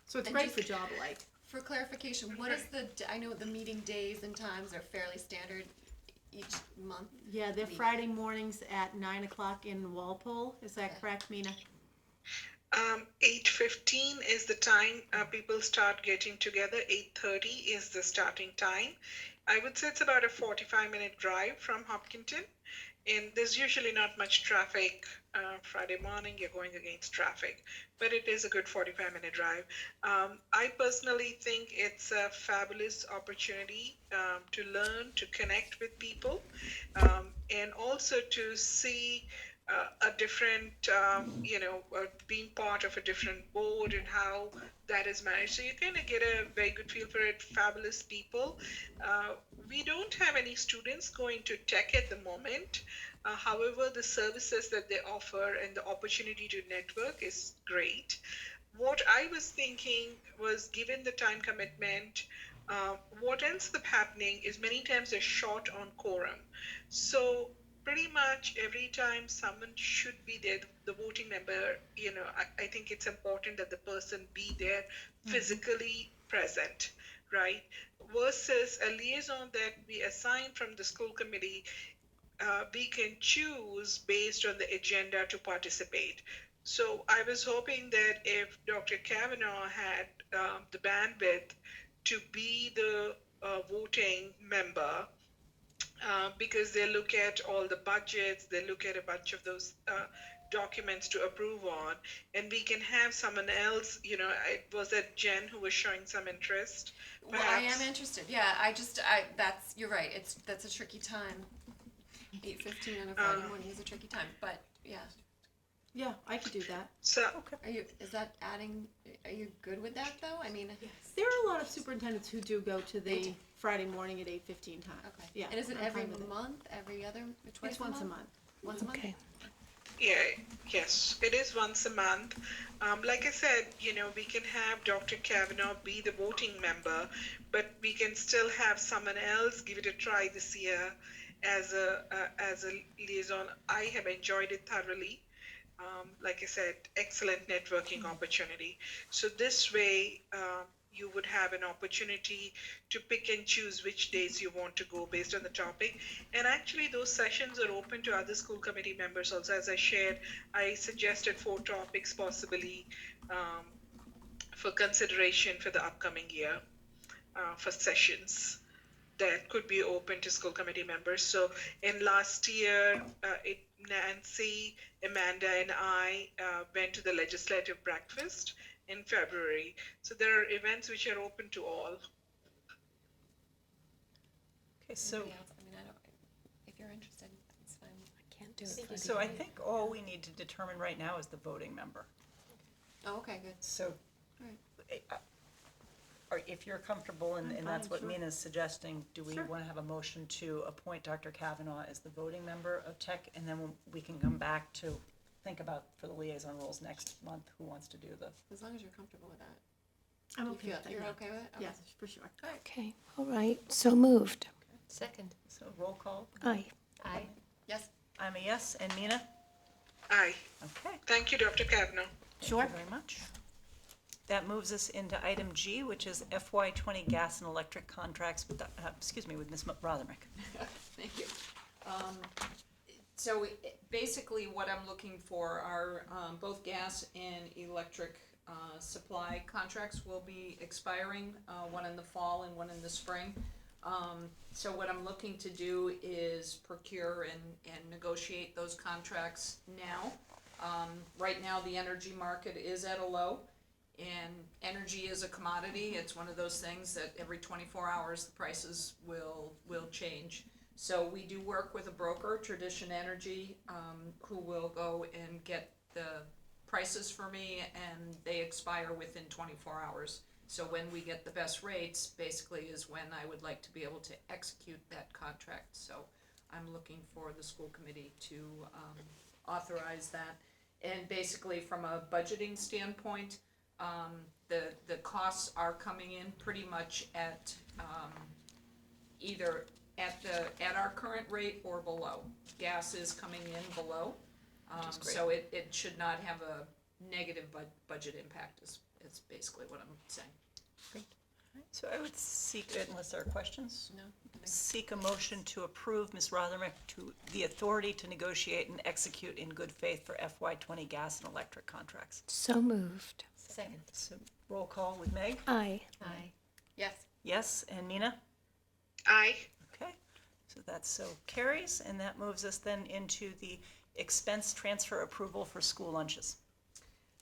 So it's And great just- for job alike. For clarification, what is I know the meeting days and times are fairly standard each month. Yeah, they're Meeting. Friday mornings at 9 o'clock in Walpole. Is that correct, Mina? 8:15 is the time people start getting together. 8:30 is the starting time. I would say it's about a 45-minute drive from Hopkinton, and there's usually not much traffic. Friday morning, you're going against traffic, but it is a good 45-minute drive. I personally think it's a fabulous opportunity to learn, to connect with people, and also to see a different, being part of a different board and how that is managed. So you kind of get a very good feel for it. Fabulous people. We don't have any students going to tech at the moment. However, the services that they offer and the opportunity to network is great. What I was thinking was, given the time commitment, what ends up happening is many times they're short on quorum. So pretty much every time someone should be there, the voting member, I think it's important that the person be there physically present, right? Versus a liaison that we assign from the school committee, we can choose based on the agenda to participate. So I was hoping that if Dr. Kavanaugh had the bandwidth to be the voting member, because they look at all the budgets, they look at a bunch of those documents to approve on, and we can have someone else, was that Jen who was showing some interest? Well, I am interested. Yeah, you're right. That's a tricky time. 8:15 on a Friday morning is a tricky time, but yeah. Yeah, I could do that. So, Are you good with that though? I mean, There are a lot of superintendents who do go to They the do. Friday morning at 8:15 time. okay. Yeah. And is it I'm every fine with it. month, every other, twice It's once a month. Once a month? Okay. yeah, yes, it is once a month. Like I said, we can have Dr. Kavanaugh be the voting member, but we can still have someone else give it a try this year as a liaison. I have enjoyed it thoroughly. Like I said, excellent networking opportunity. So this way, you would have an opportunity to pick and choose which days you want to go based on the topic. And actually, those sessions are open to other school committee members also. As I shared, I suggested 4 topics possibly for consideration for the upcoming year for sessions that could be open to school committee members. So in last year, Nancy, Amanda, and I went to the legislative breakfast in February. So there are events which are open to all. Okay, so, Anybody else? I mean, if you're interested, it's fine. I can't do it. so I think all we need to determine right now is the voting member. Oh, okay, good. So, or if you're comfortable, and that's fine, what sure. Mina's suggesting, do we Sure. want to have a motion to appoint Dr. Kavanaugh as the voting member of tech? And then we can come back to think about, for the liaison roles next month, who wants to do the, As long as you're comfortable with that. I'm You okay feel- with that. You're yeah. okay with it? Okay. Yes, for sure. Okay, all right, so moved. Second. so roll call? Aye. Aye. Yes. I'm a yes, and Mina? Aye. Okay. Thank you, Dr. Kavanaugh. Sure. Thank you very much. That moves us into item G, which is FY20 gas and electric contracts with, with Ms. Rothermick. Thank you. So basically what I'm looking for are both gas and electric supply contracts will be expiring, one in the fall and one in the spring. So what I'm looking to do is procure and negotiate those contracts now. Right now, the energy market is at a low. And energy is a commodity. It's one of those things that every 24 hours the prices will change. So we do work with a broker, Tradition Energy, who will go and get the prices for me, and they expire within 24 hours. So when we get the best rates, basically is when I would like to be able to execute that contract. So I'm looking for the school committee to authorize that. And basically from a budgeting standpoint, the costs are coming in pretty much at either at our current rate or below. Gas is coming in below, is great. so it should not have a negative budget impact. Is basically what I'm saying. So I would seek, unless there are questions, No? seek a motion to approve Ms. Rothermick to the authority to negotiate and execute in good faith for FY20 gas and electric contracts. So moved. Second. So roll call with Meg? Aye. Aye. Yes. Yes, and Mina? Aye. Okay, so that's so carries, and that moves us then into the expense transfer approval for school lunches.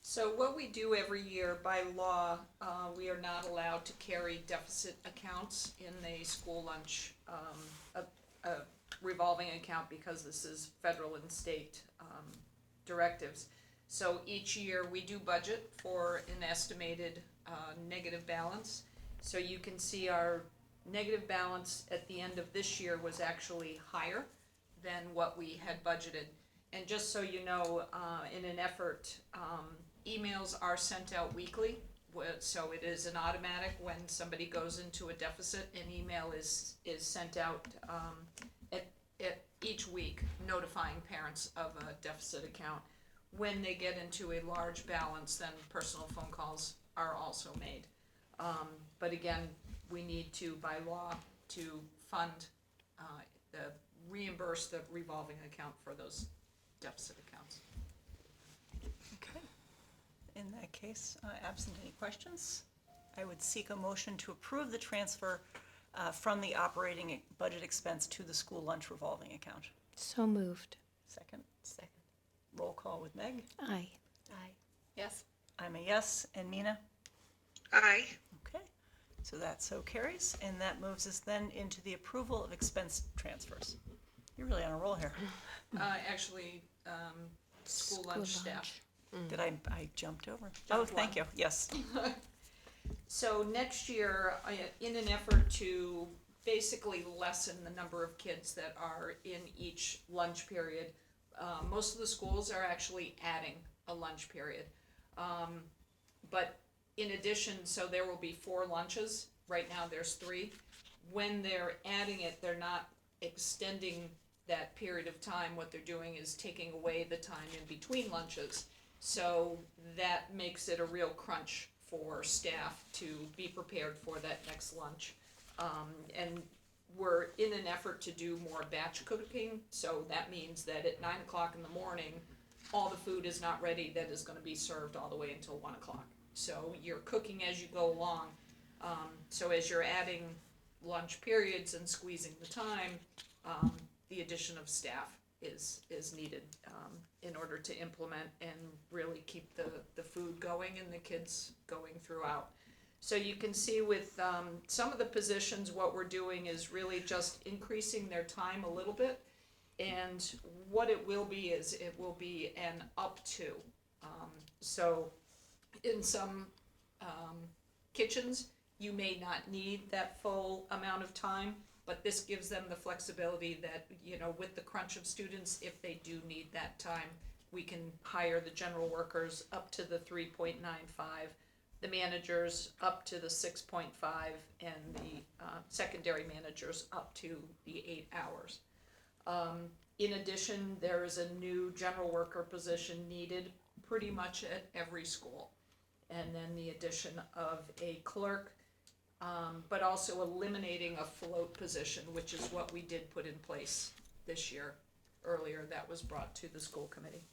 So what we do every year by law, we are not allowed to carry deficit accounts in a school lunch, a revolving account, because this is federal and state directives. So each year we do budget for an estimated negative balance. So you can see our negative balance at the end of this year was actually higher than what we had budgeted. And just so you know, in an effort, emails are sent out weekly, so it is an automatic. When somebody goes into a deficit, an email is sent out at each week notifying parents of a deficit account. When they get into a large balance, then personal phone calls are also made. But again, we need to, by law, to fund, reimburse the revolving account for those deficit accounts. Okay. In that case, absent any questions, I would seek a motion to approve the transfer from the operating budget expense to the school lunch revolving account. So moved. Second, Second. roll call with Meg. Aye. Aye. Yes. I'm a yes, and Mina? Aye. Okay, so that so carries, and that moves us then into the approval of expense transfers. You're really on a roll here. Actually, school lunch staff. Did I jumped over? Oh, thank you, yes. So next year, in an effort to basically lessen the number of kids that are in each lunch period, most of the schools are actually adding a lunch period. But in addition, so there will be 4 lunches. Right now, there's 3. When they're adding it, they're not extending that period of time. What they're doing is taking away the time in between lunches. So that makes it a real crunch for staff to be prepared for that next lunch. And we're in an effort to do more batch cooking, so that means that at 9 o'clock in the morning, all the food is not ready that is gonna be served all the way until 1 o'clock. So you're cooking as you go along. So as you're adding lunch periods and squeezing the time, the addition of staff is needed in order to implement and really keep the food going and the kids going throughout. So you can see with some of the positions, what we're doing is really just increasing their time a little bit. And what it will be is it will be an up to. So in some kitchens, you may not need that full amount of time, but this gives them the flexibility that, you know, with the crunch of students, if they do need that time, we can hire the general workers up to the 3.95, the managers up to the 6.5, and the secondary managers up to the 8 hours. In addition, there is a new general worker position needed pretty much at every school. And then the addition of a clerk, but also eliminating a float position, which is what we did put in place this year, earlier, that was brought to the school committee.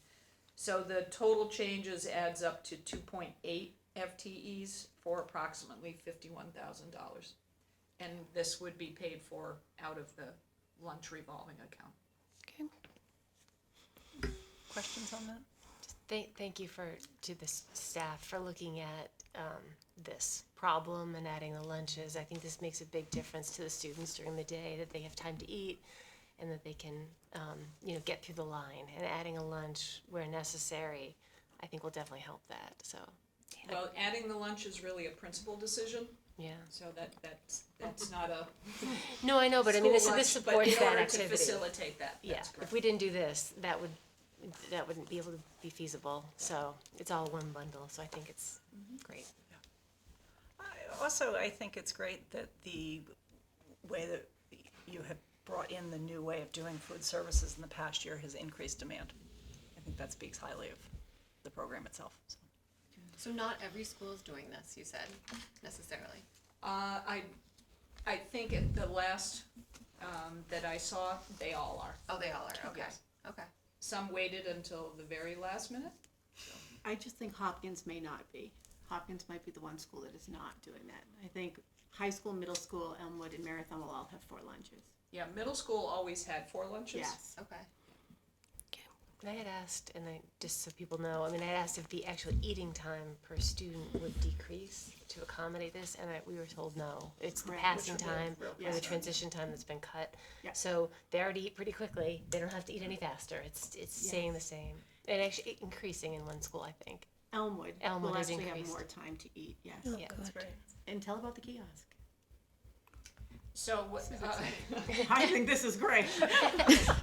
So the total changes adds up to 2.8 FTEs for approximately $51,000. And this would be paid for out of the lunch revolving account. Questions on that? Thank you to the staff for looking at this problem and adding the lunches. I think this makes a big difference to the students during the day, that they have time to eat and that they can, get through the line. And adding a lunch where necessary, I think will definitely help that, so. Well, adding the lunch is really a principal decision, Yeah. so that's not a No, I know, but I mean, school this lunch, but supports in that order to activity. facilitate that, Yeah, that's correct. if we didn't do this, that wouldn't be able to be feasible. So it's all one bundle, so I think it's great. I think it's great that the way that you have brought in the new way of doing food services in the past year has increased demand. I think that speaks highly of the program itself, so. So not every school is doing this, you said, necessarily. I think at the last that I saw, they all are. Oh, they all are, okay, Yes. okay. Some waited until the very last minute. I just think Hopkins may not be. Hopkins might be the one school that is not doing that. I think high school, middle school, Elmwood, and Marathon will all have 4 lunches. Yeah, middle school always had 4 lunches. Yes. Okay. And I had asked, and just so people know, I asked if the actual eating time per student would decrease to accommodate this, and we were told no. It's the Correct. passing Which would be time real or the concern. transition time that's been cut. Yeah. So they already eat pretty quickly. They don't have to eat any faster. It's staying the same. And actually increasing in one school, I think. Elmwood Elmwood will has actually have increased. more time to eat, yes. Oh, Yeah, That's good. great. And tell about the kiosk. So what? I think this is great.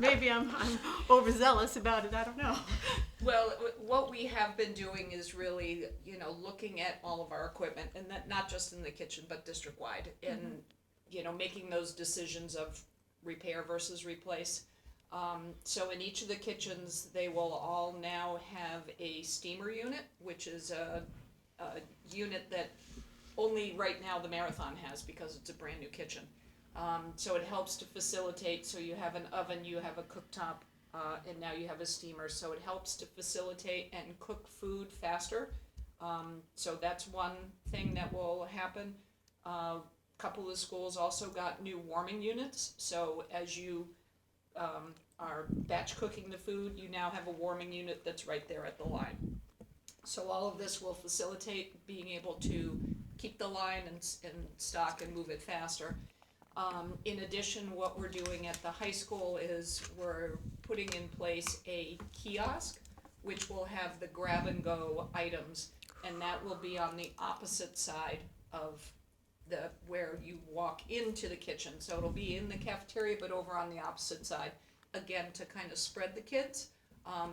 Maybe I'm overzealous about it, I don't know. Well, what we have been doing is really, looking at all of our equipment, and that not just in the kitchen, but district-wide, and, making those decisions of repair versus replace. So in each of the kitchens, they will all now have a steamer unit, which is a unit that only right now the Marathon has because it's a brand-new kitchen. So it helps to facilitate, so you have an oven, you have a cooktop, and now you have a steamer, so it helps to facilitate and cook food faster. So that's one thing that will happen. Couple of schools also got new warming units, so as you are batch cooking the food, you now have a warming unit that's right there at the line. So all of this will facilitate being able to keep the line and stock and move it faster. In addition, what we're doing at the high school is we're putting in place a kiosk which will have the grab-and-go items, and that will be on the opposite side of where you walk into the kitchen. So it'll be in the cafeteria, but over on the opposite side, again, to kind of spread the kids.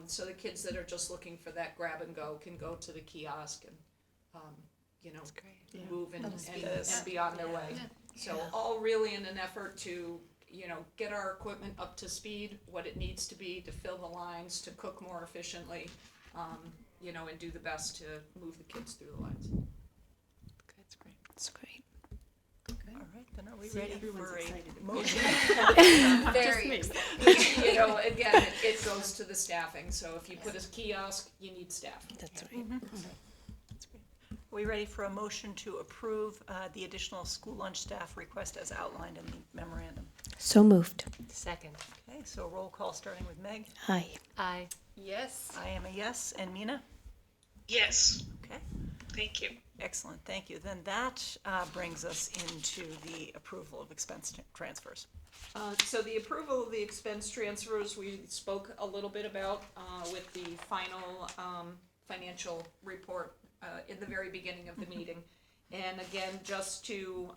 So the kids that are just looking for that grab-and-go can go to the kiosk and, move and be on their way. So all really in an effort to, get our equipment up to speed, what it needs to be to fill the lines, to cook more efficiently, and do the best to move the kids through the lines. That's great. That's great. All right, then are we See, ready everyone's for excited. a motion? Very Again, it goes to the staffing, so if you put a kiosk, you need staff. That's right. Are we ready for a motion to approve the additional school lunch staff request as outlined in the memorandum? So moved. Second. Okay, so roll call starting with Meg. Aye. Aye. Yes. I am a yes, and Mina? Yes, Okay, thank you. excellent, thank you. Then that brings us into the approval of expense transfers. So the approval of the expense transfers, we spoke a little bit about with the final financial report in the very beginning of the meeting. And again, just to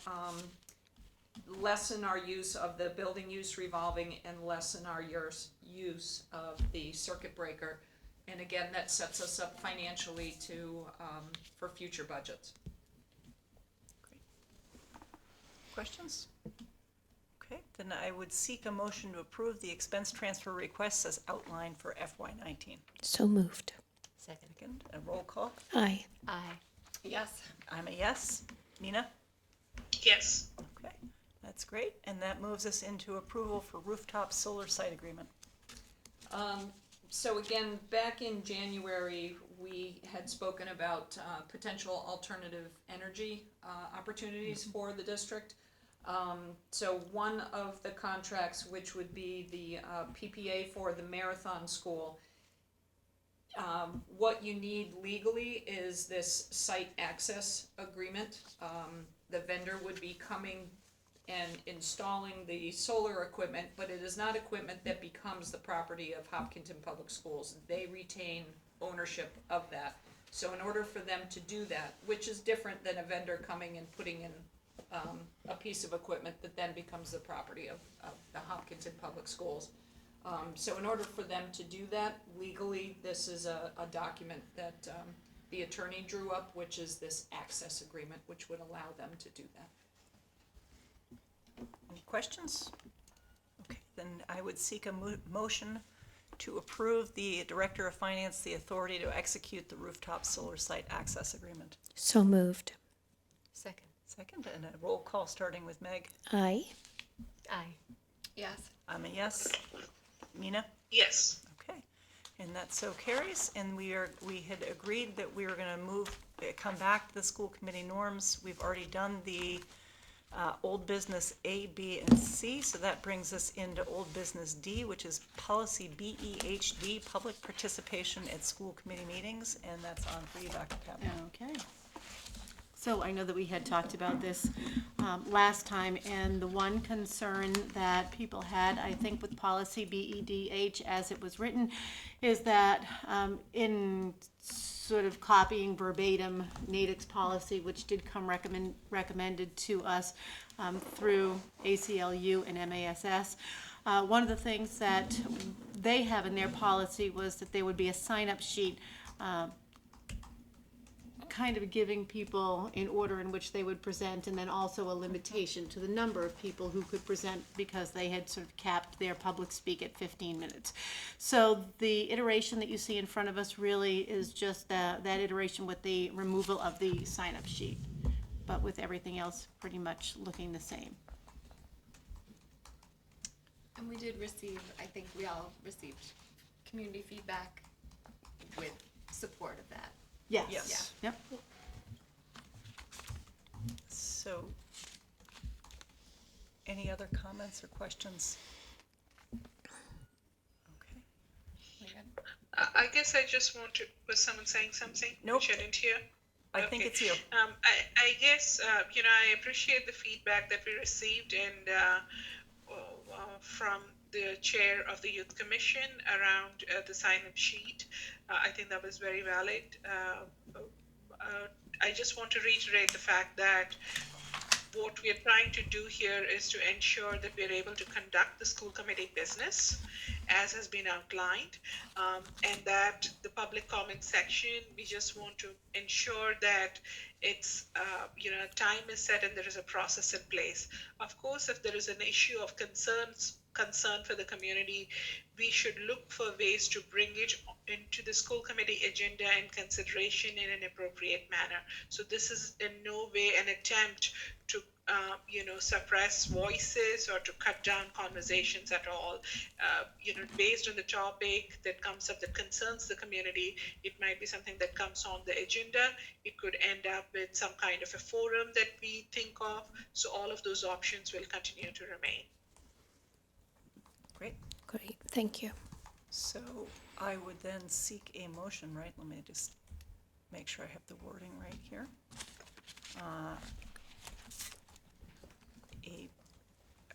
lessen our use of the building use revolving and lessen our use of the circuit breaker. And again, that sets us up financially for future budgets. Questions? Okay, then I would seek a motion to approve the expense transfer requests as outlined for FY19. So moved. Second. Second, a roll call. Aye. Aye. Yes. I'm a yes. Mina? Yes, Okay, that's great. And that moves us into approval for rooftop solar site agreement. So again, back in January, we had spoken about potential alternative energy opportunities for the district. So one of the contracts, which would be the PPA for the Marathon School, what you need legally is this site access agreement. The vendor would be coming and installing the solar equipment, but it is not equipment that becomes the property of Hopkinton Public Schools. They retain ownership of that. So in order for them to do that, which is different than a vendor coming and putting in a piece of equipment that then becomes the property of the Hopkinton Public Schools. So in order for them to do that legally, this is a document that the attorney drew up, which is this access agreement, which would allow them to do that. Any questions? Okay, then I would seek a motion to approve the Director of Finance the authority to execute the rooftop solar site access agreement. So moved. Second. Second, and a roll call starting with Meg. Aye. Aye. Yes. I'm a yes. Mina? yes, Okay, and that so carries, and we had agreed that we were gonna come back to the school committee norms. We've already done the old business A, B, and C, so that brings us into old business D, which is policy BEHD, public participation at school committee meetings, and that's on for you, Dr. Kaplan. Okay. So I know that we had talked about this last time, and the one concern that people had, I think, with policy BEDH as it was written, is that in sort of copying verbatim Natick's policy, which did come recommended to us through ACLU and MASS, one of the things that they have in their policy was that there would be a sign-up sheet kind of giving people in order in which they would present, and then also a limitation to the number of people who could present because they had sort of capped their public speak at 15 minutes. So the iteration that you see in front of us really is just that iteration with the removal of the sign-up sheet, but with everything else pretty much looking the same. And we did receive, I think we all received community feedback with support of that. Yes. Yes. Yep. So, any other comments or questions? Okay. I guess I just want to, was someone saying something? Nope. Which I didn't hear? I think it's you. I guess, I appreciate the feedback that we received and from the chair of the youth commission around the sign-up sheet. I think that was very valid. I just want to reiterate the fact that what we are trying to do here is to ensure that we are able to conduct the school committee business as has been outlined, and that the public comment section, we just want to ensure that it's, time is set and there is a process in place. Of course, if there is an issue of concern for the community, we should look for ways to bring it into the school committee agenda and consideration in an appropriate manner. So this is in no way an attempt to suppress voices or to cut down conversations at all. Based on the topic that comes up that concerns the community, it might be something that comes on the agenda. It could end up with some kind of a forum that we think of. So all of those options will continue to remain. Great. Great, thank you. So I would then seek a motion, right? Let me just make sure I have the wording right here.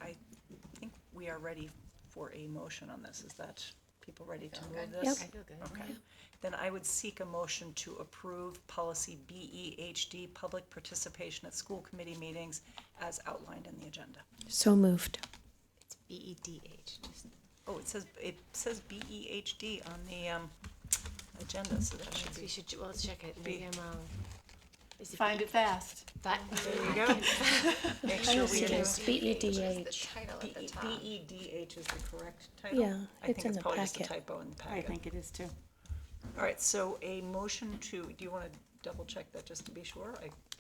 I think we are ready for a motion on this. Is that people ready to move this? Yep. I feel good. Okay. Then I would seek a motion to approve policy BEHD, public participation at school committee meetings as outlined in the agenda. So moved. It's BEDH. Just, Oh, it says BEHD on the agenda, so that should we be. should, well, let's check it. Maybe I'm wrong. Is it Find it fast. But, There you go. Make sure we It do. is BEDH. Title at the top. BEDH is the correct title? Yeah, I it's think in it's the probably just a packet. typo in the I packet. think it is too. All right, so a motion to, do you want to double check that just to be sure?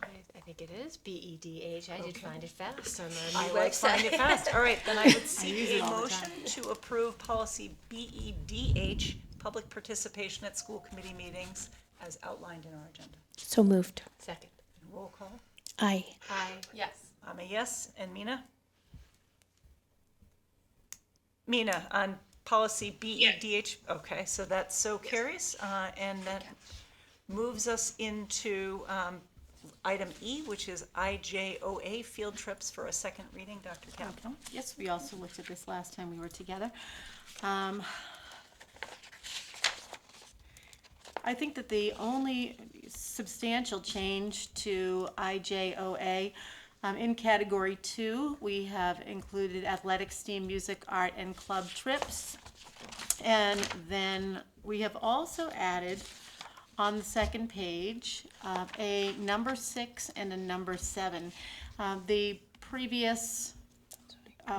I think it is BEDH. I did Okay. find it fast on the I new like website. find it fast. All right, then I would use seek it a all the motion to approve policy BEDH, public participation at school committee meetings as outlined in our agenda. So moved. Second. Roll call. Aye. Aye. Yes. I'm a yes, and Mina? Mina, on policy BEDH, okay, so that so carries, and that moves us into item E, which is IJOA, field trips for a second reading. Dr. Campbell? Okay. Yes, we also looked at this last time we were together. I think that the only substantial change to IJOA, in category 2, we have included athletics, STEAM, music, art, and club trips. And then we have also added on the second page a number 6 and a number 7. The previous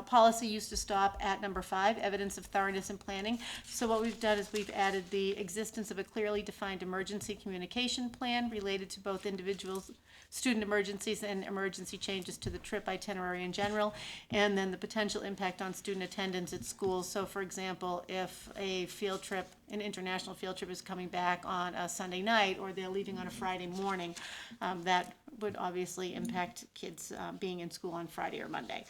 policy used to stop at number 5, evidence of thoroughness in planning. So what we've done is we've added the existence of a clearly defined emergency communication plan related to both individuals, student emergencies and emergency changes to the trip itinerary in general, and then the potential impact on student attendance at schools. So for example, if a field trip, an international field trip is coming back on a Sunday night, or they're leaving on a Friday morning, that would obviously impact kids being in school on Friday or Monday.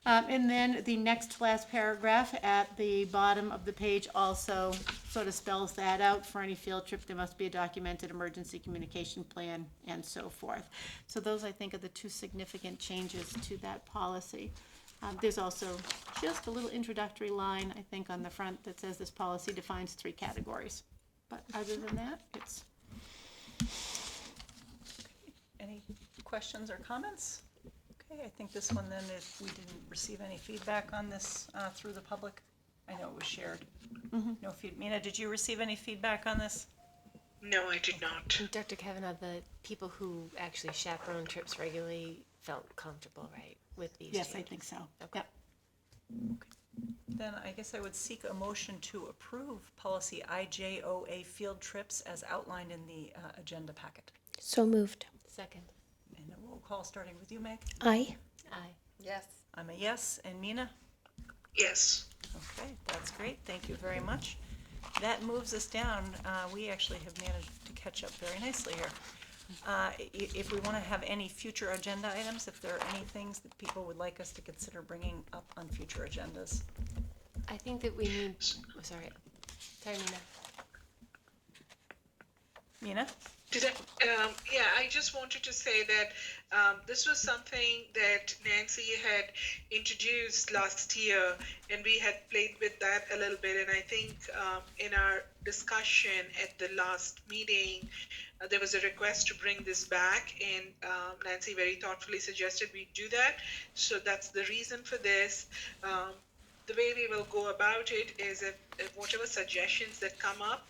And then the next to last paragraph at the bottom of the page also sort of spells that out. For any field trip, there must be a documented emergency communication plan and so forth. So those, I think, are the two significant changes to that policy. There's also just a little introductory line, I think, on the front that says this policy defines 3 categories. But other than that, it's... Any questions or comments? Okay, I think this one then, if we didn't receive any feedback on this through the public, I know it was shared. No feed. Mina, did you receive any feedback on this? No, I did not. And Dr. Kavanaugh, the people who actually chaperone trips regularly felt comfortable, right, with these Yes, I changes? think so. Okay. Yep. Then I guess I would seek a motion to approve policy IJOA field trips as outlined in the agenda packet. So moved. Second. And a roll call starting with you, Meg. Aye. Aye. Yes. I'm a yes, and Mina? Yes. Okay, that's great, thank you very much. That moves us down, we actually have managed to catch up very nicely here. If we want to have any future agenda items, if there are any things that people would like us to consider bringing up on future agendas. I think that we need, oh, sorry, Mina. Mina? Did I, yeah, I just wanted to say that this was something that Nancy had introduced last year, and we had played with that a little bit. And I think in our discussion at the last meeting, there was a request to bring this back, and Nancy very thoughtfully suggested we do that. So that's the reason for this. The way we will go about it is if whatever suggestions that come up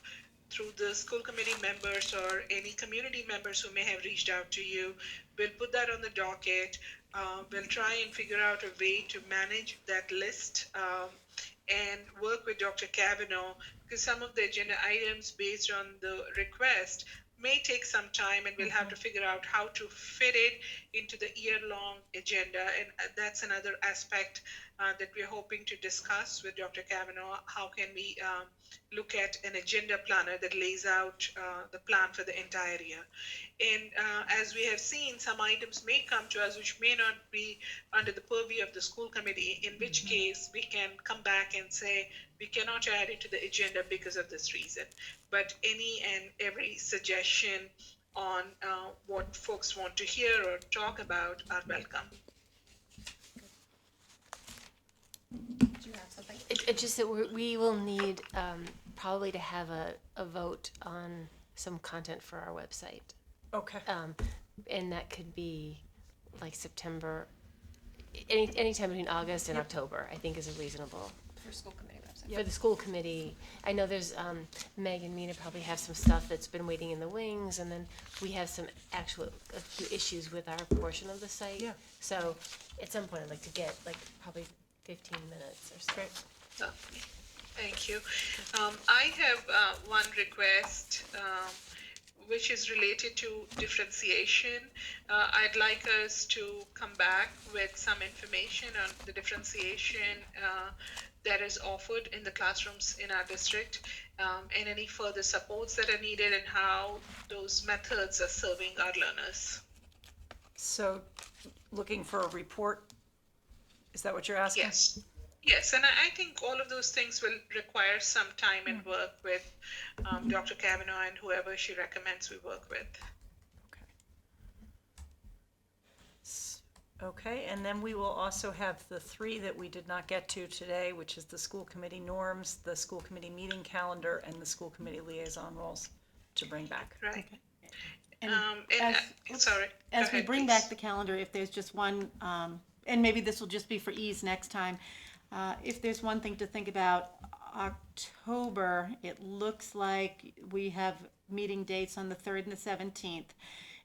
through the school committee members or any community members who may have reached out to you, we'll put that on the docket. We'll try and figure out a way to manage that list and work with Dr. Kavanaugh, because some of the agenda items based on the request may take some time, and we'll have to figure out how to fit it into the year-long agenda. And that's another aspect that we're hoping to discuss with Dr. Kavanaugh. How can we look at an agenda planner that lays out the plan for the entire year? And as we have seen, some items may come to us which may not be under the purview of the school committee, in which case we can come back and say, we cannot add it to the agenda because of this reason. But any and every suggestion on what folks want to hear or talk about are welcome. It just that we will need probably to have a vote on some content for our website. Okay. And that could be like September, anytime between August and October, I think is a reasonable. For school committee website. For the school committee, I know there's, Meg and Mina probably have some stuff that's been waiting in the wings, and then we have some a few issues with our portion of the site. Yeah. So at some point, I'd like to get like probably 15 minutes or so. Great. Thank you. I have one request, which is related to differentiation. I'd like us to come back with some information on the differentiation that is offered in the classrooms in our district, and any further supports that are needed, and how those methods are serving our learners. So, looking for a report, is that what you're asking? Yes. Yes, and I think all of those things will require some time and work with Dr. Kavanaugh and whoever she recommends we work with. Okay, and then we will also have the three that we did not get to today, which is the school committee norms, the school committee meeting calendar, and the school committee liaison roles to bring back. Right. And Sorry. As Go we ahead, bring please. back the calendar, if there's just one, and maybe this will just be for ease next time, if there's one thing to think about, October, it looks like we have meeting dates on the 3rd and the 17th.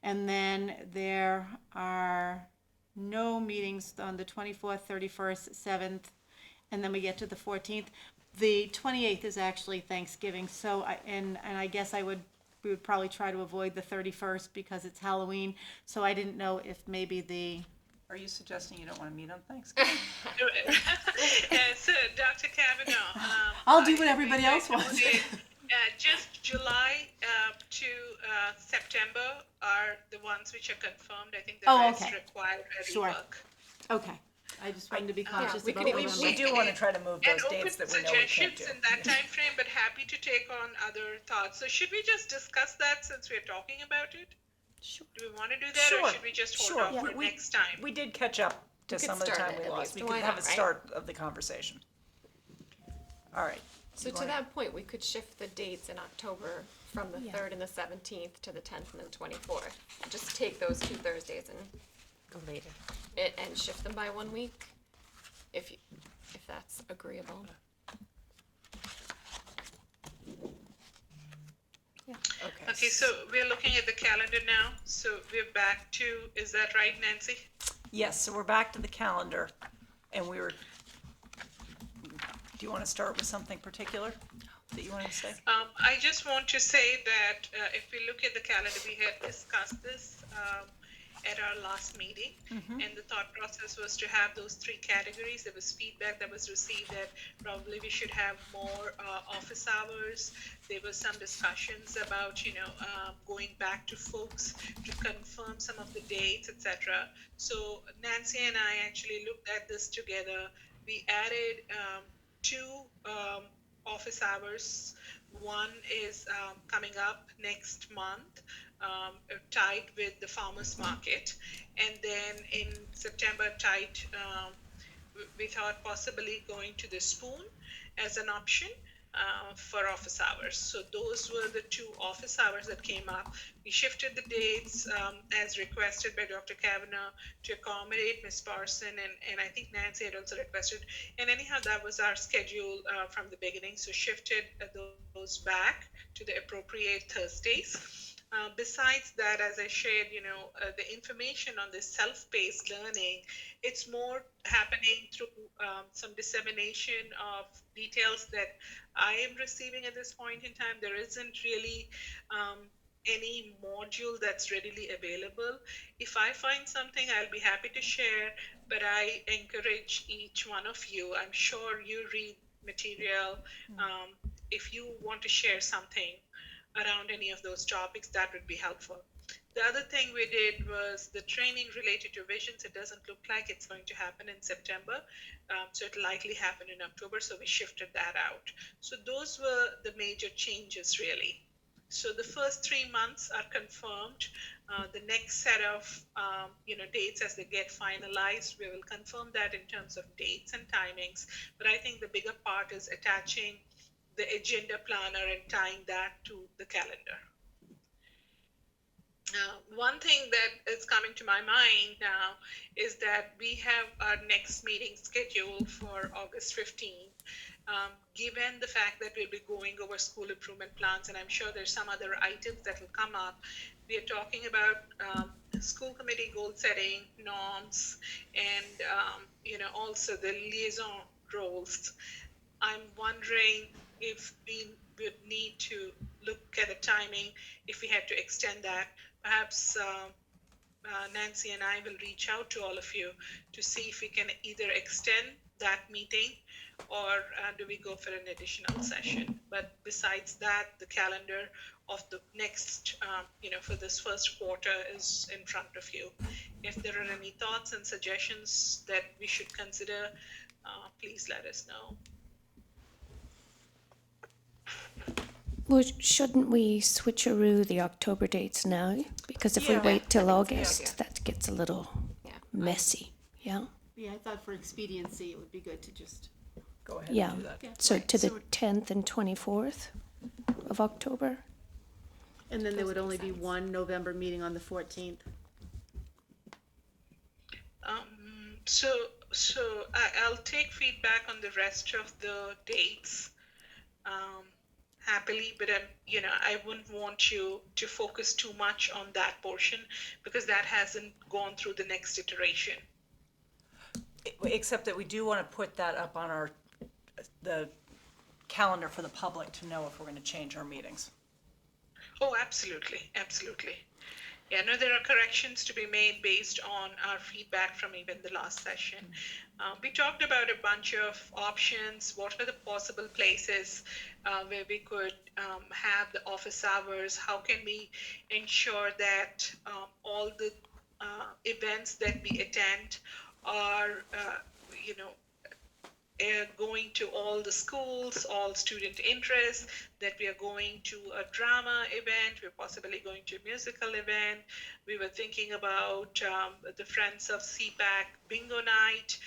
And then there are no meetings on the 24th, 31st, 7th, and then we get to the 14th. The 28th is actually Thanksgiving, so I guess we would probably try to avoid the 31st because it's Halloween. So I didn't know if maybe Are you suggesting you don't want to meet on Thanksgiving? So, Dr. Kavanaugh. I'll do what everybody else wants. Just July to September are the ones which are confirmed. I think the rest okay. require a Sure. rework. Okay, I just wanted to be conscious We about could- November. we do want to try to move And those open dates that we know we can't suggestions do. in that time frame, but happy to take on other thoughts. So should we just discuss that since we're talking about it? Sure. Do we want to do that, or should we just hold off for next time? We did catch up to We could some of the start time it we at lost. least. We Why could have not, a right? start of the conversation. All right. So to that point, we could shift the dates in October from the 3rd and the 17th to the 10th and the 24th. Just take those 2 Thursdays and Go later. and shift them by 1 week, if that's agreeable. Okay, so we're looking at the calendar now. So we're back to, is that right, Nancy? Yes, so we're back to the calendar, and we were, do you want to start with something particular that you wanted to say? I just want to say that if we look at the calendar, we had discussed this at our last meeting, and the thought process was to have those 3 categories. There was feedback that was received that probably we should have more office hours. There was some discussions about, going back to folks to confirm some of the dates, etc. So Nancy and I actually looked at this together. We added 2 office hours. One is coming up next month, tied with the farmers market, and then in September tied. We thought possibly going to the spoon as an option for office hours. So those were the two office hours that came up. We shifted the dates as requested by Dr. Kavanaugh to accommodate Ms. Parson, and I think Nancy had also requested. And anyhow, that was our schedule from the beginning. So shifted those back to the appropriate Thursdays. Besides that, as I shared, the information on this self-paced learning, it's more happening through some dissemination of details that I am receiving at this point in time. There isn't really any module that's readily available. If I find something, I'll be happy to share, but I encourage each one of you. I'm sure you read material. If you want to share something around any of those topics, that would be helpful. The other thing we did was the training related to visions. It doesn't look like it's going to happen in September, so it'll likely happen in October, so we shifted that out. So those were the major changes, really. So the first 3 months are confirmed. The next set of dates as they get finalized, we will confirm that in terms of dates and timings. But I think the bigger part is attaching the agenda planner and tying that to the calendar. One thing that is coming to my mind now is that we have our next meeting scheduled for August 15th. Given the fact that we'll be going over school improvement plans, and I'm sure there's some other items that will come up, we are talking about school committee goal setting, norms, and also the liaison roles. I'm wondering if we would need to look at the timing, if we had to extend that. Perhaps Nancy and I will reach out to all of you to see if we can either extend that meeting or do we go for an additional session. But besides that, the calendar of the next, for this first quarter is in front of you. If there are any thoughts and suggestions that we should consider, please let us know. Well, shouldn't we switcheroo the October dates now? Because if we Yeah. wait till I think so, August, yeah. that gets a little messy. Yeah. Yeah, I thought for expediency, it would be good to just. Go ahead Yeah. and do that. Yeah. So Right, to the so- 10th and 24th of October. And then there Those would make only be sense. one November meeting on the 14th. So I'll take feedback on the rest of the dates happily, but I wouldn't want you to focus too much on that portion because that hasn't gone through the next iteration. Except that we do want to put that up on the calendar for the public to know if we're going to change our meetings. Oh, absolutely, absolutely. Yeah, no, there are corrections to be made based on our feedback from even the last session. We talked about a bunch of options. What are the possible places where we could have the office hours? How can we ensure that all the events that we attend are, going to all the schools, all student interests, that we are going to a drama event, we're possibly going to a musical event. We were thinking about the Friends of CPAC bingo night.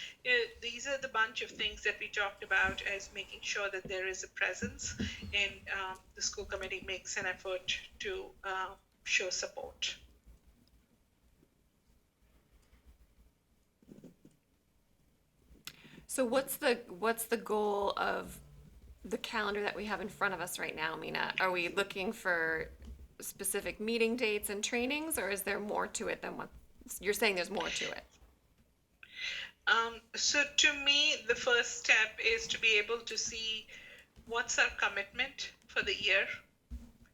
These are the bunch of things that we talked about as making sure that there is a presence and the school committee makes an effort to show support. So what's the goal of the calendar that we have in front of us right now, Mina? Are we looking for specific meeting dates and trainings, or is there more to it than what you're saying? There's more to it. So to me, the first step is to be able to see what's our commitment for the year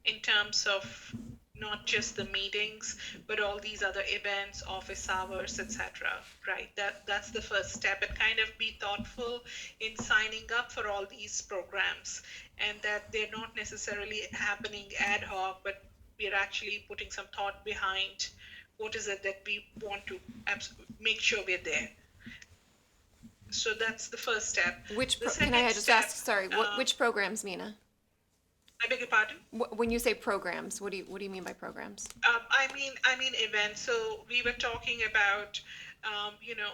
in terms of not just the meetings, but all these other events, office hours, etc. Right? That's the first step, and kind of be thoughtful in signing up for all these programs, and that they're not necessarily happening ad hoc, but we're actually putting some thought behind what is it that we want to make sure we're there. So that's the first step. Which The can I second just step, ask? Sorry, which programs, Mina? I beg your pardon? When you say programs, what do you mean by programs? I mean events. So we were talking about, you know,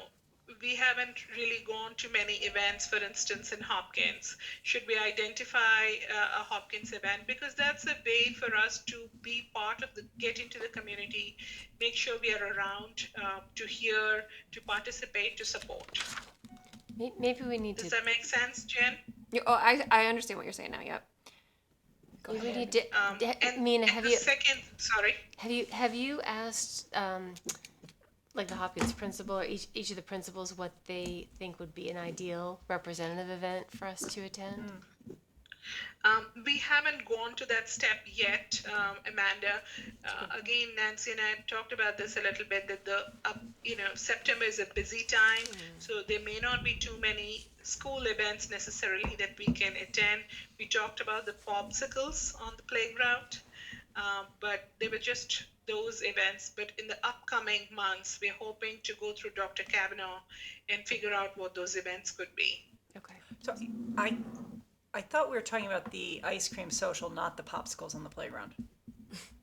we haven't really gone to many events, for instance, in Hopkins. Should we identify a Hopkins event? Because that's a way for us to be part of get into the community, make sure we are around to hear, to participate, to support. Maybe we need Does to, that make sense, Jen? Oh, I understand what you're saying now. Yep. maybe we need to, And, Mina, and the second, sorry. have you asked, like the Hopkins principal or each of the principals what they think would be an ideal representative event for us to attend? We haven't gone to that step yet, Amanda. Again, Nancy and I talked about this a little bit, that September is a busy time, so there may not be too many school events necessarily that we can attend. We talked about the popsicles on the playground, but they were just those events. But in the upcoming months, we're hoping to go through Dr. Kavanaugh and figure out what those events could be. Okay. So I thought we were talking about the ice cream social, not the popsicles on the playground.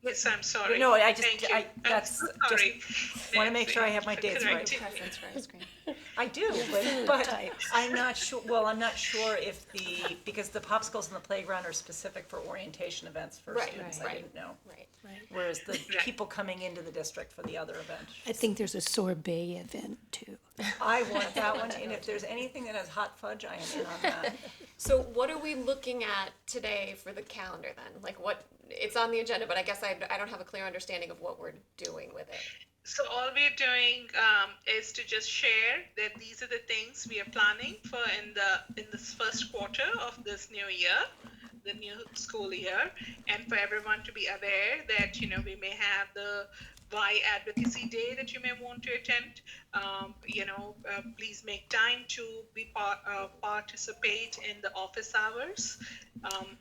Yes, I'm sorry. No, Thank you. that's I'm so sorry. just want to make sure I have my Nancy, dates for right. correcting me. Preference for ice cream. I do, but I'm not sure, well, I'm not sure if because the popsicles in the playground are specific for orientation events for Right, students, right. I didn't know. Right. Whereas the people coming into the district for the other event. I think there's a sorbet event too. I want that one, and if there's anything that has hot fudge, I am in on that. So what are we looking at today for the calendar then? Like what, it's on the agenda, but I guess I don't have a clear understanding of what we're doing with it. So all we're doing is to just share that these are the things we are planning for in this first quarter of this new year, the new school year, and for everyone to be aware that we may have the Y Advocacy Day that you may want to attend. Please make time to participate in the office hours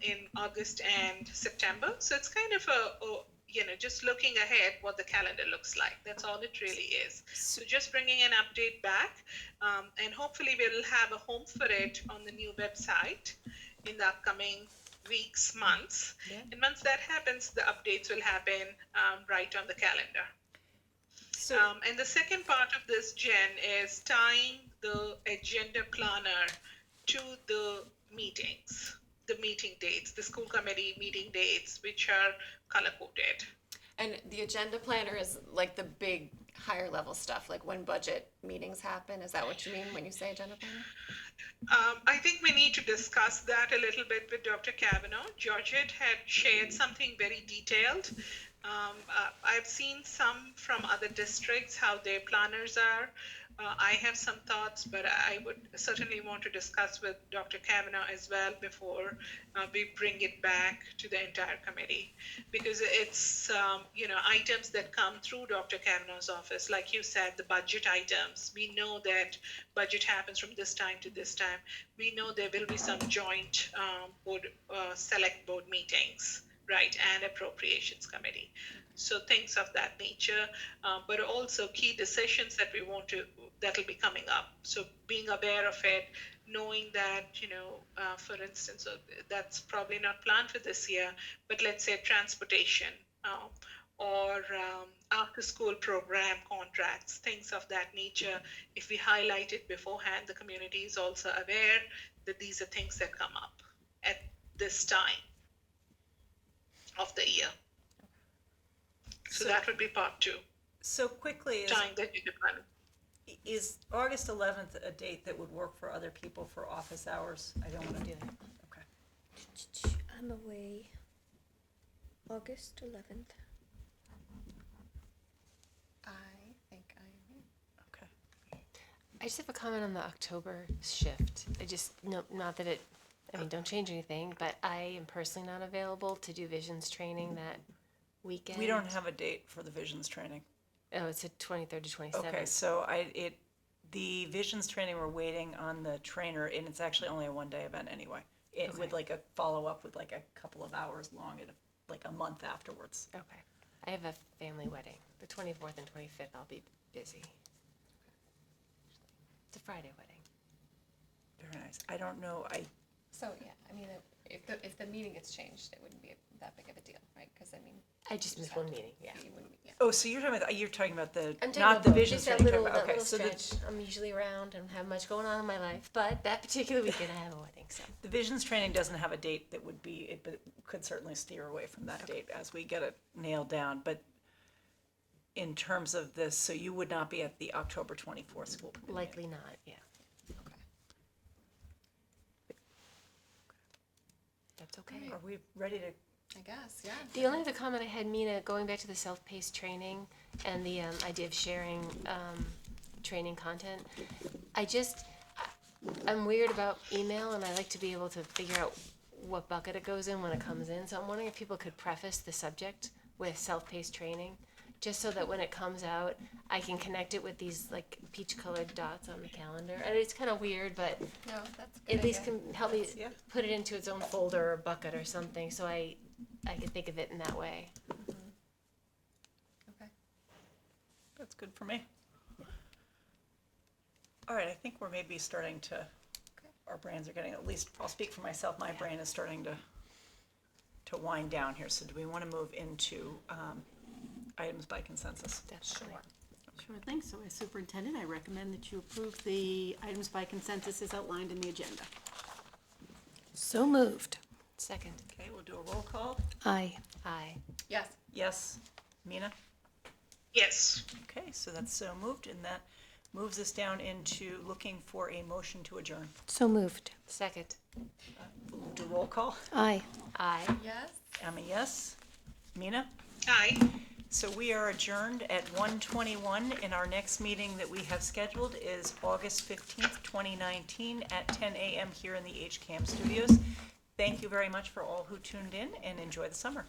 in August and September. So it's kind of just looking ahead what the calendar looks like. That's all it really is. So just bringing an update back, and hopefully we'll have a home for it on the new website in the upcoming weeks, months. Yeah. And once that happens, the updates will happen right on the calendar. So, And the second part of this, Jen, is tying the agenda planner to the meetings, the meeting dates, the school committee meeting dates, which are color-coded. And the agenda planner is like the big higher level stuff, like when budget meetings happen. Is that what you mean when you say agenda planner? I think we need to discuss that a little bit with Dr. Kavanaugh. Georgette had shared something very detailed. I've seen some from other districts, how their planners are. I have some thoughts, but I would certainly want to discuss with Dr. Kavanaugh as well before we bring it back to the entire committee. Because it's, items that come through Dr. Kavanaugh's office, like you said, the budget items. We know that budget happens from this time to this time. We know there will be some joint select board meetings, right, and appropriations committee. So things of that nature, but also key decisions that that'll be coming up. So being aware of it, knowing that, for instance, that's probably not planned for this year, but let's say transportation or after school program contracts, things of that nature. If we highlight it beforehand, the community is also aware that these are things that come up at this time of the year. So that would be part two. So quickly, Tying the agenda planner. is August 11th a date that would work for other people for office hours? I don't want to do that. Okay. I'm away August 11th. I think I am. Okay. I just have a comment on the October shift. I just, no, not that it, I mean, don't change anything, but I am personally not available to do visions training that weekend. We don't have a date for the visions training. Oh, it's the 23rd to 27th. Okay, so the visions training, we're waiting on the trainer, and it's actually only a one-day event anyway. With like a follow-up with like a couple of hours long, and like a month afterwards. Okay. I have a family wedding. The 24th and 25th, I'll be busy. It's a Friday wedding. Very nice. I don't know, So, yeah, I mean, if the meeting gets changed, it wouldn't be that big of a deal, right? Cause I mean. I just missed one meeting, yeah. You wouldn't, yeah. Oh, so you're talking about the, I'm talking not about the both, vision just that training, little, you're talking that about- little okay, so stretch. I'm usually around and have much going on in my life, but that particular weekend I have a wedding, so. the visions training doesn't have a date that would be, but it could certainly steer away from that date as we get it nailed down, but in terms of this, so you would not be at the October 24th school committee meeting? Likely not, yeah. That's okay. Are we ready to, I guess, yeah. The only other comment I had, Mina, going back to the self-paced training and the idea of sharing training content, I'm weird about email and I like to be able to figure out what bucket it goes in when it comes in. So I'm wondering if people could preface the subject with self-paced training, just so that when it comes out, I can connect it with these like peach-colored dots on the calendar. And it's kind of weird, but No, that's a good at least idea. can help me yeah. put it into its own folder or bucket or something, so I can think of it in that way. Okay. That's good for me. All right, I think we're maybe starting to, our brains are getting, at least, I'll speak for myself, my brain is starting to wind down here. So do we want to move into items by consensus? Definitely. Sure thing. So as superintendent, I recommend that you approve the items by consensus as outlined in the agenda. So moved. Second. Okay, we'll do a roll call. Aye. Aye. Yes. Yes. Mina? Yes. Okay, so that's so moved, and that moves us down into looking for a motion to adjourn. So moved. Second. We'll do roll call. Aye. Aye. Yes. Emma, yes. Mina? Aye. So we are adjourned at 1:21, and our next meeting that we have scheduled is August 15th, 2019 at 10 a.m. here in the HCAM Studios. Thank you very much for all who tuned in, and enjoy the summer.